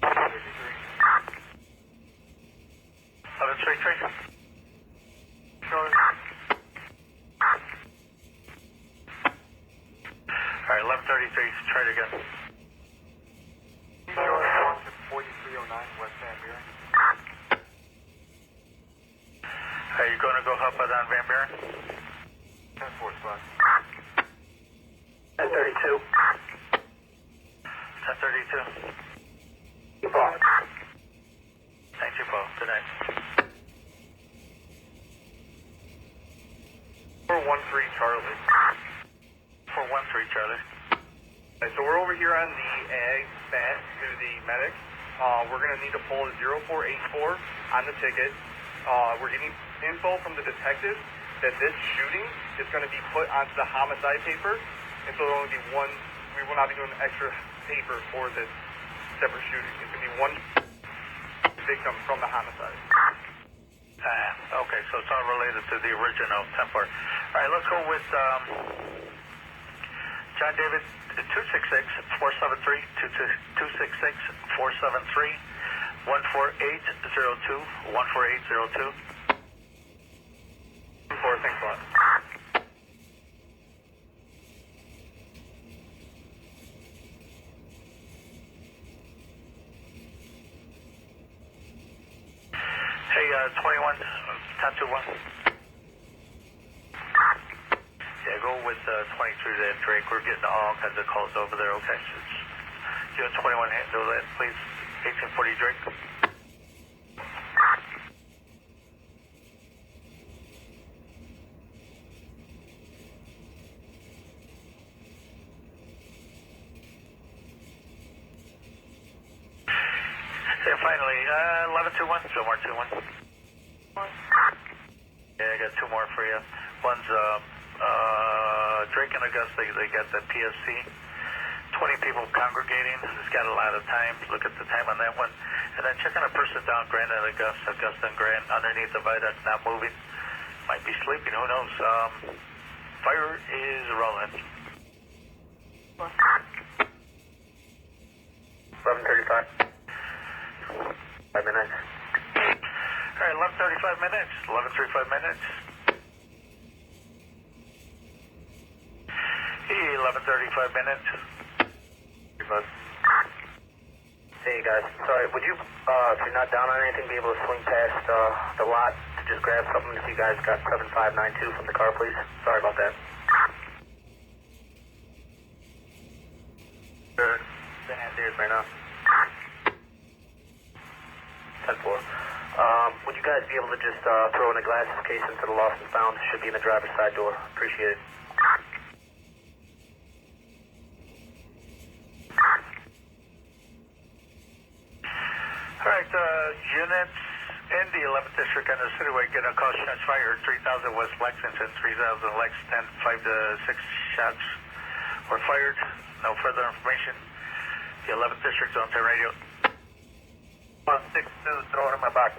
1133. All right, 1133. Try it again. 4309 West Van Buren. Are you going to go help out on Van Buren? 10-4 spot. 1032. 1032. Paul. Thank you, Paul. Good night. 413 Charlie. 413, Charlie. So we're over here on the ag mat to the medic. We're going to need to pull a 0484 on the ticket. We're getting info from the detective that this shooting is going to be put onto the homicide paper, and so there will only be one. We will not be doing extra paper for this separate shooting. It's going to be one victim from the homicide. Okay, so it's all related to the original 10-4. All right, let's go with John David 266-473-266-473-14802, 14802. 4, thanks a lot. Hey, 21, 1021. Yeah, go with 23 then, Drake. We're getting all kinds of calls over there, okay? You and 21 handle that, please. 1840 Drake. And finally, 1121, Fillmore 21. Yeah, I got two more for you. One's Drake and Augusta, they got the PSC. 20 people congregating. It's got a lot of time. Look at the time on that one. And then checking a person down, Grant and Augusta and Grant, underneath the viaduct, not moving. Might be sleeping, who knows? Fire is rolling. 11:35. 5 minutes. All right, 11:35 minutes. 11:35 minutes. 11:35 minutes. Hey guys, sorry, would you, if you're not down on anything, be able to swing past the lot to just grab something if you guys got 7592 from the car, please? Sorry about that. Sure. The hand here right now. 10-4. Would you guys be able to just throw in a glasses case into the lost and found? Should be in the driver's side door. Appreciate it. Alright, units in the 11th District on the Cityway getting a call shots fired, 3000 West Lexington, 3000 Lexington, 5 to 6 shots were fired. No further information. The 11th District on 10 radio. 162, throw it in my box.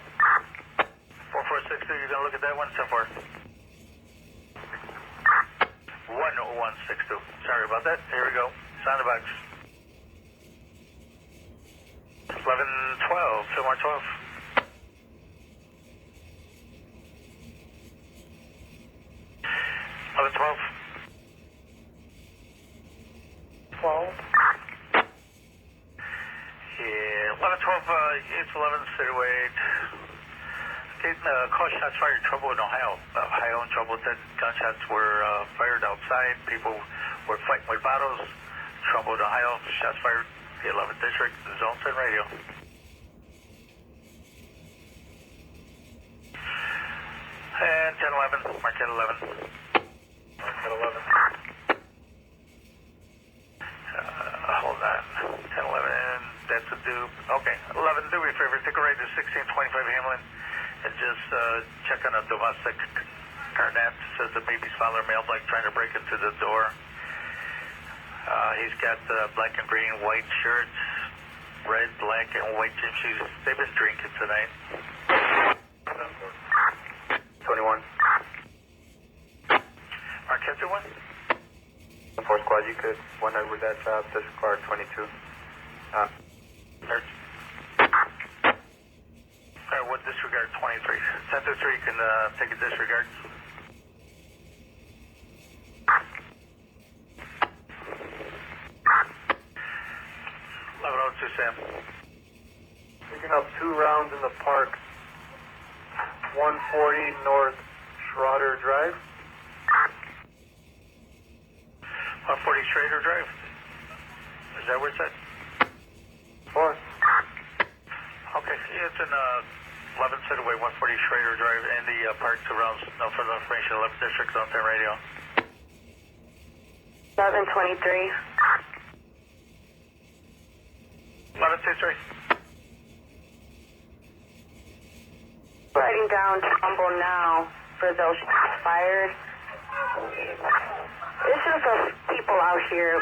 4462, you gonna look at that one? 10-4. 1162. Sorry about that. Here we go. Sound the box. 1112, Fillmore 12. 1112. 12. Yeah, 1112, it's 11 Cityway. Getting call shots fired, trouble in Ohio. Ohio in trouble. 10 gunshots were fired outside. People were fighting with bottles. Trouble in Ohio. Shots fired. The 11th District, Zone 10 radio. And 1011, mark 1011. Mark 1011. Hold on. 1011, that's a dupe. Okay, 11, do me a favor, take a ride to 1625 Hamlin and just check on a domestic Garnett. Says the baby's father, male black, trying to break into the door. He's got black and green, white shirts, red, black, and white gym shoes. They've been drinking tonight. 21. Mark 1021. 4 squad, you could one night with that job, disregard 22. Search. Alright, what disregard 23? 1023, you can take a disregard. 1102, Sam. Picking up 2 rounds in the park. 140 North Schroeder Drive. 140 Schrader Drive. Is that where it's at? in 11 Cityway, 140 Schrader Drive, and the park to rounds. No further information. 11th District, Zone 10 radio. 1123. 1123. Heading down Trumbo now for those shots fired. It's just the people out here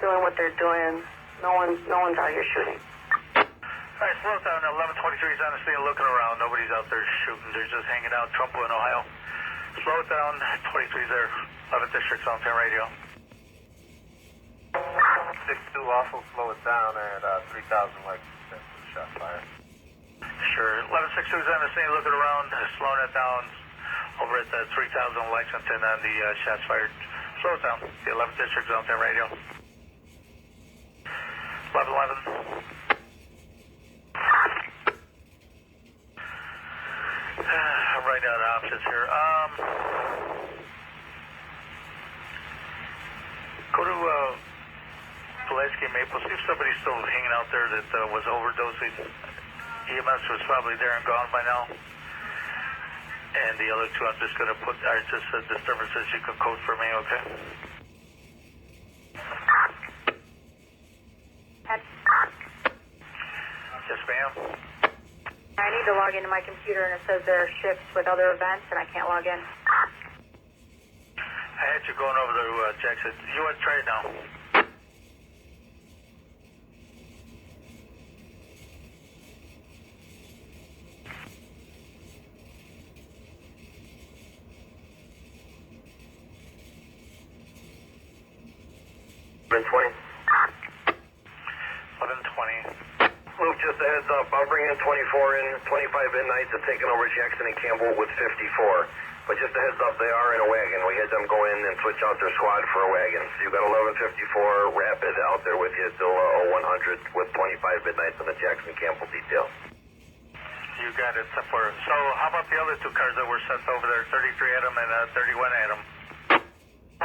doing what they're doing. No one's out here shooting. All right, slow down. 1123 is on the scene looking around. Nobody's out there shooting. They're just hanging out. Trumbo in Ohio. Slow it down. 23's there. 11th District, Zone 10 radio. 6-2 also slow it down at 3,000 Lexington for the shot fire. Sure. 1162 is on the scene looking around, slowing it down over at the 3000 Lexington on the shots fired. Slow it down. The 11th District, Zone 10 radio. 1111. I'm writing down options here. Go to Pulaski Maple. See if somebody's still hanging out there that was overdosing. EMS was probably there and gone by now. And the other two, I'm just going to put just disturbances you can code for me, okay? Yes, ma'am. I need to log into my computer and it says there are shifts with other events and I can't log in. I had you going over to Jackson. You want to try it now? Move just a heads up. I'll bring in 24 in. 25 midnights have taken over Jackson and Campbell with 54. But just a heads up, they are in a wagon. We had them go in and switch out their squad for a wagon. So you got 1154 Rapid out there with you till 0100 with 25 midnights on the Jackson Campbell detail. You got it, September. So how about the other two cars that were sent over there, 33 Adam and 31 Adam? 33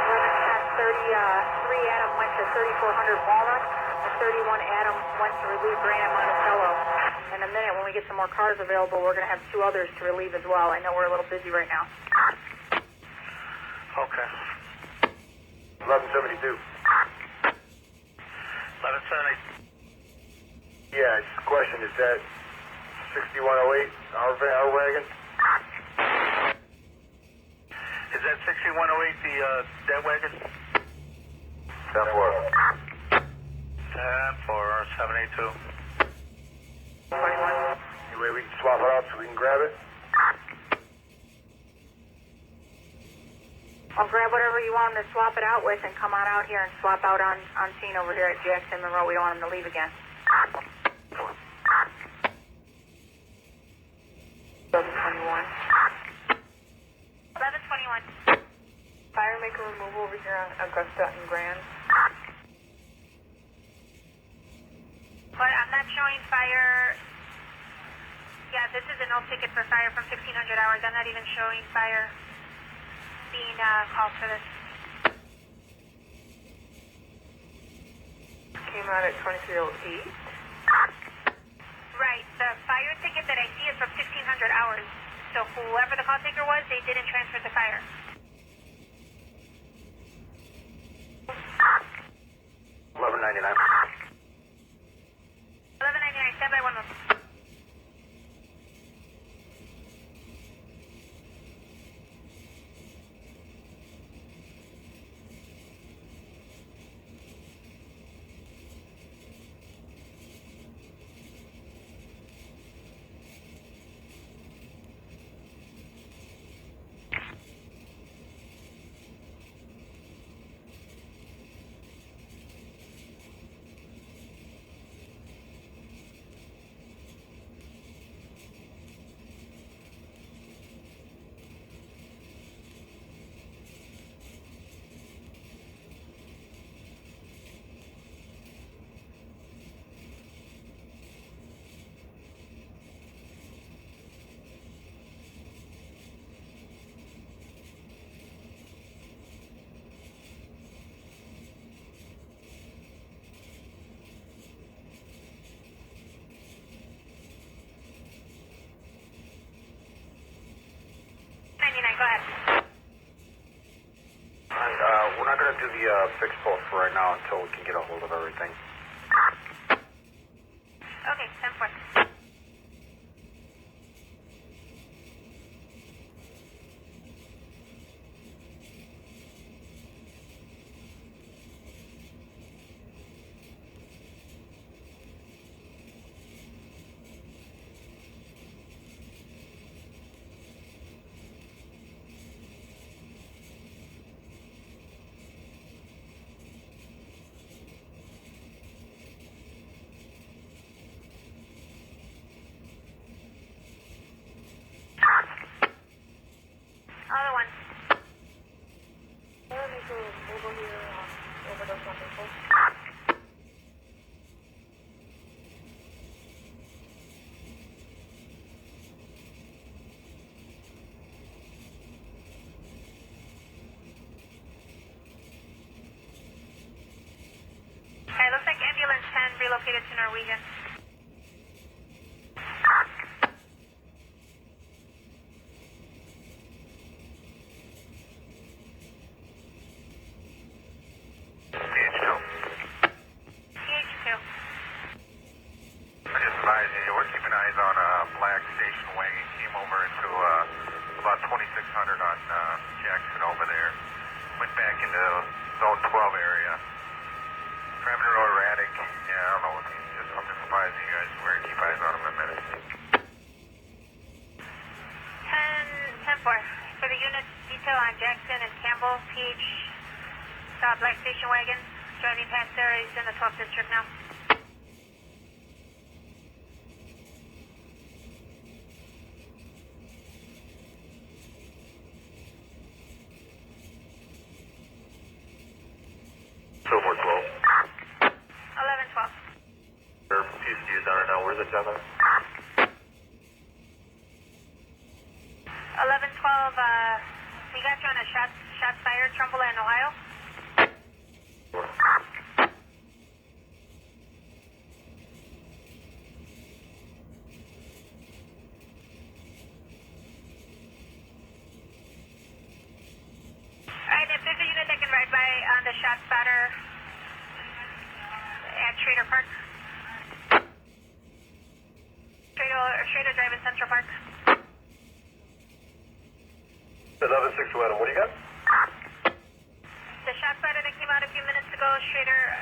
Adam went to 3400 Walnut, and 31 Adam went to relieve Grand Monticello. In a minute, when we get some more cars available, we're going to have two others to relieve as well. I know we're a little busy right now. Okay. 1172. 1170. Yeah, just a question. Is that 6108 our wagon? Is that 6108 the dead wagon? 10-4. 10-4, 782. 21. Any way we can swap it out so we can grab it? I'll grab whatever you want them to swap it out with and come on out here and swap out on scene over here at Jackson Monroe. We don't want them to leave again. 1121. 1121. Fire maker removal over here on Augusta and Grand. But I'm not showing fire. Yeah, this is a no ticket for fire from 1600 hours. I'm not even showing fire being called for this. Came out at 2308. Right. The fire ticket that I see is from 1600 hours. So whoever the call taker was, they didn't transfer the fire. 1199. 1199. Stand by 1 moment. go ahead. And we're not going to do the fixed pole for right now until we can get a hold of everything. Okay, 10-4. Other one. Okay, looks like ambulance 10 relocated to Norwegian. CH2. I just advise you, we're keeping eyes on a black station wagon. Came over into about 2600 on Jackson over there. Went back into zone 12 area. Driving a little erratic. Yeah, I don't know. Just something surprising you guys. We're going to keep eyes on him in a minute. 10-4. For the unit detail on Jackson and Campbell, PH saw a black station wagon driving past there. He's in the 12th district now. Silver 12. 11-12. PCD is down right now. Where's the gentleman? 11-12, we got you on a shots fired, Trumbull in Ohio. Alright, if there's a unit that can ride by on the shot spotter at Schrader Park. Schrader Drive in Central Park. 11-6 Adam, what do you got? The shot spotter that came out a few minutes ago, Schrader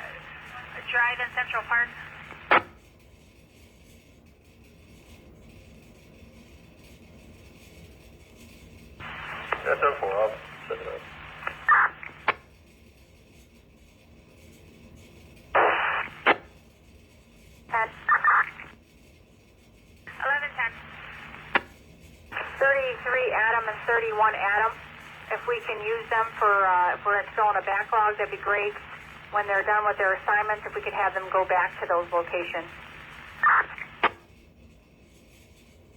Drive in Central Park. That's 10-4. I'll set it up. At 11-10. 33 Adam and 31 Adam. If we can use them for, if we're still in a backlog, that'd be great. When they're done with their assignments, if we could have them go back to those locations.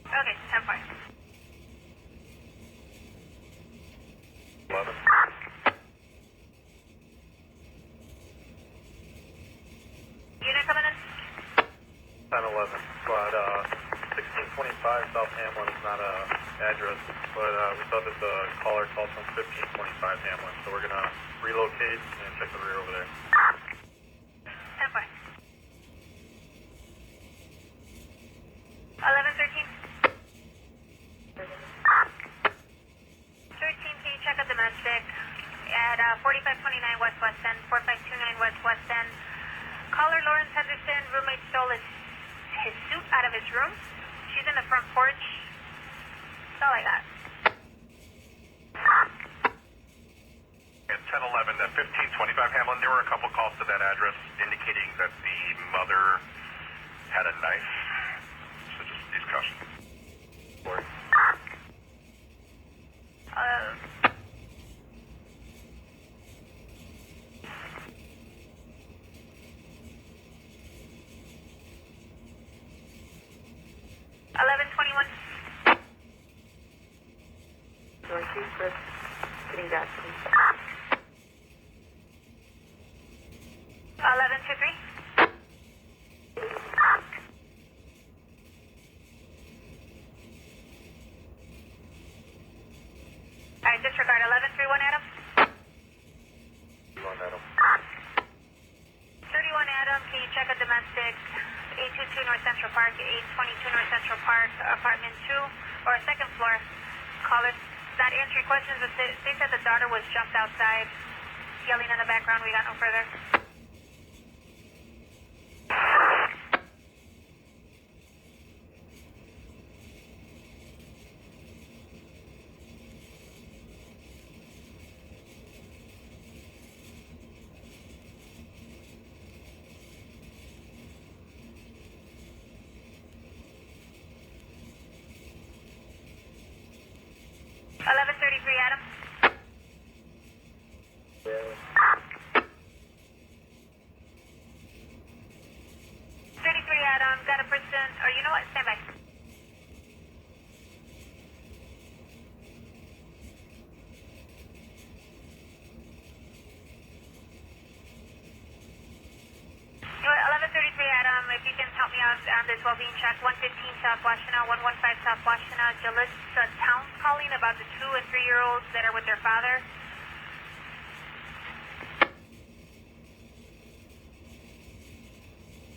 Okay, 10-4. 11. Unit coming in? 10-11. But 1625 South Hamlin is not a address, but we thought that the caller called from 1525 Hamlin, so we're gonna relocate and check the rear over there. 10-4. 11-13. 13, can you check a domestic at 4529 West West End, 4529 West West End. Caller Lawrence Henderson, roommate stole his suit out of his room. She's in the front porch. That's all I got. At 1011 at 1525 Hamlin, there were a couple calls to that address indicating that the mother had a knife. So just use caution. Dorothy, Chris, getting back to me. 1123. North Central Park, 822 North Central Park, apartment 2, or second floor. Caller, not answering questions. They said the daughter was jumped outside, yelling in the background. We got no further. Adam. 33 Adam, got a person, or you know what, stand by. You know what, 1133 Adam, if you can help me out on this well-being check, 115 South Washington, 115 South Washington, Jalissa Towns calling about the 2- and 3-year-olds that are with their father.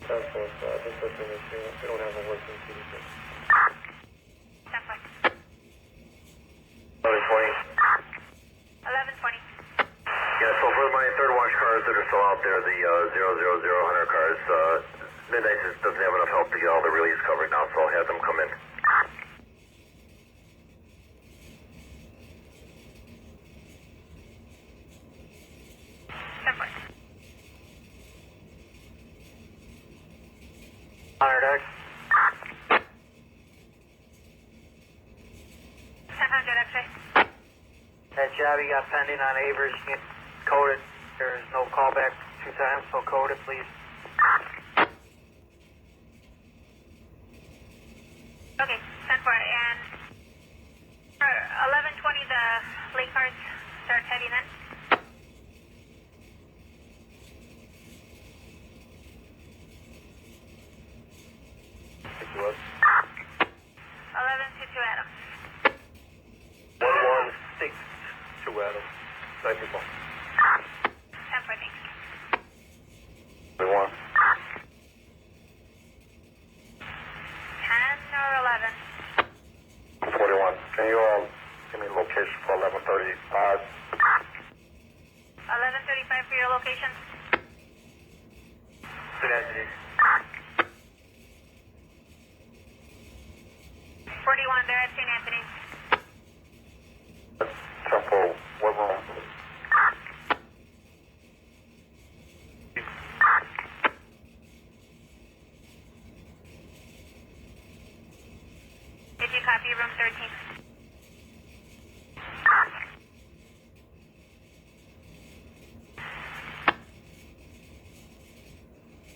We don't have a working CDC. 10-4. 1120. 1120. Yeah, so for my third watch cars that are still out there, the 000 cars, Midnight just doesn't have enough help to get all the release covered now, so I'll have them come in. Honored X. 1000 X-ray. That job you got pending on Avers, get coded. There is no callback 2 times, so code it, please. Okay, 10-4, and for 1120, the late cars start heading in. It was 1122 Adam. 116 Adam. 9 people. 10-4, thanks. 21. 10 or 11? 41. Can you give me location for 1135? 1135 for your location. St. Anthony. 41, they're at St. Anthony's. Temple, what room? Did you copy room 13?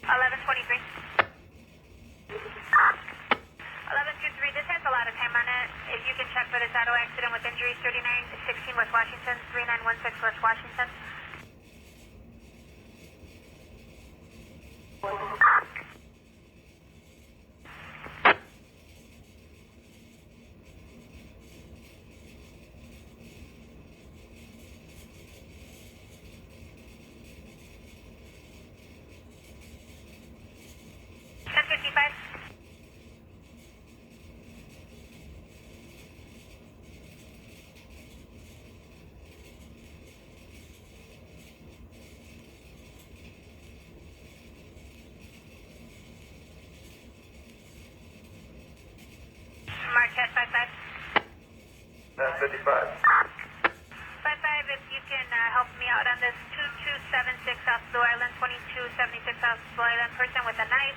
1123. 1123, this has a lot of time on it. If you can check for this auto accident with injuries, 3916 West Washington, 3916 West Washington. Marquette 55. 55. 55, if you can help me out on this 2276 South Blue Island, 2276 South Blue Island, person with a knife.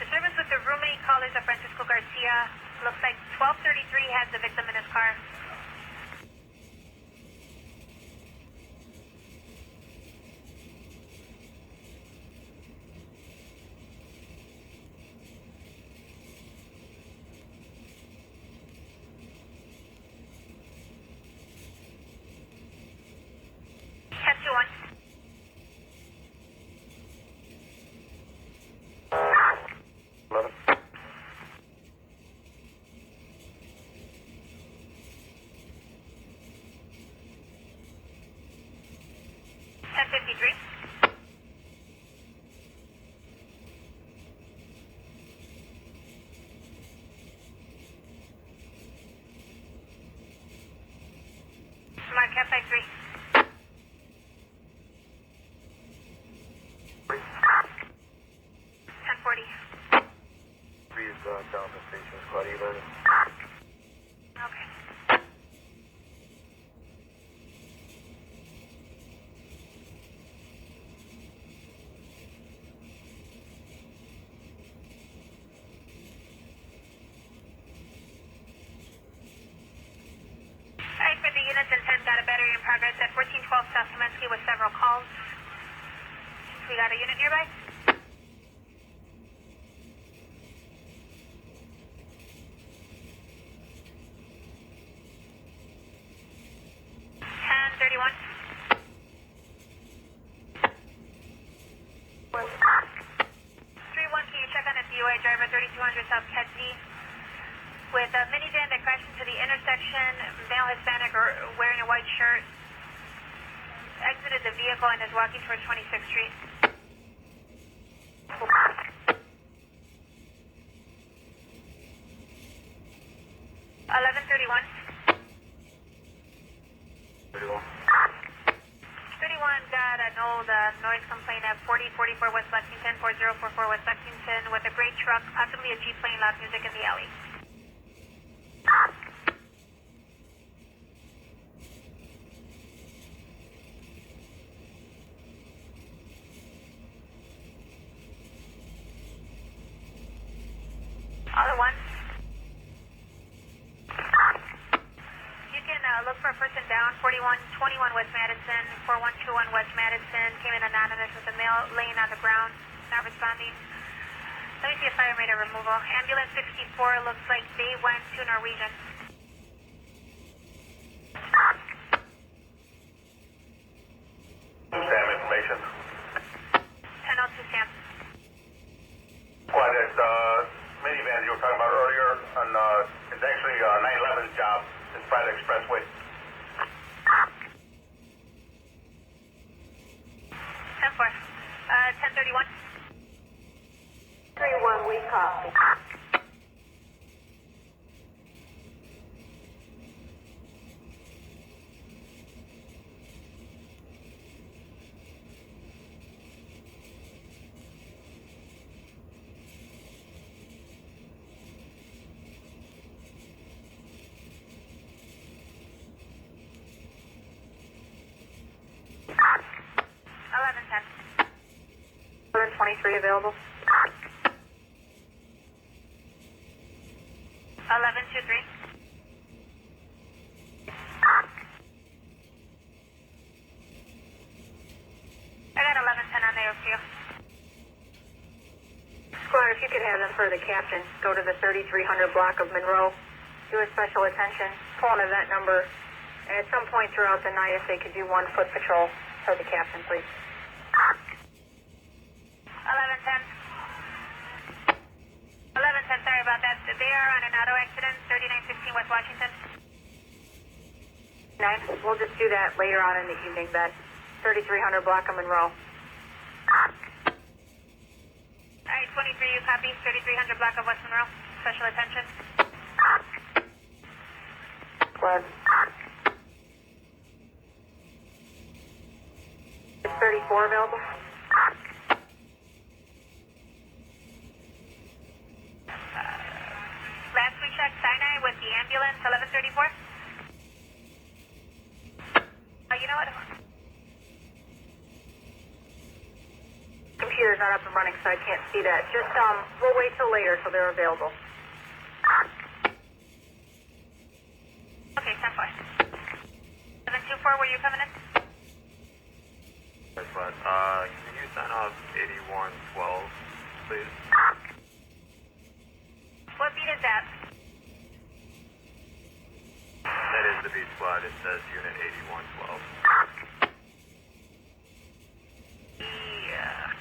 Disturbance with the roommate, callers of Francisco Garcia. Looks like 1233 has the victim in his car. 10-5-3. 10-40. 3 is down the station, squad 11. Okay. Alright, for the units in 10, got a battery in progress at 1412 South Kaminsky with several calls. We got a unit nearby. 1031. 3-1, can you check on a DUI driver 3200 South Kedzie with a minivan that crashed into the intersection, male Hispanic or wearing a white shirt, exited the vehicle and is walking towards 26th Street. 1131. 31, got an old noise complaint at 4044 West Lexington, 4044 West Lexington, with a gray truck, possibly a Jeep playing loud music in the alley. Other one. You can look for a person down, 4121 West Madison, 4121 West Madison, came in anonymous with a male laying on the ground, not responding. Let me see if fire made a removal. Ambulance 64, looks like they went to Norwegian. Sam information. 1002 Sam. Squad, that minivan you were talking about earlier, on, it's actually 911's job. It's by the expressway. 10-4. 1031. 3-1, we copy. Available. 1123. I got 1110 on there for you. Squad, if you could have them for the captain, go to the 3300 block of Monroe, do a special attention, pull an event number, and at some point throughout the night, if they could do 1 foot patrol for the captain, please. 1110. 1110, sorry about that. They are on an auto accident, 3916 West Washington. 9, we'll just do that later on in the evening then. 3300 block of Monroe. Alright, 23, you copy. 3300 block of West Monroe. Special attention. Squad. Is 34 available? Last we checked, Sinai with the ambulance, 1134. You know what? Computer's not up and running, so I can't see that. Just, we'll wait till later so they're available. Okay, 10-4. 724, where you coming in? That's fine. Can you sign off 8112, please? What beat is that? That is the beat squad. It says unit 8112. Yeah.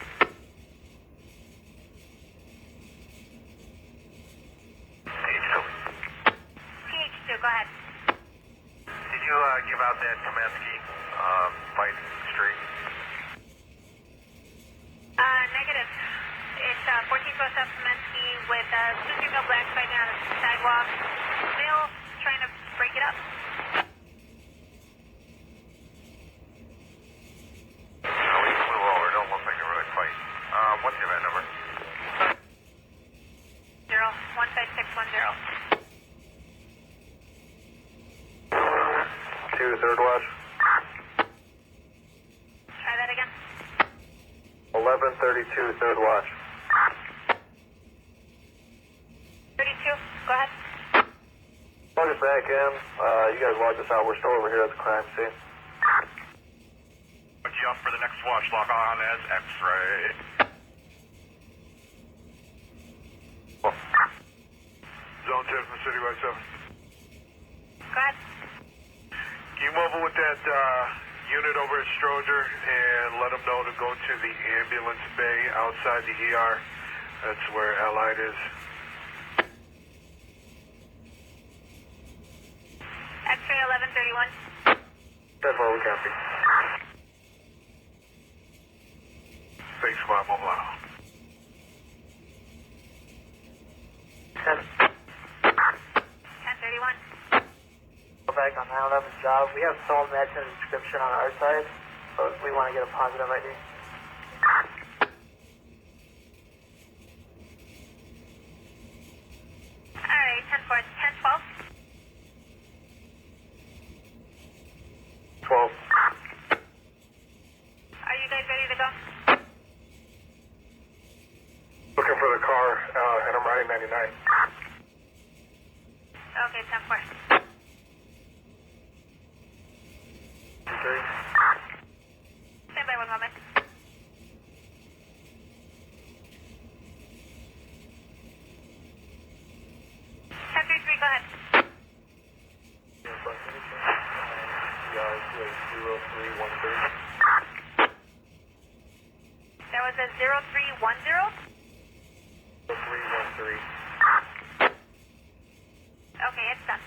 TH2, go ahead. Did you give out that Kaminsky fight streak? Negative. It's 1412 South Kaminsky with two female blacks fighting on the sidewalk. Male trying to break it up. outside 610. 2, third watch. Try that again. 1132, third watch. 32, go ahead. Log us back in. You guys log us out. We're still over here at the crime scene. Put you up for the next watch. Lock on as X-ray. Zone 10 from Citywide 7. Go ahead. Can you mobile with that unit over at Stroger and let them know to go to the ambulance bay outside the ER? That's where Allied is. X-ray 1131. That's all we copy. Big squad mobile out. 1031. Go back on 911's job. We have sold meds and description on our side, but we want to get a positive ID. Alright, 10-4, 10-12. 12. Are you guys ready to go? Looking for the car, and I'm riding 99. Okay, 10-4. Stand by one moment. 1033, go ahead. That was a 0310? 313. Okay, it's done.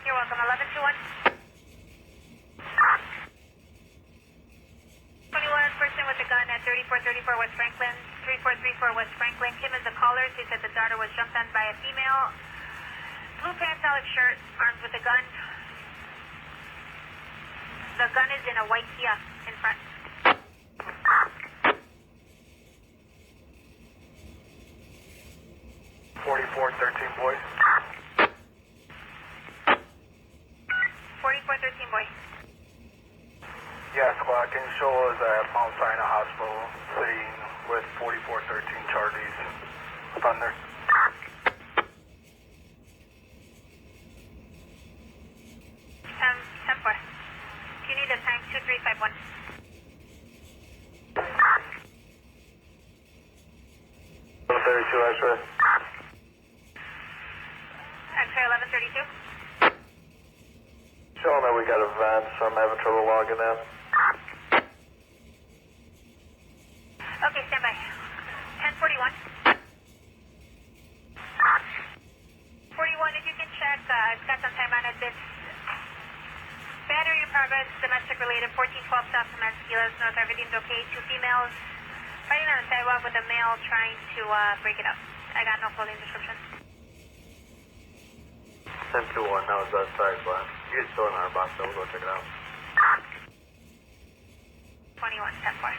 You're welcome. 1121. 21 person with a gun at 3434 West Franklin, 3434 West Franklin. Kim is the caller. She said the daughter was jumped on by a female. Blue pants, olive shirt, armed with a gun. The gun is in a white Kia in front. 4413, boy. 4413 boy. Yeah, squad, can you show us at Mount Sinai Hospital sitting with 4413 Charlie's Thunder? 10-4. You need a time 2351. 32 X-ray. X-ray 1132. Showing that we got a van, so I'm having trouble logging in. Okay, stand by. 1041. 41, if you can check, I've got some time on it. This battery in progress, domestic related, 1412 South Temesculas, North, everything's okay. 2 females fighting on the sidewalk with a male trying to break it up. I got no clothing description. 1021, that was that side, but you're still in our box, so we'll go check it out. 21, 10-4.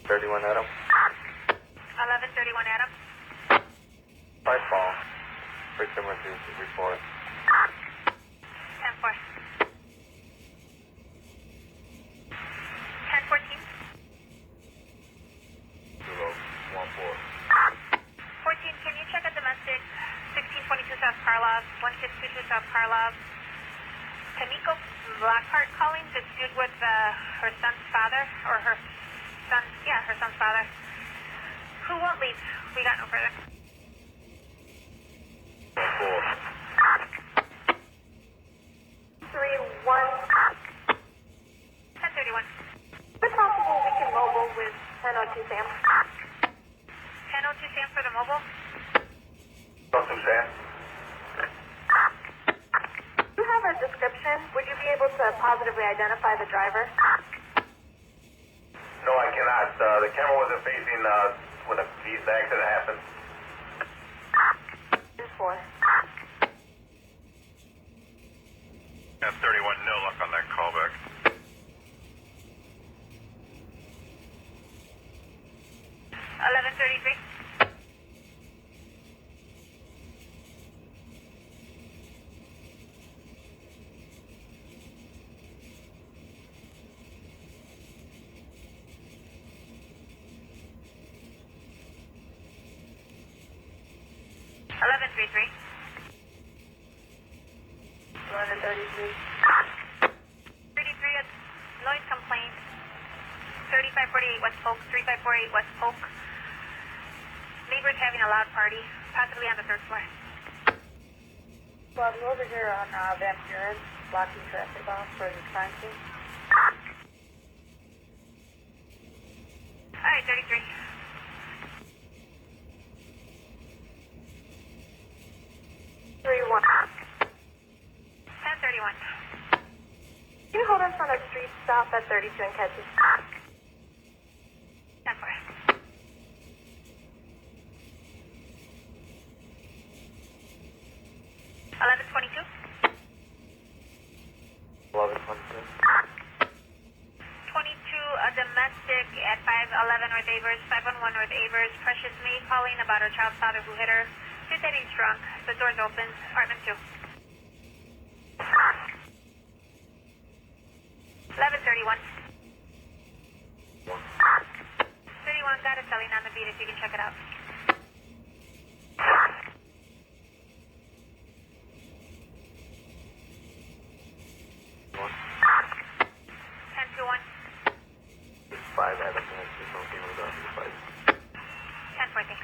31 Adam. 1131 Adam. By fall. Pretty similar to before. 10-4. 1014. 14, can you check a domestic 1622 South Karlov, 1622 South Karlov. Kamiko Blackhart calling, dispute with her son's father, or her son's father. Who won't leave? We got no further. 1031. Is it possible we can mobile with 1002 Sam? 1002 Sam for the mobile. Don't do Sam. Do you have a description? Would you be able to positively identify the driver? No, I cannot. The camera wasn't facing when the accident happened. 4. 31, no luck on that call, but 1133. 1133. 33, noise complaint. 3548 West Polk, 3548 West Polk. Neighbors having a loud party, possibly on the 3rd floor. Well, we're over here on Van Buren, blocking traffic off for the crime scene. All right, 33. Can you hold in front of street stop at 32 and catch us? 10-4. 1122. 1122. 22, a domestic at 511 North Avers, 511 North Avers. Precious May calling about her child's father who hit her. She said he's drunk. The door's open. Apartment 2. 1131. 31 got a selling on the beat if you can check it out. 1021. 5 Adam, there's no game about the 5. 10-4, thanks.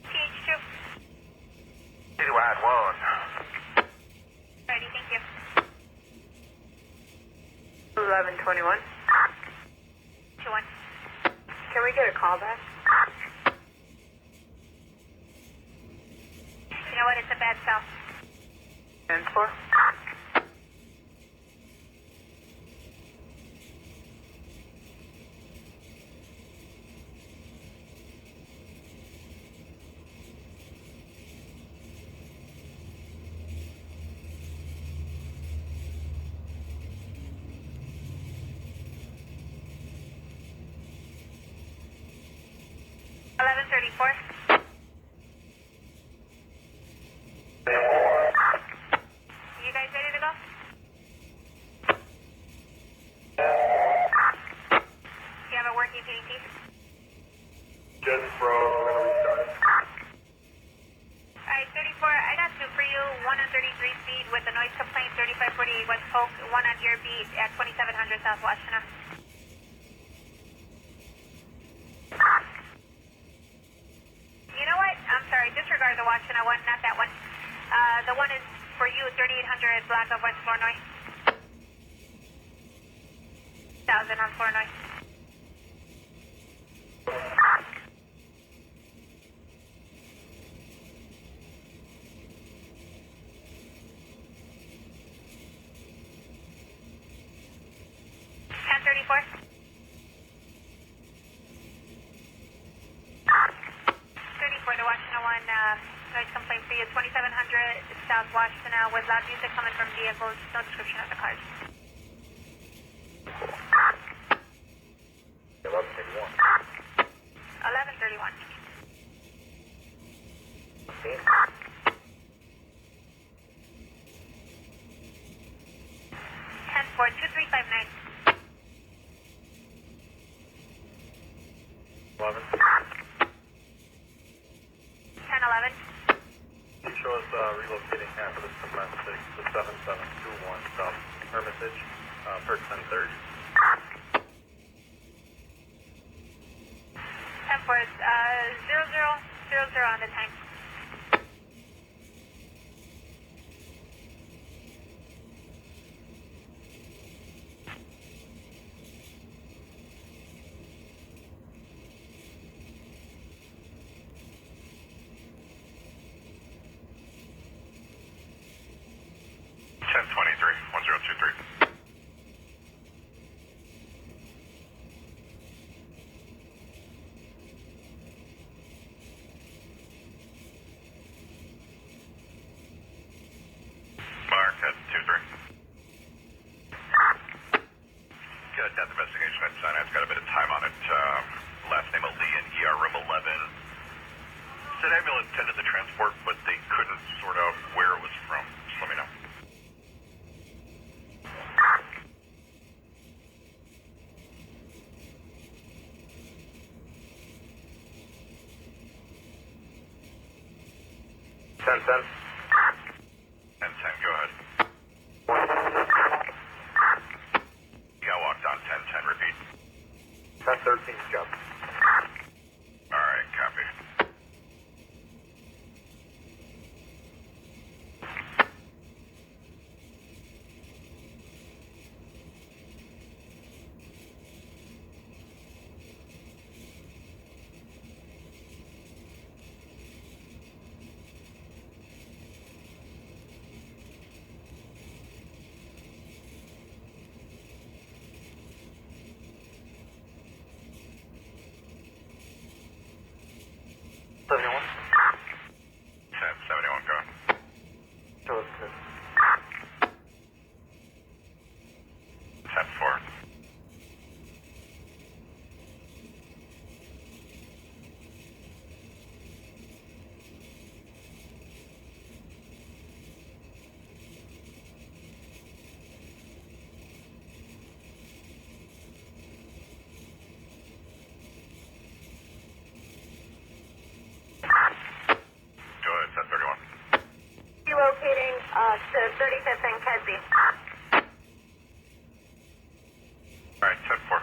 TH2. Citywide 1. Ready, thank you. 1121. 21. Can we get a call back? You know what? It's a bad cell. 10-4. 1134. You guys ready to go? You have a working PDT? Just froze. We're going to restart it. Alright, 34, I got two for you. One on 33 speed with a noise complaint, 3548 West Polk. One on your beat at 2700 South Washington. You know what? I'm sorry, disregard the Washington one, not that one. The one is for you, 3800 block of West Flournoy. 1000 on Flournoy. $1034. noise complaint for you. 2700 South Washington now with loud music coming from vehicles. No description of the cars. 1131. 10-4-2359. 11. 10-11. He shows relocating half of the domestic to 7721 South Hermitage for 1030. 10-4 is 0000 on the time. Mark at 2-3. Got a death investigation at Sinai. It's got a bit of time on it. Last name Ali in ER room 11. Said ambulance attended the transport, but they couldn't sort out where it was from. Just let me know. Ten. 10-10, go ahead. You got walked on 10-10, repeat. 1013, jump. Alright, copy. Relocating to 35th and Kedzie. Alright, 10-4.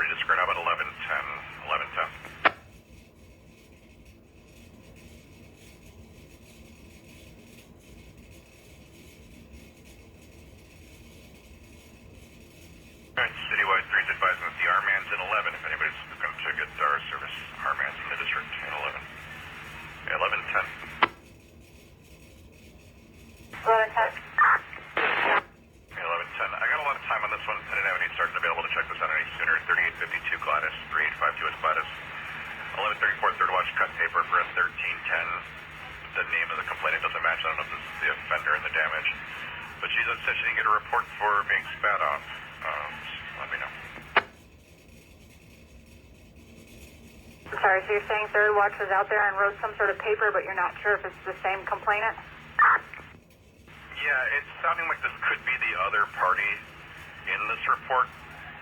Just screwing up at 11-10. 11-10. Alright, citywide 3's advising that the R-Man's in 11. If anybody's looking to get our service, R-Man's in the district in 11. 11-10. 1110. 11-10. I got a lot of time on this one. I didn't have any sergeant available to check this out any sooner. 3852 Gladys, 3852 is Gladys. 1134 third watch cut paper for a 1310. The name of the complainant doesn't match. I don't know if this is the offender and the damage. But she said she didn't get a report for being spat on. Let me know. Sorry, so you're saying third watch was out there and wrote some sort of paper, but you're not sure if it's the same complainant? Yeah, it's sounding like this could be the other party in this report,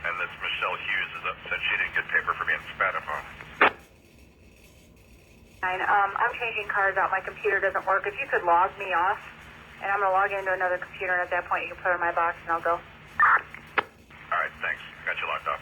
and this Michelle Hughes is upset she didn't get paper for being spat upon. I'm changing cars out. My computer doesn't work. If you could log me off And I'm going to log into another computer, and at that point you can put it in my box, and I'll go. All right, thanks. Got you locked off.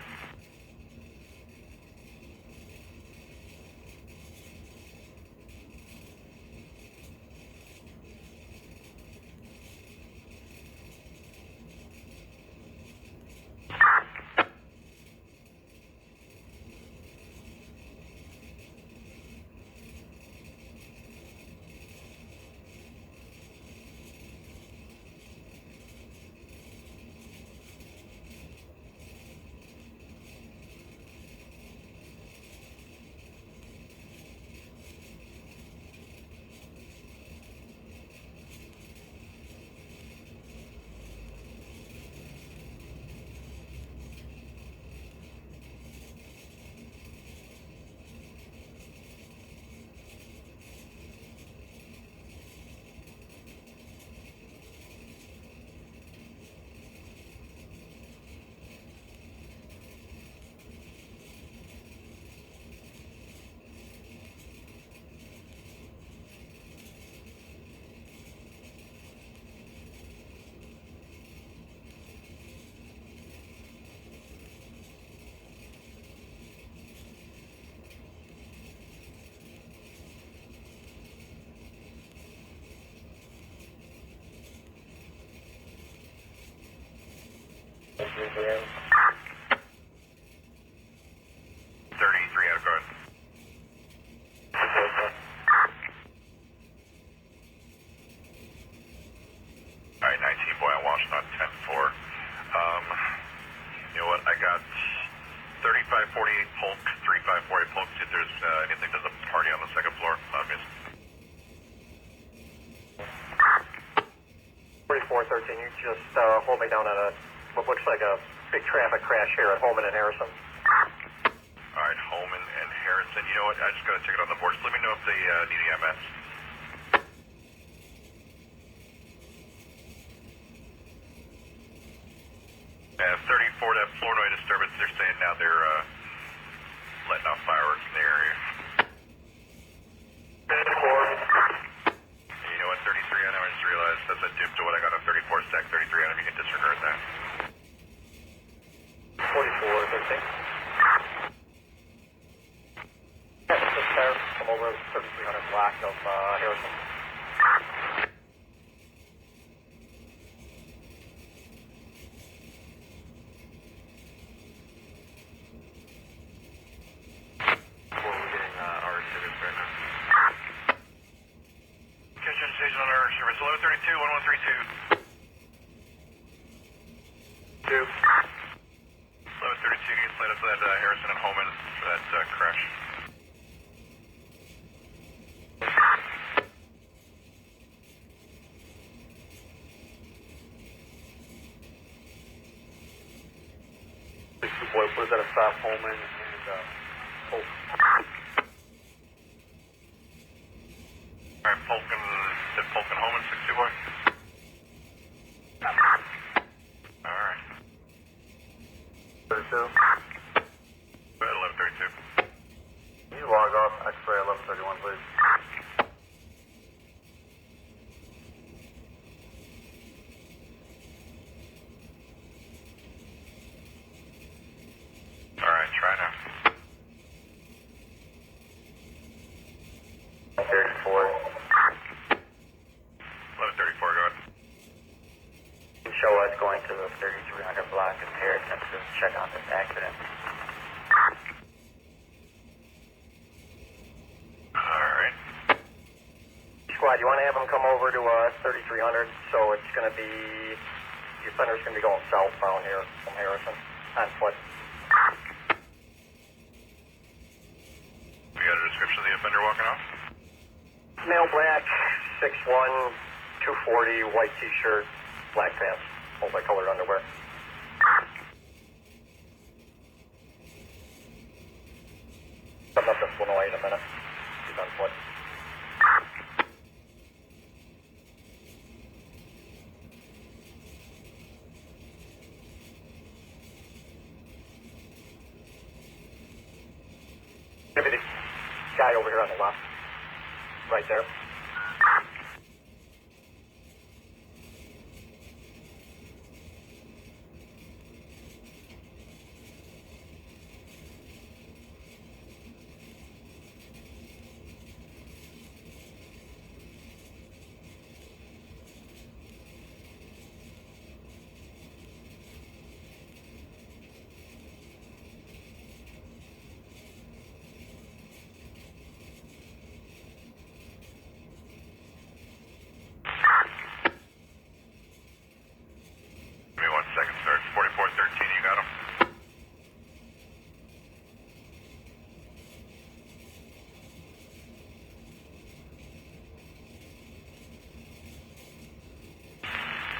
Hold me down on what looks like a big traffic crash here at Holman and Harrison. All right, Holman and Harrison. You know what? I just got a ticket on the board. Just let me know if they need EMS. 34, that Flournoy disturbance, they're saying now they're letting off fireworks in the area. You know what, 33 on him, I just realized that's a dip to what I got on 34 stack 33 on him. You can disregard that. 44, 13. Just there, come over 3300 block of Harrison. Service 1132, 1132. 2. 1132, you can slide up to that Harrison and Holman for that crash. Boy, was at a stop Holman and Polk. Alright, Polk and Holman, 62 boy. Alright. 32. Go ahead, 1132. Can you log off X-ray 1131, please? Alright, try now. 34. 1134, go ahead. Show us going to the 3300 block of Harrison to check on this accident. Alright. Squad, you want to have them come over to 3300, so it's going to be, the offender's going to be going southbound here from Harrison on foot. We got a description of the offender walking off? Male black, 6'1", 240, white t-shirt, black pants, multicolored underwear. Coming up to Flournoy in a minute. He's on foot. Maybe the guy over here on the left. Right there.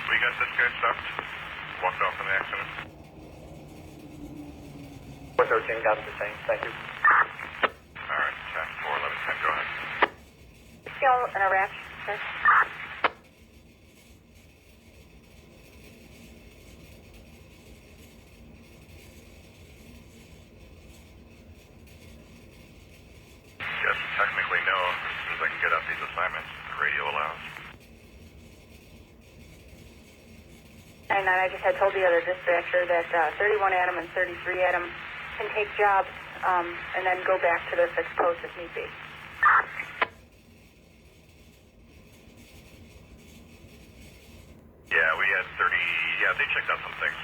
We got this guy stopped. Walked off in the accident. 413 got the same. Thank you. Alright, 10-4, 11-10, go ahead. Still in Iraq, sir. Yes, technically no. As soon as I can get out these assignments, the radio allows. And I just had told the other dispatcher that 31 Adam and 33 Adam can take jobs and then go back to their fixed post if need be. Yeah, we had 30. Yeah, they checked out some things.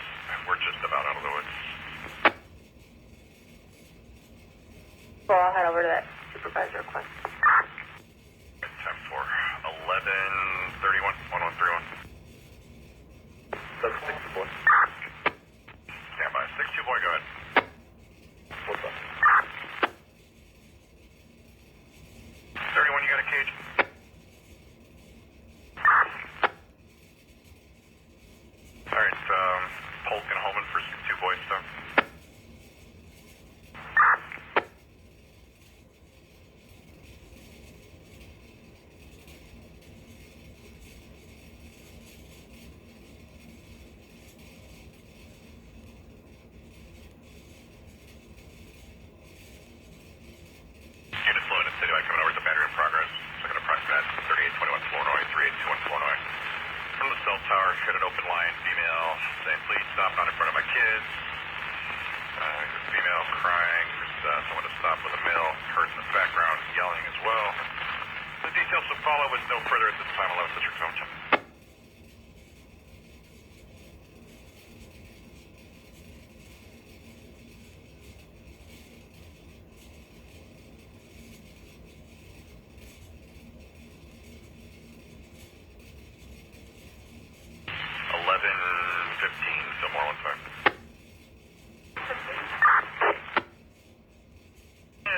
We're just about out of the woods. Well, I'll head over to that supervisor request. 10-4, 11-31, 1131. 764. Stand by. 6-2 boy, go ahead. What's up? 31, you got a cage? Alright, Polk and Holman for 6-2 boy stuff. Unit flow in the city, coming over to the battery in progress. Second approximate 3821 Flournoy, 3821 Flournoy. From the cell tower, hit an open line, female, saying please stop, not in front of my kids. Female crying, there's someone to stop with a male, heard in the background, yelling as well. The details to follow with no further at this time, 11 District Zone. So more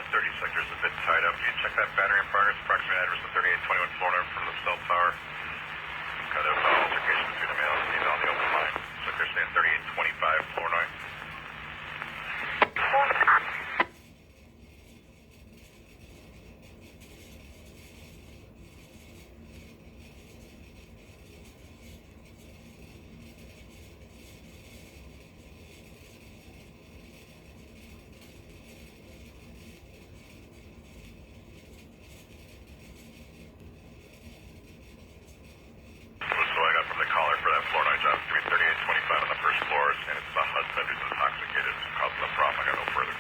30 sectors a bit tied up. You check that battery in progress, approximate address of 3821 Florida from the cell tower. Got an altercation between a male and female on the open line. So they're saying 3825 Florida. So I got from the caller for that floor 9 job, 3825 on the first floor, and it's the husband who's intoxicated, causing the problem. I got no further.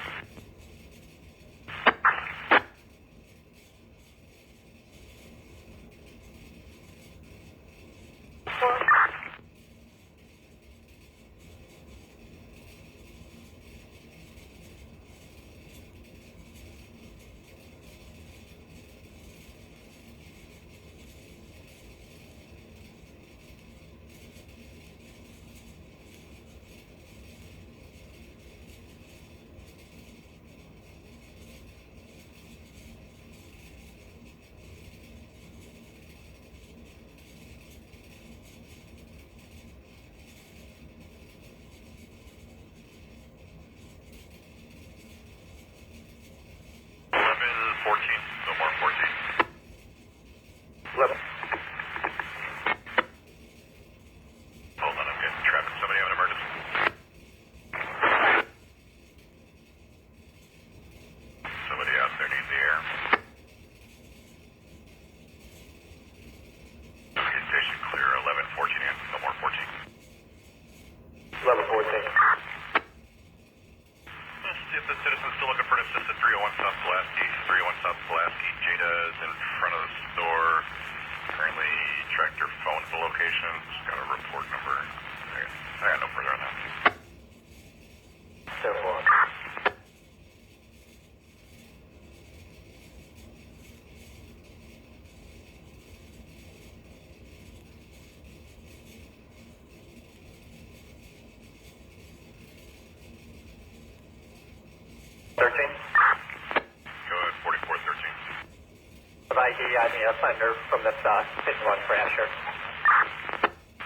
ID on the offender from the 51 Thrasher.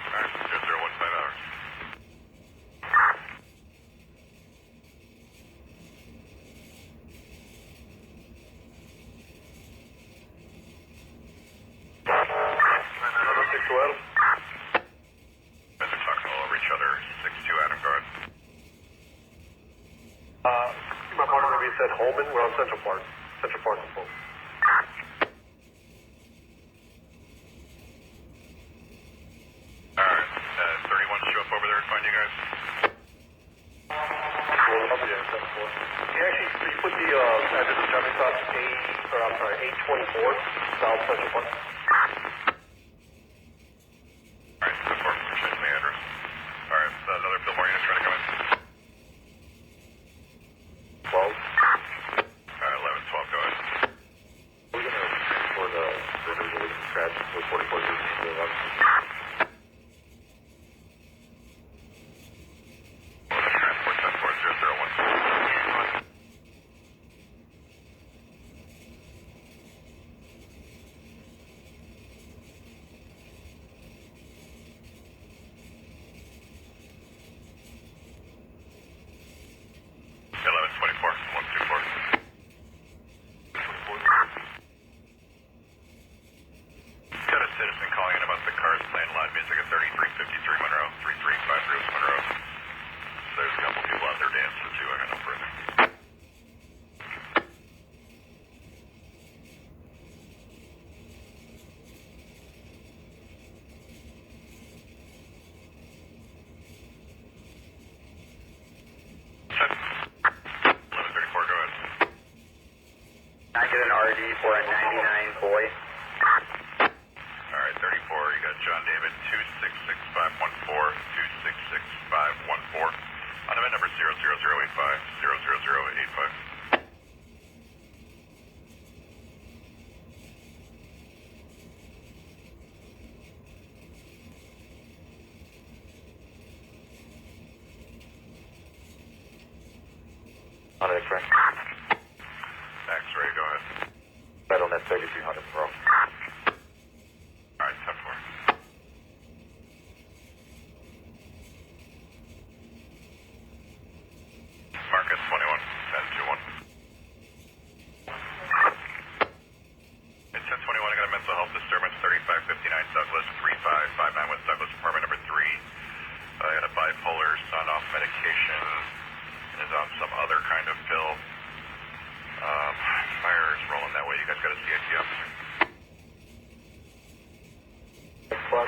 Alright, good. 6-2 Adam. Guys are talking all over each other. 6-2 Adam Guard. My partner maybe said Holman. We're on Central Park. Central Park and Holman. Alright, 31 show up over there and find you guys. Yeah, actually, you put the address of jumping stop 824 South Central Park. Alright, so far, check the address. Alright, another Fillmore unit trying to come in. 12. Alright, 11, 12, go ahead. We're going to transport the release scratch to 44 to 11. Transport 104001. Got a citizen calling in about the cars playing loud music at 3353 Monroe, 3353 Monroe. So there's a couple people out there dancing too. I got no further. I get an RD for a 99 boy. Alright, 34, you got John David, 266-514, 266-514. On event number 00085, 00085. On X-ray. X-ray, go ahead. Right on that 3300 bro. Alright, 10-4. Marcus 21, 10-2-1. It's 10-21, I got a mental health disturbance, 3559 Douglas, 3559 West Douglas, apartment number 3. I got a bipolar, son off medication, and is on some other kind of pill. Fire is rolling that way. You guys got a CIT officer? Alright,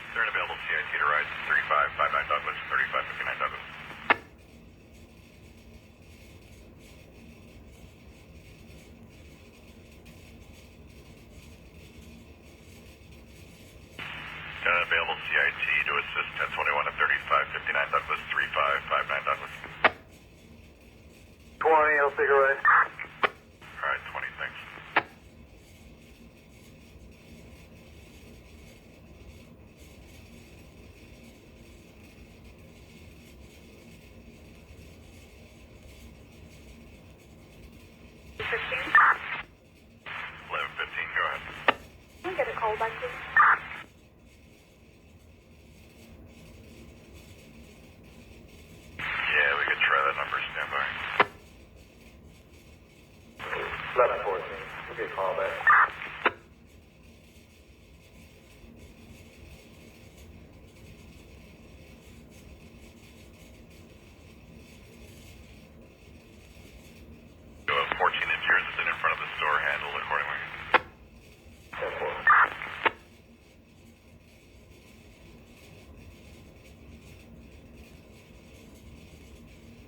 they're an available CIT to ride 3559 Douglas, 3559 Douglas. Got an available CIT to assist 1021 at 3559 Douglas, 3559 Douglas. 20, I'll take it away. Alright, 20, thanks. Go ahead. Can we get a call back, please? Yeah, we could try that number. Stand by. 1114. We'll get a call back. Go up 14 inches is in front of the store. Handle accordingly. 10-4.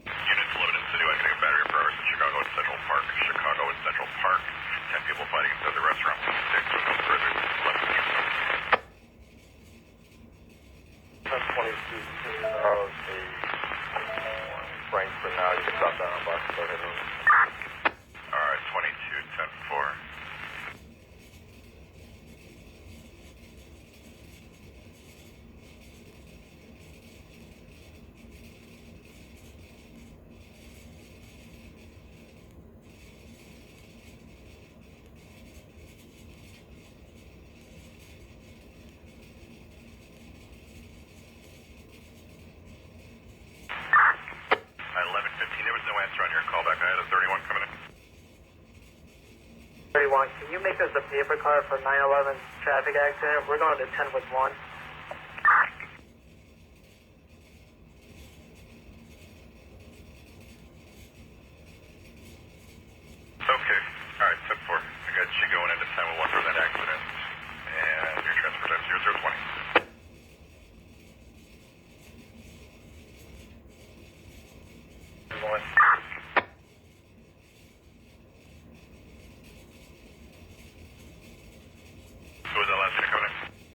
Units loaded in citywide getting a battery of progress in Chicago and Central Park. Chicago and Central Park. 10 people fighting inside the restaurant. 6 with no further. 11 1022. Carlos, a Frankfurt now. You can stop down on box. Go ahead. Alright, 22, 10-4. At 11:15, there was no answer on your callback. I had a 31, can you make us a paper car for 9/11 traffic accident? We're going to 10 with 1.